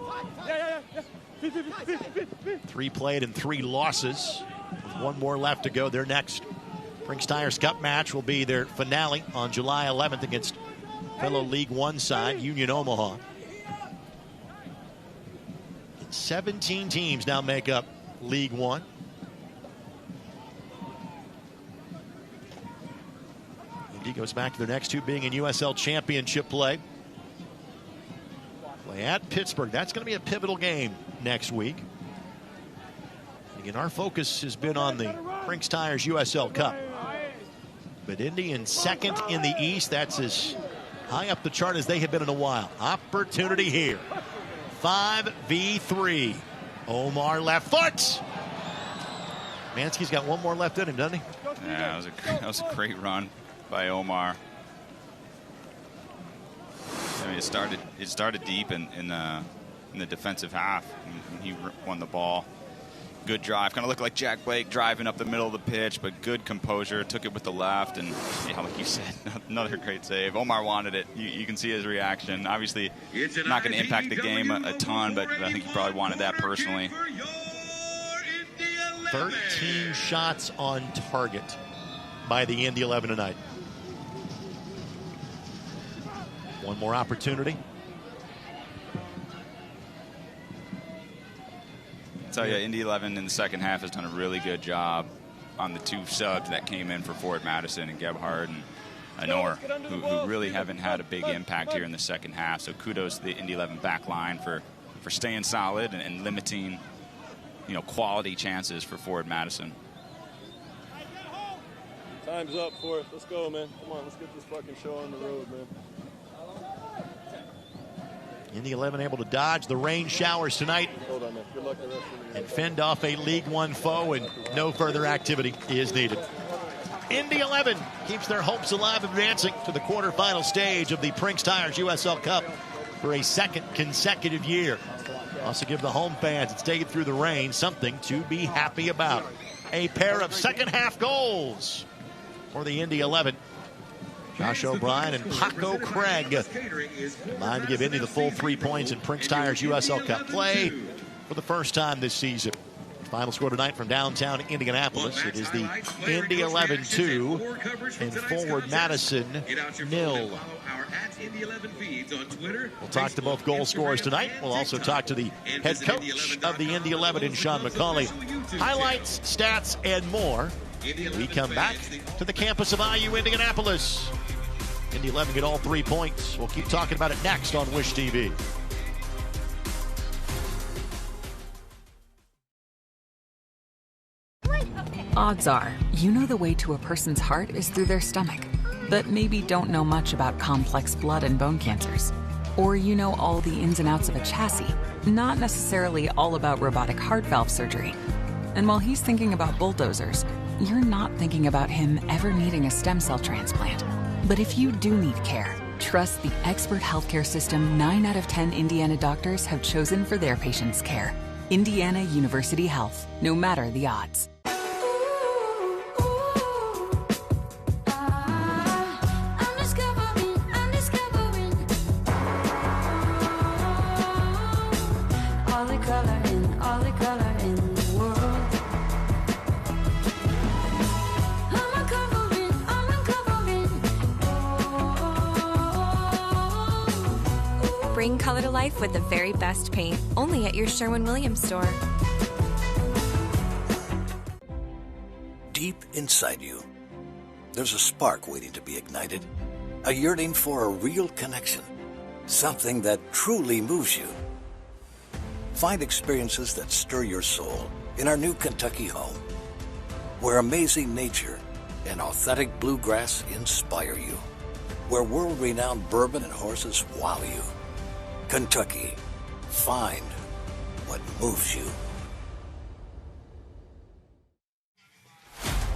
3 played and 3 losses. With 1 more left to go, their next Prinx Tires Cup match will be their finale on July 11th against fellow League One side, Union Omaha. 17 teams now make up League One. Indy goes back to their next 2 being in USL Championship play. Play at Pittsburgh. That's going to be a pivotal game next week. Again, our focus has been on the Prinx Tires USL Cup. But Indy in 2nd in the East. That's as high up the chart as they have been in a while. Opportunity here. 5v3. Omar left foot. Mansky's got one more left in him, doesn't he? Yeah, that was a great run by Omar. I mean, it started deep in the defensive half. And he won the ball. Good drive. Kind of looked like Jack Blake driving up the middle of the pitch, but good composure. Took it with the left, and yeah, like you said, another great save. Omar wanted it. You can see his reaction. Obviously, not going to impact the game a ton, but I think he probably wanted that personally. 13 shots on target by the Indy 11 tonight. One more opportunity. I tell you, Indy 11 in the second half has done a really good job on the two subs that came in for Ford Madison and Gebhardt and Anor, who really haven't had a big impact here in the second half. So kudos to the Indy 11 back line for staying solid and limiting, quality chances for Ford Madison. Time's up for us. Let's go, man. Come on, let's get this fucking show on the road, man. Indy 11 able to dodge the rain showers tonight. Hold on, man. Good luck the rest of the and fend off a League One foe, and no further activity is needed. Indy 11 keeps their hopes alive, advancing to the quarterfinal stage of the Prinx Tires USL Cup for a second consecutive year. Also give the home fans that stayed through the rain something to be happy about. A pair of second half goals for the Indy 11. Josh O'Brien and Paco Craig combined to give Indy the full 3 points in Prinx Tires USL Cup play for the first time this season. Final score tonight from downtown Indianapolis. It is the Indy 11 2 and Forward Madison 0. We'll talk to both goal scorers tonight. We'll also talk to the head coach of the Indy 11, Sean McCauley. Highlights, stats, and more. We come back to the campus of IU Indianapolis. Indy 11 get all 3 points. We'll keep talking about it next on Wish TV. Odds are, you know the way to a person's heart is through their stomach, but maybe don't know much about complex blood and bone cancers. Or you know all the ins and outs of a chassis, not necessarily all about robotic heart valve surgery. And while he's thinking about bulldozers, you're not thinking about him ever needing a stem cell transplant. But if you do need care, trust the expert healthcare system 9 out of 10 Indiana doctors have chosen for their patients' care. Indiana University Health, no matter the odds. Bring color to life with the very best paint, only at your Sherwin-Williams store. Deep inside you, there's a spark waiting to be ignited, a yearning for a real connection, something that truly moves you. Find experiences that stir your soul in our new Kentucky home, where amazing nature and authentic bluegrass inspire you, where world-renowned bourbon and horses wow you. Kentucky, find what moves you.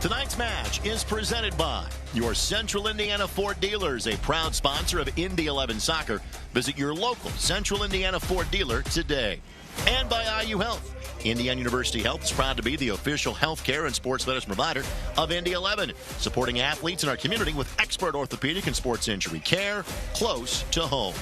Tonight's match is presented by your Central Indiana Ford dealers, a proud sponsor of Indy 11 Soccer. Visit your local Central Indiana Ford dealer today. And by IU Health. Indiana University Health is proud to be the official healthcare and sports medicine provider of Indy 11, supporting athletes in our community with expert orthopedic and sports injury care close to home.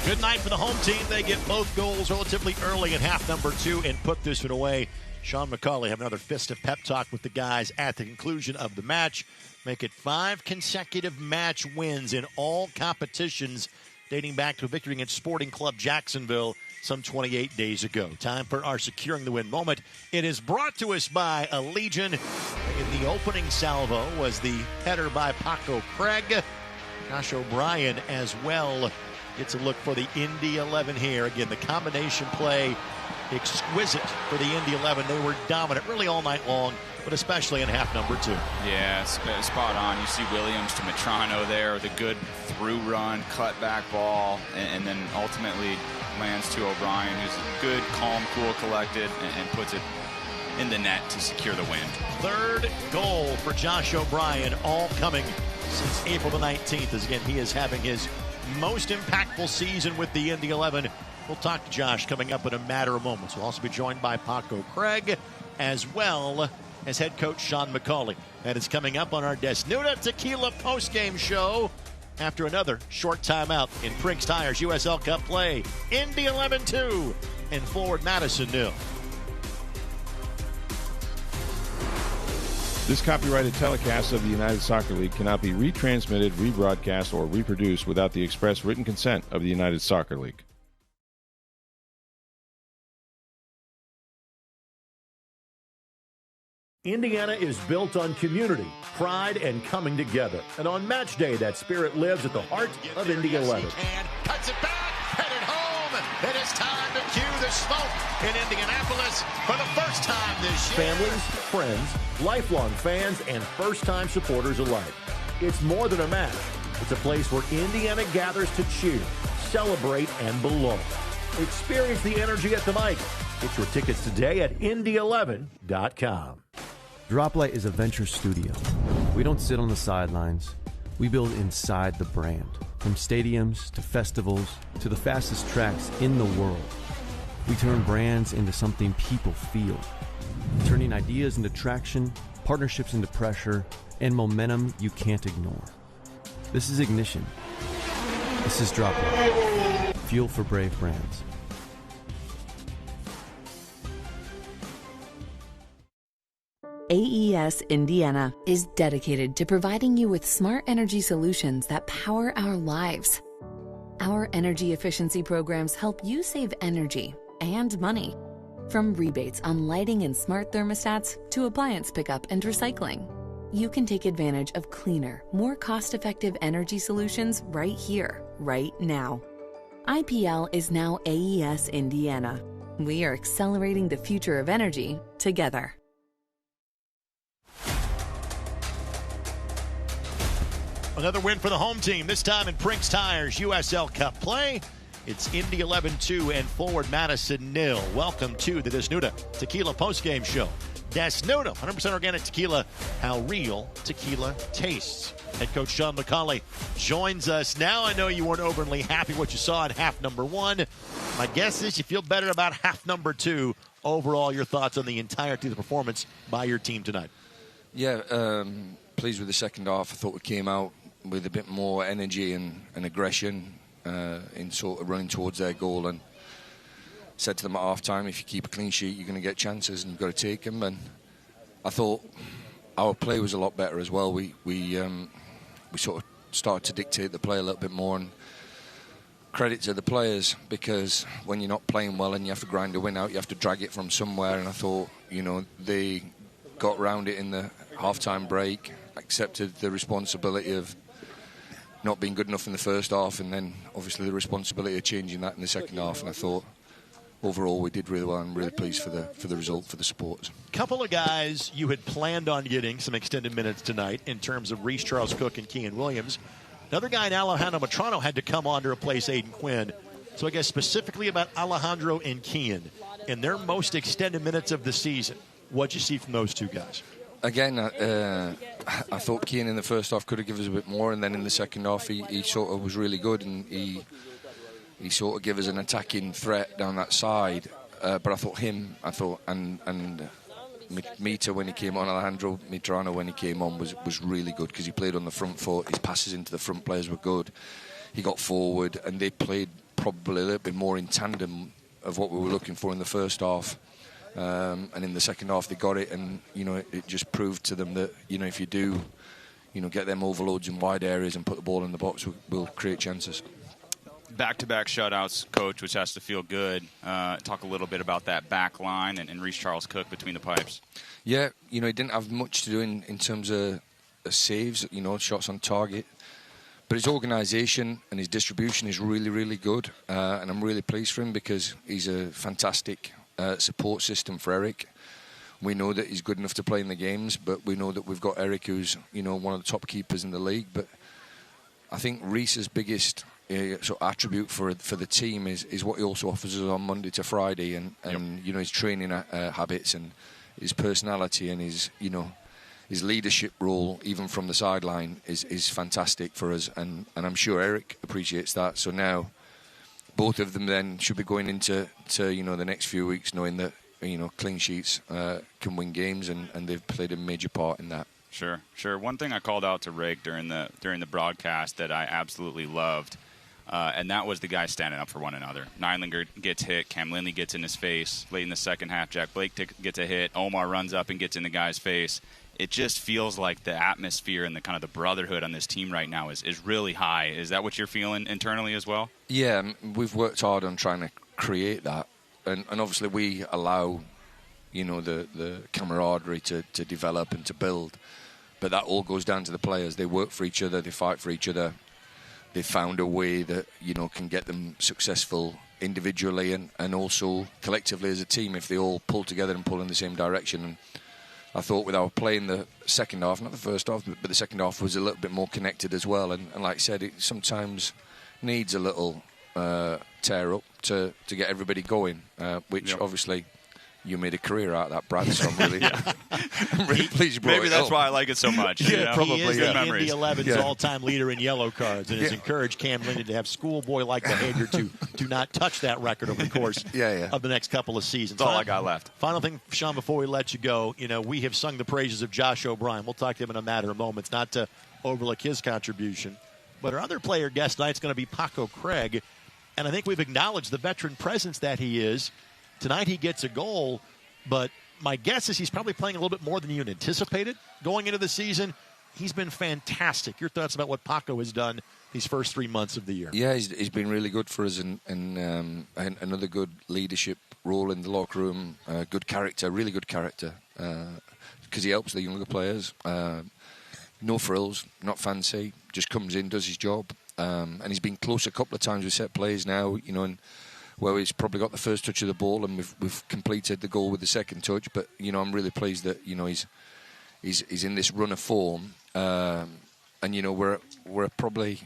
Good night for the home team. They get both goals relatively early in half number 2 and put this one away. Sean McCauley have another fist of pep talk with the guys at the conclusion of the match. Make it 5 consecutive match wins in all competitions dating back to a victory against Sporting Club Jacksonville some 28 days ago. Time for our Securing the Win moment. It is brought to us by Allegiant. In the opening salvo was the header by Paco Craig. Josh O'Brien as well gets a look for the Indy 11 here. Again, the combination play exquisite for the Indy 11. They were dominant really all night long. but especially in half number 2. Yeah, spot on. You see Williams to Metrano there, the good through run, cut back ball, and then ultimately lands to O'Brien, who's good, calm, cool, collected, and puts it in the net to secure the win. Third goal for Josh O'Brien, all coming since April the 19th. As again, he is having his most impactful season with the Indy 11. We'll talk to Josh coming up in a matter of moments. We'll also be joined by Paco Craig, as well as head coach Sean McCauley. That is coming up on our Desnuda Tequila postgame show after another short timeout in Prinx Tires USL Cup play. Indy 11-2 and forward Madison 0. This copyrighted telecast of the United Soccer League cannot be retransmitted, rebroadcast, or reproduced without the express written consent of the United Soccer League. Indiana is built on community, pride, and coming together. And on match day, that spirit lives at the heart of Indy 11. Cuts it back, headed home. It is time to cue the smoke in Indianapolis for the first time this year. Families, friends, lifelong fans, and first-time supporters alike. It's more than a match. It's a place where Indiana gathers to cheer, celebrate, and belong. Experience the energy at the mic. Get your tickets today at Indy11.com. Droplight is a venture studio. We don't sit on the sidelines. We build inside the brand. From stadiums to festivals to the fastest tracks in the world. We turn brands into something people feel. Turning ideas into traction, partnerships into pressure, and momentum you can't ignore. This is Ignition. This is Droplight. Fuel for brave brands. AES Indiana is dedicated to providing you with smart energy solutions that power our lives. Our energy efficiency programs help you save energy and money. From rebates on lighting and smart thermostats to appliance pickup and recycling, you can take advantage of cleaner, more cost-effective energy solutions right here, right now. IPL is now AES Indiana. We are accelerating the future of energy together. Another win for the home team, this time in Prinx Tires USL Cup play. It's Indy 11-2 and forward Madison 0. Welcome to the Desnuda Tequila postgame show. Desnuda, 100% organic tequila, how real tequila tastes. Head coach Sean McCauley joins us now. I know you weren't overly happy what you saw in half number 1. My guess is you feel better about half number 2. Overall, your thoughts on the entirety of the performance by your team tonight? Yeah, pleased with the second half. I thought we came out with a bit more energy and aggression in sort of running towards their goal, and said to them at half-time, if you keep a clean sheet, you're going to get chances and you've got to take them. And I thought our play was a lot better as well. We sort of started to dictate the play a little bit more, and credit to the players, because when you're not playing well and you have to grind a win out, you have to drag it from somewhere. And I thought, they got round it in the half-time break, accepted the responsibility of not being good enough in the first half, and then obviously the responsibility of changing that in the second half. And I thought overall we did really well. I'm really pleased for the result, for the supporters. Couple of guys you had planned on getting some extended minutes tonight in terms of Reece Charles Cook and Kean Williams. Another guy in Alejandro Metrano had to come on to replace Aiden Quinn. So I guess specifically about Alejandro and Kean in their most extended minutes of the season. What'd you see from those two guys? Again, I thought Kean in the first half could have given us a bit more, and then in the second half he sort of was really good, and he sort of gave us an attacking threat down that side. But I thought and Mita when he came on, Alejandro Metrano when he came on was really good, because he played on the front foot. His passes into the front players were good. He got forward, and they played probably a little bit more in tandem of what we were looking for in the first half. And in the second half they got it, and it just proved to them that if you do get them overloads in wide areas and put the ball in the box, we'll create chances. Back-to-back shutouts, coach, which has to feel good. Talk a little bit about that back line and Reece Charles Cook between the pipes. Yeah, he didn't have much to do in terms of saves, shots on target. But his organisation and his distribution is really, really good. And I'm really pleased for him, because he's a fantastic support system for Eric. We know that he's good enough to play in the games, but we know that we've got Eric, who's, you know, one of the top keepers in the league. But I think Reese's biggest sort of attribute for the team is what he also offers us on Monday to Friday, and you know, his training habits and his personality and his, you know, his leadership role, even from the sideline, is fantastic for us, and I'm sure Eric appreciates that. So now both of them then should be going into you know, the next few weeks knowing that, you know, clean sheets can win games, and they've played a major part in that. Sure. One thing I called out to Rick during the broadcast that I absolutely loved, and that was the guys standing up for one another. Neidlinger gets hit, Cam Lindley gets in his face. Late in the second half, Jack Blake gets a hit. Omar runs up and gets in the guy's face. It just feels like the atmosphere and the kind of the brotherhood on this team right now is really high. Is that what you're feeling internally as well? Yeah, we've worked hard on trying to create that, and obviously we allow, you know, the camaraderie to develop and to build, but that all goes down to the players. They work for each other, they fight for each other. They found a way that, you know, can get them successful individually and also collectively as a team if they all pull together and pull in the same direction. And I thought with our play in the second half, not the first half, but the second half was a little bit more connected as well. And like I said, it sometimes needs a little tear up to get everybody going, which obviously you made a career out of that, Brad, so I'm really, I'm really pleased you brought Maybe it that's up. why I like it so much. Yeah, Probably he is good the memories. Indy 11's all-time leader in yellow cards, and has encouraged Cam Lindley to have schoolboy-like behavior to do not touch that record over the course of the next couple of seasons. That's all I got left. Final thing, Sean, before we let you go, you know, we have sung the praises of Josh O'Brien. We'll talk to him in a matter of moments, not to overlook his contribution. But our other player guest tonight is going to be Paco Craig, and I think we've acknowledged the veteran presence that he is. Tonight he gets a goal, but my guess is he's probably playing a little bit more than you had anticipated going into the season. He's been fantastic. Your thoughts about what Paco has done these first 3 months of the year? Yeah, he's been really good for us, and another good leadership role in the locker room. Good character, really good character, because he helps the younger players. No frills, not fancy, just comes in, does his job. And he's been close a couple of times with set plays now, you know, and where he's probably got the first touch of the ball, and we've completed the goal with the second touch. But, you know, I'm really pleased that, you know, he's in this run of form, and, you know, we're probably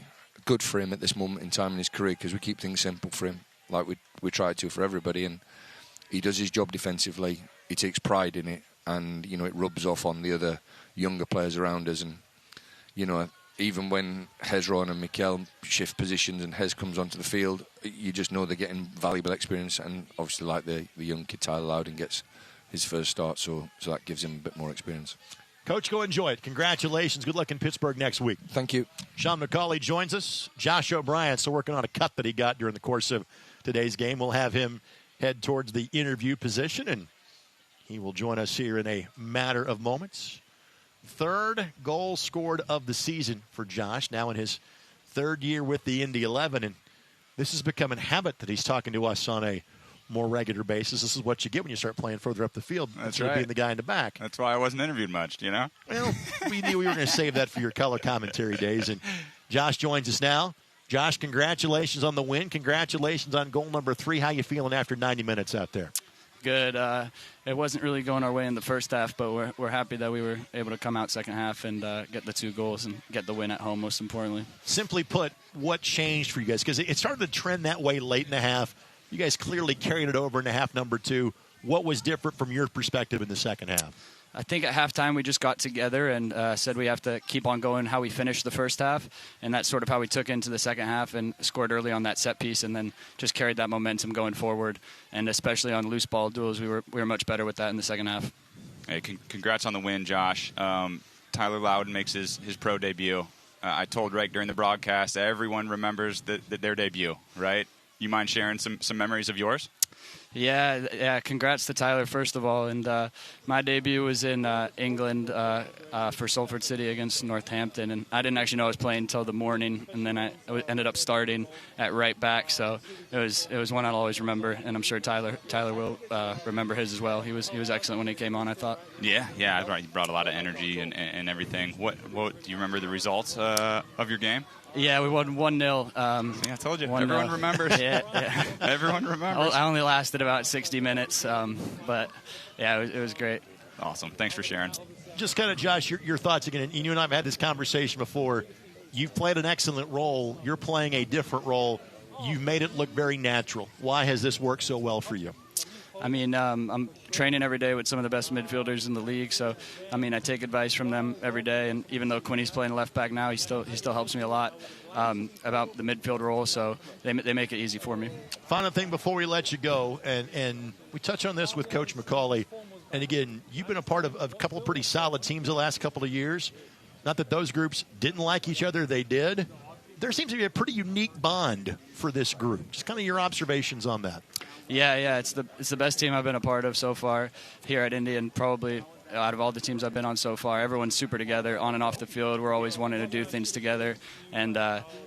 good for him at this moment in time in his career, because we keep things simple for him, like we try to for everybody, and he does his job defensively. He takes pride in it, and, you know, it rubs off on the other younger players around us. And, you know, even when Hezron and Mikel shift positions and Hez comes onto the field, you just know they're getting valuable experience. And obviously, like the young kid Tyler Loudon gets his first start, so that gives him a bit more experience. Coach, go enjoy it. Congratulations. Good luck in Pittsburgh next week. Thank you. Sean McCauley joins us. Josh O'Brien still working on a cut that he got during the course of today's game. We'll have him head towards the interview position, and he will join us here in a matter of moments. Third goal scored of the season for Josh, now in his third year with the Indy 11. And this has become a habit that he's talking to us on a more regular basis. This is what you get when you start playing further up the field instead of being the guy in the back. That's why I wasn't interviewed much, you know? Well, we knew we were going to save that for your color commentary days. And Josh joins us now. Josh, congratulations on the win. Congratulations on goal number 3. How you feeling after 90 minutes out there? Good. It wasn't really going our way in the first half, but we're happy that we were able to come out second half and get the 2 goals and get the win at home, most importantly. Simply put, what changed for you guys? Because it started to trend that way late in the half. You guys clearly carried it over into half number 2. What was different from your perspective in the second half? I think at halftime we just got together and said we have to keep on going how we finished the first half, and that's sort of how we took into the second half and scored early on that set piece, and then just carried that momentum going forward. And especially on loose ball duels, we were much better with that in the second half. Hey, congrats on the win, Josh. Tyler Loudon makes his pro debut. I told Reg during the broadcast, everyone remembers their debut, right? You mind sharing some memories of yours? Yeah. Congrats to Tyler, first of all. And my debut was in England for Salford City against Northampton. And I didn't actually know I was playing until the morning. And then I ended up starting at right back. So it was one I'll always remember. And I'm sure Tyler will remember his as well. He was excellent when he came on, I thought. Yeah. He brought a lot of energy and everything. What do you remember the results of your game? Yeah, we won 1-0. I told you. Everyone remembers. Yeah. Everyone remembers. I only lasted about 60 minutes, but yeah, it was great. Awesome. Thanks for sharing. Just kind of, Josh, your thoughts again. And you and I have had this conversation before. You've played an excellent role. You're playing a different role. You've made it look very natural. Why has this worked so well for you? I mean, I'm training every day with some of the best midfielders in the league. So, I mean, I take advice from them every day. And even though Quinny's playing left back now, he still helps me a lot about the midfield role. So they make it easy for me. Final thing before we let you go, and we touch on this with Coach McCauley. And again, you've been a part of a couple of pretty solid teams the last couple of years. Not that those groups didn't like each other, they did. There seems to be a pretty unique bond for this group. Just kind of your observations on that. Yeah, it's the best team I've been a part of so far here at Indy, and probably out of all the teams I've been on so far. Everyone's super together on and off the field. We're always wanting to do things together, and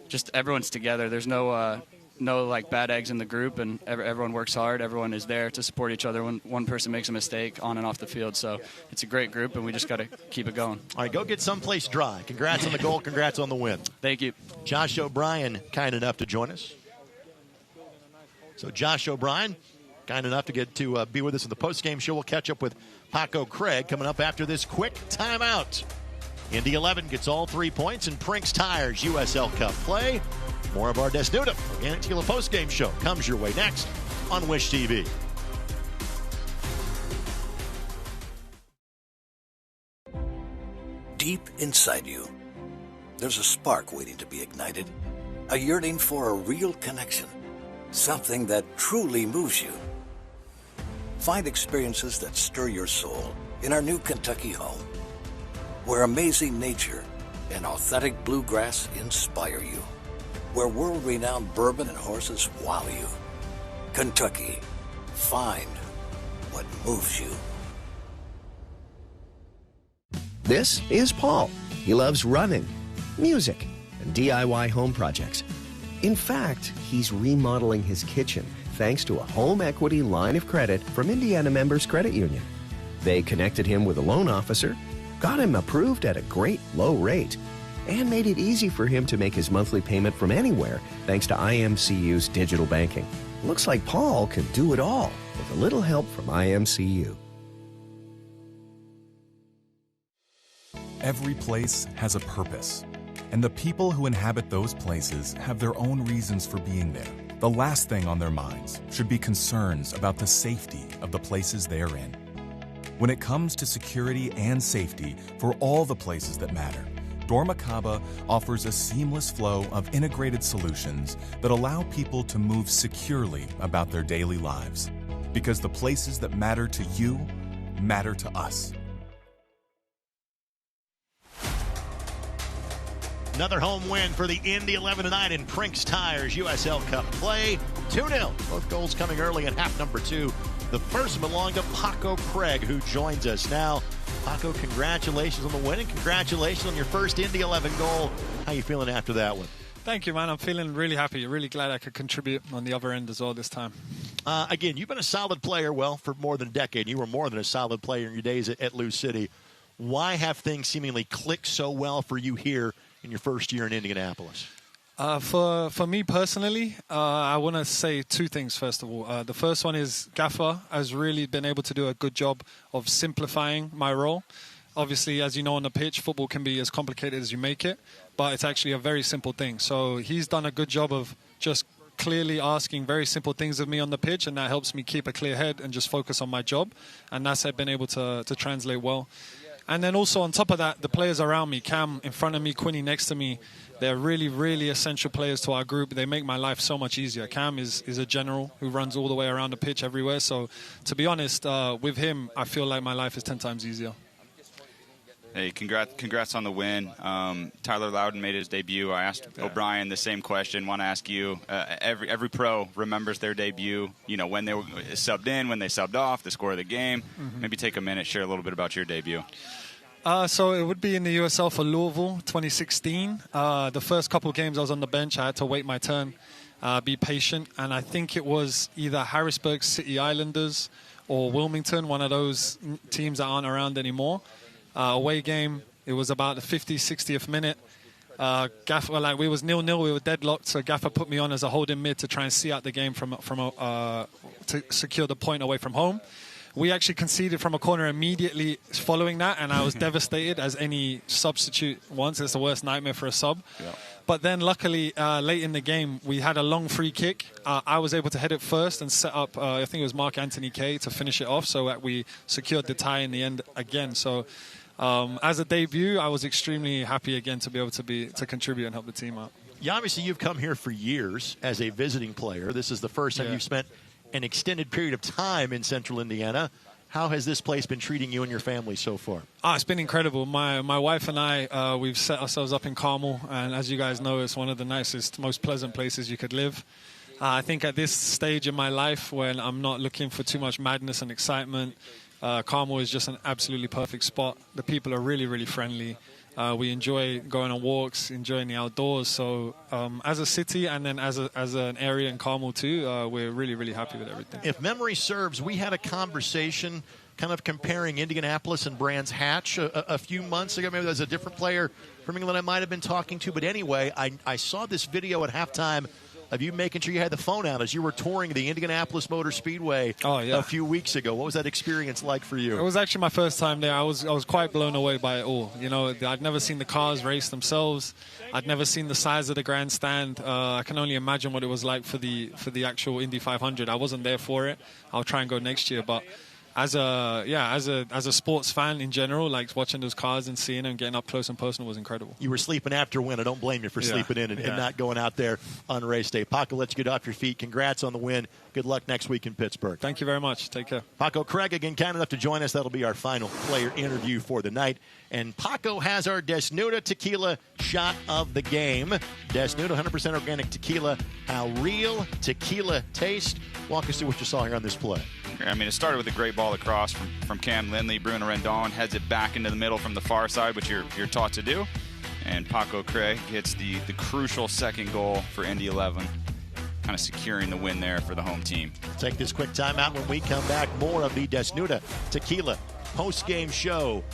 just everyone's together. There's no like bad eggs in the group, and everyone works hard. Everyone is there to support each other when one person makes a mistake on and off the field. So it's a great group, and we just got to keep it going. All right, go get someplace dry. Congrats on the goal. Congrats on the win. Thank you. Josh O'Brien, kind enough to join us. So Josh O'Brien, kind enough to get to be with us in the post-game show. We'll catch up with Paco Craig coming up after this quick timeout. Indy 11 gets all 3 points, and Prinx Tires USL Cup play. More of our Desnuda Organic Tequila post-game show comes your way next on Wish TV. Deep inside you, there's a spark waiting to be ignited, a yearning for a real connection, something that truly moves you. Find experiences that stir your soul in our new Kentucky home, where amazing nature and authentic bluegrass inspire you, where world-renowned bourbon and horses wow you. Kentucky, find what moves you. This is Paul. He loves running, music, and DIY home projects. In fact, he's remodeling his kitchen thanks to a home equity line of credit from Indiana Members Credit Union. They connected him with a loan officer, got him approved at a great low rate, and made it easy for him to make his monthly payment from anywhere thanks to IMCU's digital banking. Looks like Paul can do it all with a little help from IMCU. Every place has a purpose, and the people who inhabit those places have their own reasons for being there. The last thing on their minds should be concerns about the safety of the places they are in. When it comes to security and safety for all the places that matter, Dormakaba offers a seamless flow of integrated solutions that allow people to move securely about their daily lives. Because the places that matter to you matter to us. Another home win for the Indy 11 tonight in Prinx Tires USL Cup play. 2-0. Both goals coming early in half number 2. The first belonged to Paco Craig, who joins us now. Paco, congratulations on the win, and congratulations on your first Indy 11 goal. How you feeling after that one? Thank you, man. I'm feeling really happy. Really glad I could contribute on the other end as well this time. Again, you've been a solid player, well, for more than a decade. You were more than a solid player in your days at Lou City. Why have things seemingly clicked so well for you here in your first year in Indianapolis? For me personally, I want to say two things, first of all. The first one is Gaffer has really been able to do a good job of simplifying my role. Obviously, as you know on the pitch, football can be as complicated as you make it, but it's actually a very simple thing. So he's done a good job of just clearly asking very simple things of me on the pitch, and that helps me keep a clear head and just focus on my job. And that's been able to translate well. And then also on top of that, the players around me, Cam in front of me, Quinny next to me, they're really, really essential players to our group. They make my life so much easier. Cam is a general who runs all the way around the pitch everywhere. So to be honest, with him, I feel like my life is 10 times easier. Hey, congrats on the win. Tyler Loudon made his debut. I asked O'Brien the same question. Want to ask you, every pro remembers their debut, you know, when they were subbed in, when they subbed off, the score of the game. Mm-hmm. Maybe take a minute, share a little bit about your debut. So it would be in the USL for Louisville, 2016. The first couple of games I was on the bench, I had to wait my turn, be patient. And I think it was either Harrisburg City Islanders or Wilmington, one of those teams that aren't around anymore. Away game, it was about the 50th, 60th minute. Gaffer, we was 0-0, we were deadlocked, so Gaffer put me on as a holding mid to try and see out the game to secure the point away from home. We actually conceded from a corner immediately following that, and I was devastated, as any substitute wants. It's the worst nightmare for a sub. Yeah. But then luckily, late in the game, we had a long free kick. I was able to head it first and set up, I think it was Mark Anthony Kay, to finish it off, so that we secured the tie in the end again. So as a debut, I was extremely happy again to be able to contribute and help the team out. Yeah, obviously you've come here for years as a visiting player. This is the first time you've spent an extended period of time in Central Indiana. How has this place been treating you and your family so far? It's been incredible. My wife and I, we've set ourselves up in Carmel, and as you guys know, it's one of the nicest, most pleasant places you could live. I think at this stage in my life, when I'm not looking for too much madness and excitement, Carmel is just an absolutely perfect spot. The people are really, really friendly. We enjoy going on walks, enjoying the outdoors. So as a city and then as an area in Carmel too, we're really, really happy with everything. If memory serves, we had a conversation kind of comparing Indianapolis and Brands Hatch a few months ago. Maybe there's a different player from England I might have been talking to. But anyway, I saw this video at halftime of you making sure you had the phone out as you were touring the Indianapolis Motor Speedway a few weeks ago. What was that experience like for you? It was actually my first time there. I was quite blown away by it all. You know, I'd never seen the cars race themselves. I'd never seen the size of the grandstand. I can only imagine what it was like for the actual Indy 500. I wasn't there for it. I'll try and go next year, but as a sports fan in general, like watching those cars and seeing them getting up close and personal was incredible. You were sleeping after win. I don't blame you for sleeping in and not going out there on race day. Paco, let's get off your feet. Congrats on the win. Good luck next week in Pittsburgh. Thank you very much. Take care. Paco Craig, again, kind enough to join us. That'll be our final player interview for the night. And Paco has our Desnuda Tequila shot of the game. Desnuda, 100% organic tequila. How real tequila tastes. Walk us through what you saw here on this play. I mean, it started with a great ball across from Cam Lindley. Bruno Rendon heads it back into the middle from the far side, which you're taught to do. And Paco Craig hits the crucial second goal for Indy 11, kind of securing the win there for the home team. Take this quick timeout. When we come back, more of the Desnuda Tequila post-game show.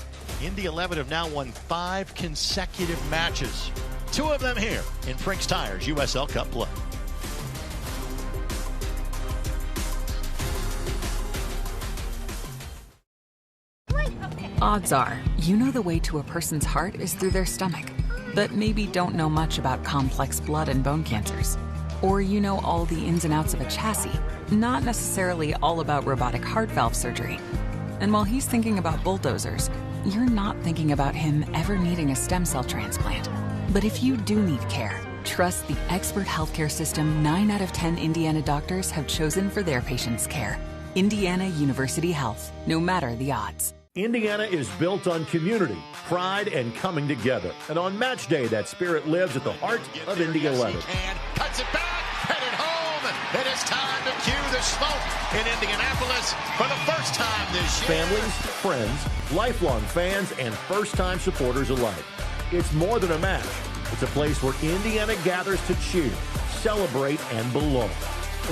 Indy 11 have now won 5 consecutive matches. 2 of them here in Prinx Tires USL Cup play. Odds are, you know the way to a person's heart is through their stomach, but maybe don't know much about complex blood and bone cancers. Or you know all the ins and outs of a chassis, not necessarily all about robotic heart valve surgery. And while he's thinking about bulldozers, you're not thinking about him ever needing a stem cell transplant. But if you do need care, trust the expert healthcare system 9 out of 10 Indiana doctors have chosen for their patients' care. Indiana University Health, no matter the odds. Indiana is built on community, pride, and coming together. And on match day, that spirit lives at the heart of Indy 11. Cuts it back, headed home. It is time to cue the smoke in Indianapolis for the first time this year. Families, friends, lifelong fans, and first-time supporters alike. It's more than a match. It's a place where Indiana gathers to cheer, celebrate, and belong.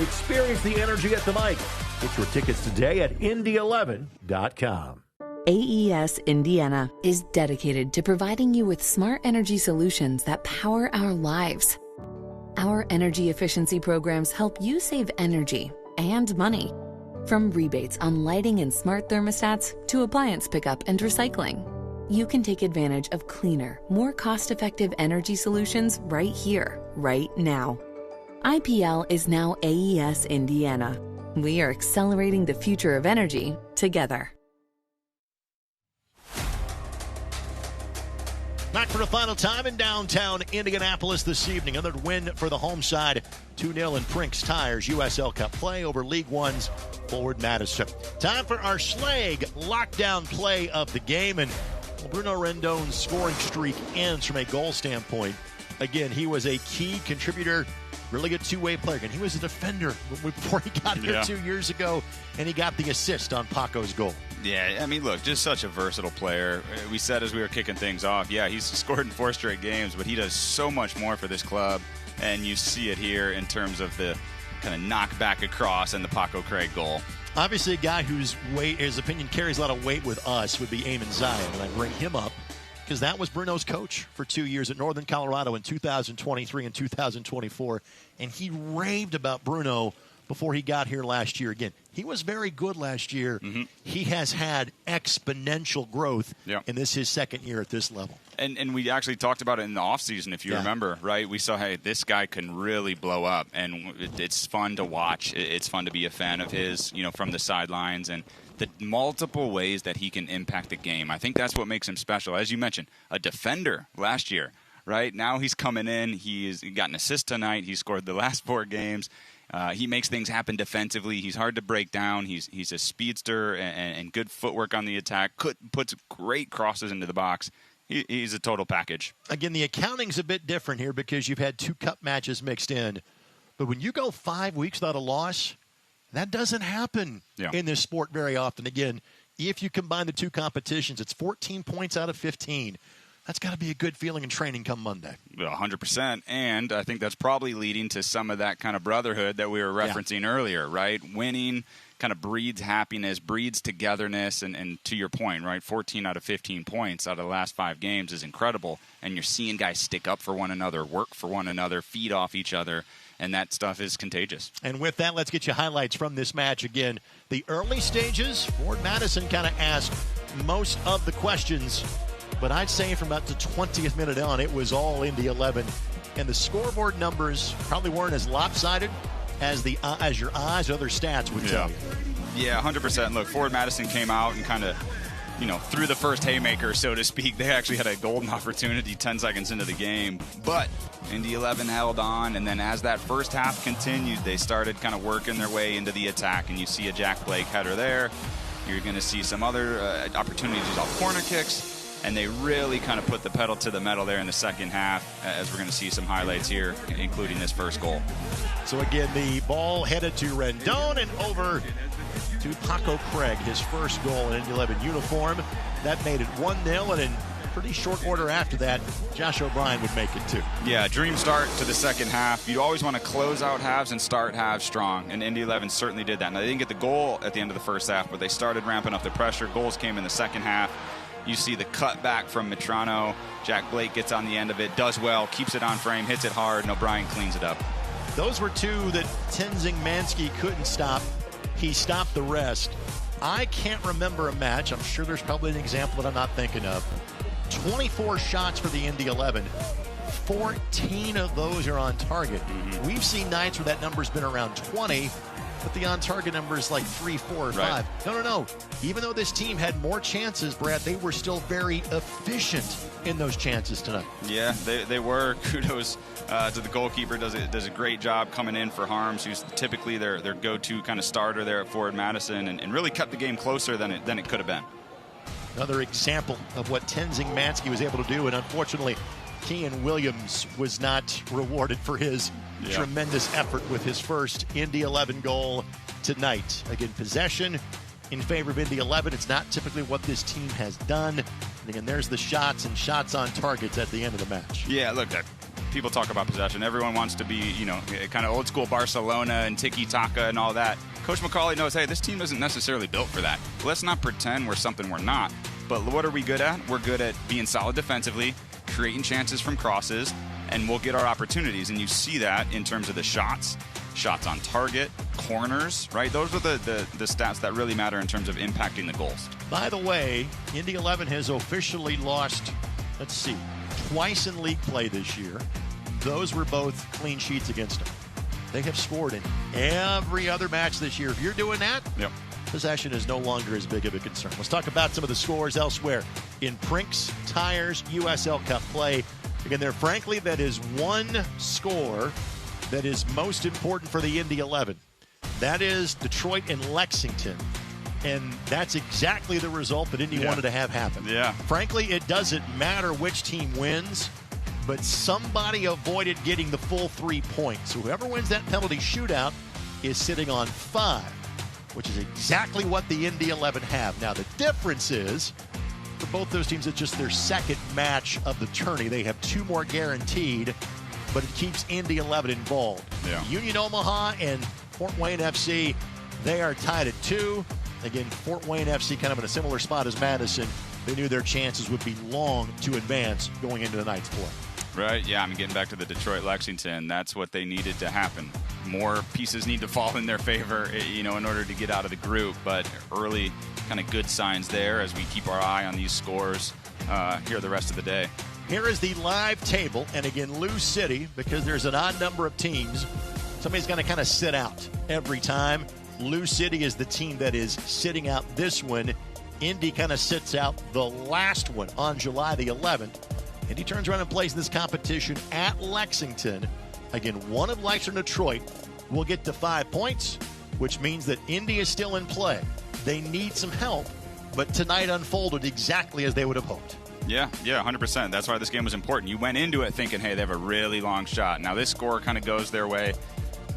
Experience the energy at the mic. Get your tickets today at Indy11.com. AES Indiana is dedicated to providing you with smart energy solutions that power our lives. Our energy efficiency programs help you save energy and money. From rebates on lighting and smart thermostats to appliance pickup and recycling, you can take advantage of cleaner, more cost-effective energy solutions right here, right now. IPL is now AES Indiana. We are accelerating the future of energy together. Back for the final time in downtown Indianapolis this evening. Another win for the home side. 2-0 in Prinx Tires USL Cup play over League One's Forward Madison. Time for our Schlag lockdown play of the game. And Bruno Rendon's scoring streak ends from a goal standpoint. Again, he was a key contributor, really good two-way player. And he was a defender before he got here 2 years ago, and he got the assist on Paco's goal. Yeah, I mean, look, just such a versatile player. We said as we were kicking things off, he's scored in 4 straight games, but he does so much more for this club, and you see it here in terms of the kind of knock back across and the Paco Craig goal. Obviously, a guy whose opinion carries a lot of weight with us would be Eamon Zion, and I bring him up because that was Bruno's coach for 2 years at Northern Colorado in 2023 and 2024, and he raved about Bruno before he got here last year. Again, he was very good last year. He has had exponential growth, and this is his second year at this level. And we actually talked about it in the offseason, if you remember, right? We saw, hey, this guy can really blow up, and it's fun to watch. It's fun to be a fan of his, from the sidelines, and the multiple ways that he can impact the game. I think that's what makes him special. As you mentioned, a defender last year, right? Now he's coming in. He got an assist tonight. He scored the last 4 games. He makes things happen defensively. He's hard to break down. He's a speedster and good footwork on the attack. Puts great crosses into the box. He's a total package. Again, the accounting's a bit different here because you've had 2 cup matches mixed in. But when you go 5 weeks without a loss, that doesn't happen in this sport very often. Again, if you combine the 2 competitions, it's 14 points out of 15. That's got to be a good feeling in training come Monday. 100%. And I think that's probably leading to some of that kind of brotherhood that we were referencing earlier, right? Winning kind of breeds happiness, breeds togetherness, and to your point, right, 14 out of 15 points out of the last 5 games is incredible. And you're seeing guys stick up for one another, work for one another, feed off each other, and that stuff is contagious. And with that, let's get you highlights from this match. Again, the early stages, Ford Madison kind of asked most of the questions, but I'd say from about the 20th minute on, it was all Indy 11. And the scoreboard numbers probably weren't as lopsided as your eyes or other stats would tell you. Yeah, 100%. Look, Ford Madison came out and kind of, threw the first haymaker, so to speak. They actually had a golden opportunity 10 seconds into the game. But Indy 11 held on, and then as that first half continued, they started kind of working their way into the attack. And you see a Jack Blake header there. You're going to see some other opportunities off corner kicks. And they really kind of put the pedal to the metal there in the second half, as we're going to see some highlights here, including this first goal. So again, the ball headed to Rendon and over to Paco Craig, his first goal in Indy 11 uniform. That made it 1-0, and in pretty short order after that, Josh O'Brien would make it too. Yeah, dream start to the second half. You always want to close out halves and start halves strong, and Indy 11 certainly did that. Now, they didn't get the goal at the end of the first half, but they started ramping up the pressure. Goals came in the second half. You see the cutback from Mitrano. Jack Blake gets on the end of it, does well, keeps it on frame, hits it hard, and O'Brien cleans it up. Those were 2 that Tenzing Mansky couldn't stop. He stopped the rest. I can't remember a match. I'm sure there's probably an example that I'm not thinking of. 24 shots for the Indy 11. 14 of those are on target. We've seen nights where that number's been around 20. But the on-target number is like 3, 4, or 5. No. Even though this team had more chances, Brad, they were still very efficient in those chances tonight. Yeah, they were. Kudos to the goalkeeper. Does a great job coming in for Harms, who's typically their go-to kind of starter there at Ford Madison, and really kept the game closer than it could have been. Another example of what Tenzing Mansky was able to do, and unfortunately, Kean Williams was not rewarded for his tremendous effort with his first Indy 11 goal tonight. Again, possession in favor of Indy 11. It's not typically what this team has done. And again, there's the shots and shots on targets at the end of the match. Yeah, look, people talk about possession. Everyone wants to be, kind of old school Barcelona and tiki-taka and all that. Coach McCauley knows, hey, this team isn't necessarily built for that. Let's not pretend we're something we're not. But what are we good at? We're good at being solid defensively, creating chances from crosses, and we'll get our opportunities. And you see that in terms of the shots on target, corners, right? Those are the stats that really matter in terms of impacting the goals. By the way, Indy 11 has officially lost, twice in league play this year. Those were both clean sheets against them. They have scored in every other match this year. If you're doing that, possession is no longer as big of a concern. Let's talk about some of the scores elsewhere in Prinx Tires USL Cup play. Again, that is one score that is most important for the Indy 11. That is Detroit and Lexington. And that's exactly the result that Indy wanted to have happen. Yeah. Frankly, it doesn't matter which team wins, but somebody avoided getting the full 3 points. So whoever wins that penalty shootout is sitting on 5, which is exactly what the Indy 11 have. Now, the difference is, for both those teams, it's just their second match of the tourney. They have 2 more guaranteed, but it keeps Indy 11 involved. Yeah. Union Omaha and Fort Wayne FC, they are tied at 2. Again, Fort Wayne FC kind of in a similar spot as Madison. They knew their chances would be long to advance going into tonight's play. Right, yeah, I mean, getting back to the Detroit-Lexington, that's what they needed to happen. More pieces need to fall in their favor, in order to get out of the group, but early kind of good signs there as we keep our eye on these scores here the rest of the day. Here is the live table, and again, Lou City, because there's an odd number of teams, somebody's going to kind of sit out every time. Lou City is the team that is sitting out this one. Indy kind of sits out the last one on July the 11th. And he turns around and plays this competition at Lexington. Again, one of Leicester and Detroit will get to 5 points, which means that Indy is still in play. They need some help, but tonight unfolded exactly as they would have hoped. Yeah, 100%. That's why this game was important. You went into it thinking, hey, they have a really long shot. Now this score kind of goes their way.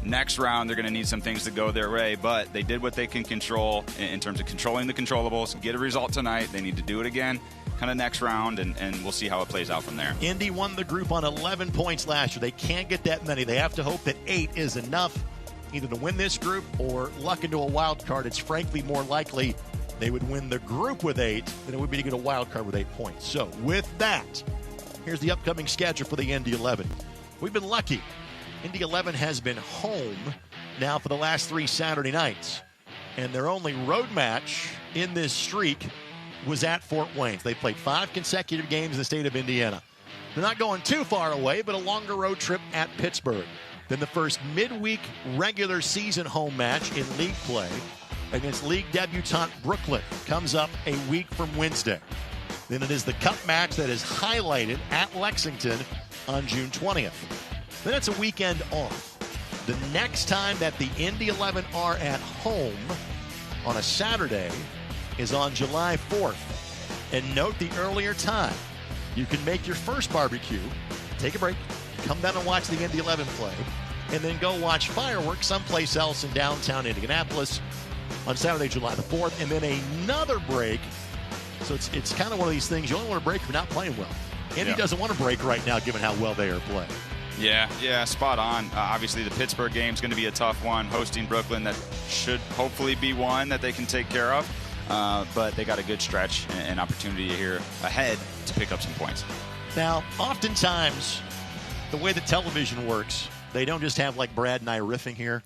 Next round, they're going to need some things to go their way, but they did what they can control in terms of controlling the controllables. Get a result tonight. They need to do it again kind of next round, and we'll see how it plays out from there. Indy won the group on 11 points last year. They can't get that many. They have to hope that 8 is enough either to win this group or luck into a wild card. It's frankly more likely they would win the group with 8 than it would be to get a wild card with 8 points. So with that, here's the upcoming schedule for the Indy 11. We've been lucky. Indy 11 has been home now for the last 3 Saturday nights, and their only road match in this streak was at Fort Wayne. They played 5 consecutive games in the state of Indiana. They're not going too far away, but a longer road trip at Pittsburgh. Then the first midweek regular season home match in league play against league debutant Brooklyn comes up a week from Wednesday. Then it is the cup match that is highlighted at Lexington on June 20th. Then it's a weekend off. The next time that the Indy 11 are at home on a Saturday is on July 4th. And note the earlier time. You can make your first barbecue, take a break, come down and watch the Indy 11 play, and then go watch fireworks someplace else in downtown Indianapolis on Saturday, July the 4th, and then another break. So it's kind of one of these things, you only want to break if you're not playing well. Indy doesn't want to break right now given how well they are playing. Yeah, spot on. Obviously, the Pittsburgh game is going to be a tough one, hosting Brooklyn. That should hopefully be one that they can take care of. But they got a good stretch and opportunity here ahead to pick up some points. Now, oftentimes, the way that television works, they don't just have like Brad and I riffing here,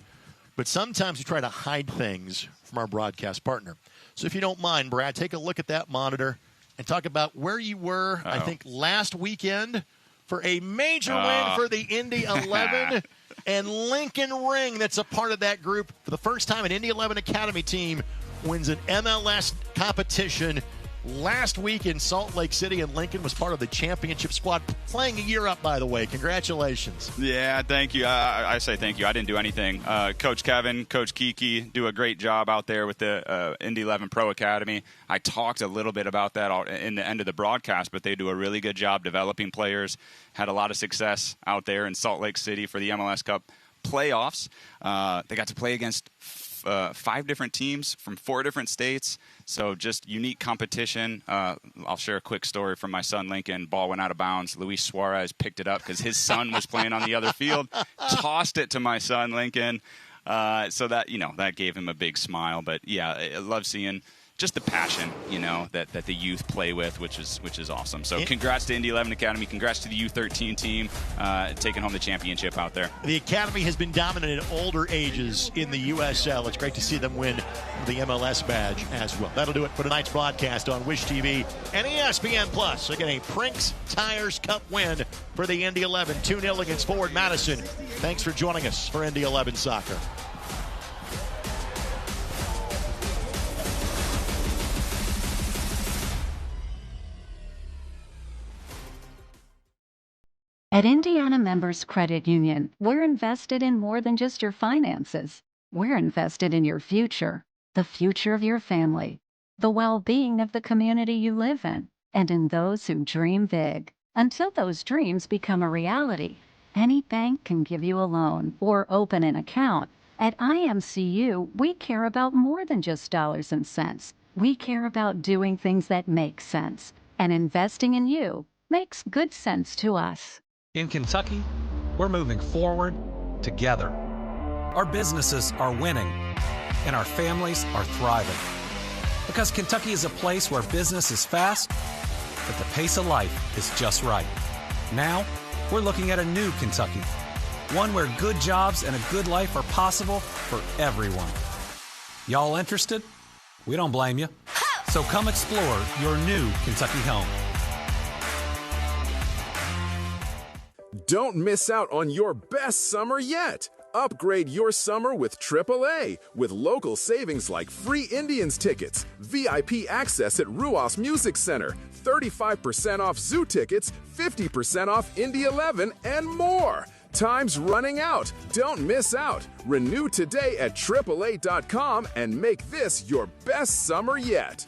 but sometimes we try to hide things from our broadcast partner. So if you don't mind, Brad, take a look at that monitor and talk about where you were, I think, last weekend for a major win for the Indy 11 and Lincoln Ring that's a part of that group. For the first time, an Indy 11 Academy team wins an MLS competition. Last week in Salt Lake City, and Lincoln was part of the championship squad, playing a year up, by the way. Congratulations. Yeah, thank you. I say thank you. I didn't do anything. Coach Kevin, Coach Kiki do a great job out there with the Indy 11 Pro Academy. I talked a little bit about that in the end of the broadcast, but they do a really good job developing players. Had a lot of success out there in Salt Lake City for the MLS Cup playoffs. They got to play against 5 different teams from 4 different states. So just unique competition. I'll share a quick story from my son, Lincoln. Ball went out of bounds. Luis Suarez picked it up because his son was playing on the other field. Tossed it to my son, Lincoln. So that, that gave him a big smile. But, yeah, I love seeing just the passion, that the youth play with, which is awesome. So congrats to Indy 11 Academy. Congrats to the U13 team taking home the championship out there. The Academy has been dominant in older ages in the USL. It's great to see them win the MLS badge as well. That'll do it for tonight's broadcast on Wish TV and ESPN Plus. Again, a Prinx Tires Cup win for the Indy 11. 2-0 against Forward Madison. Thanks for joining us for Indy 11 Soccer. At Indiana Members Credit Union, we're invested in more than just your finances. We're invested in your future, the future of your family, the well-being of the community you live in, and in those who dream big. Until those dreams become a reality, any bank can give you a loan or open an account. At IMCU, we care about more than just dollars and cents. We care about doing things that make sense, and investing in you makes good sense to us. In Kentucky, we're moving forward together. Our businesses are winning, and our families are thriving. Because Kentucky is a place where business is fast, but the pace of life is just right. Now, we're looking at a new Kentucky. One where good jobs and a good life are possible for everyone. Y'all interested? We don't blame you. So come explore your new Kentucky home. Don't miss out on your best summer yet. Upgrade your summer with AAA, with local savings like free Indians tickets, VIP access at Ruas Music Center, 35% off zoo tickets, 50% off Indy 11, and more. Time's running out. Don't miss out. Renew today at AAA.com and make this your best summer yet.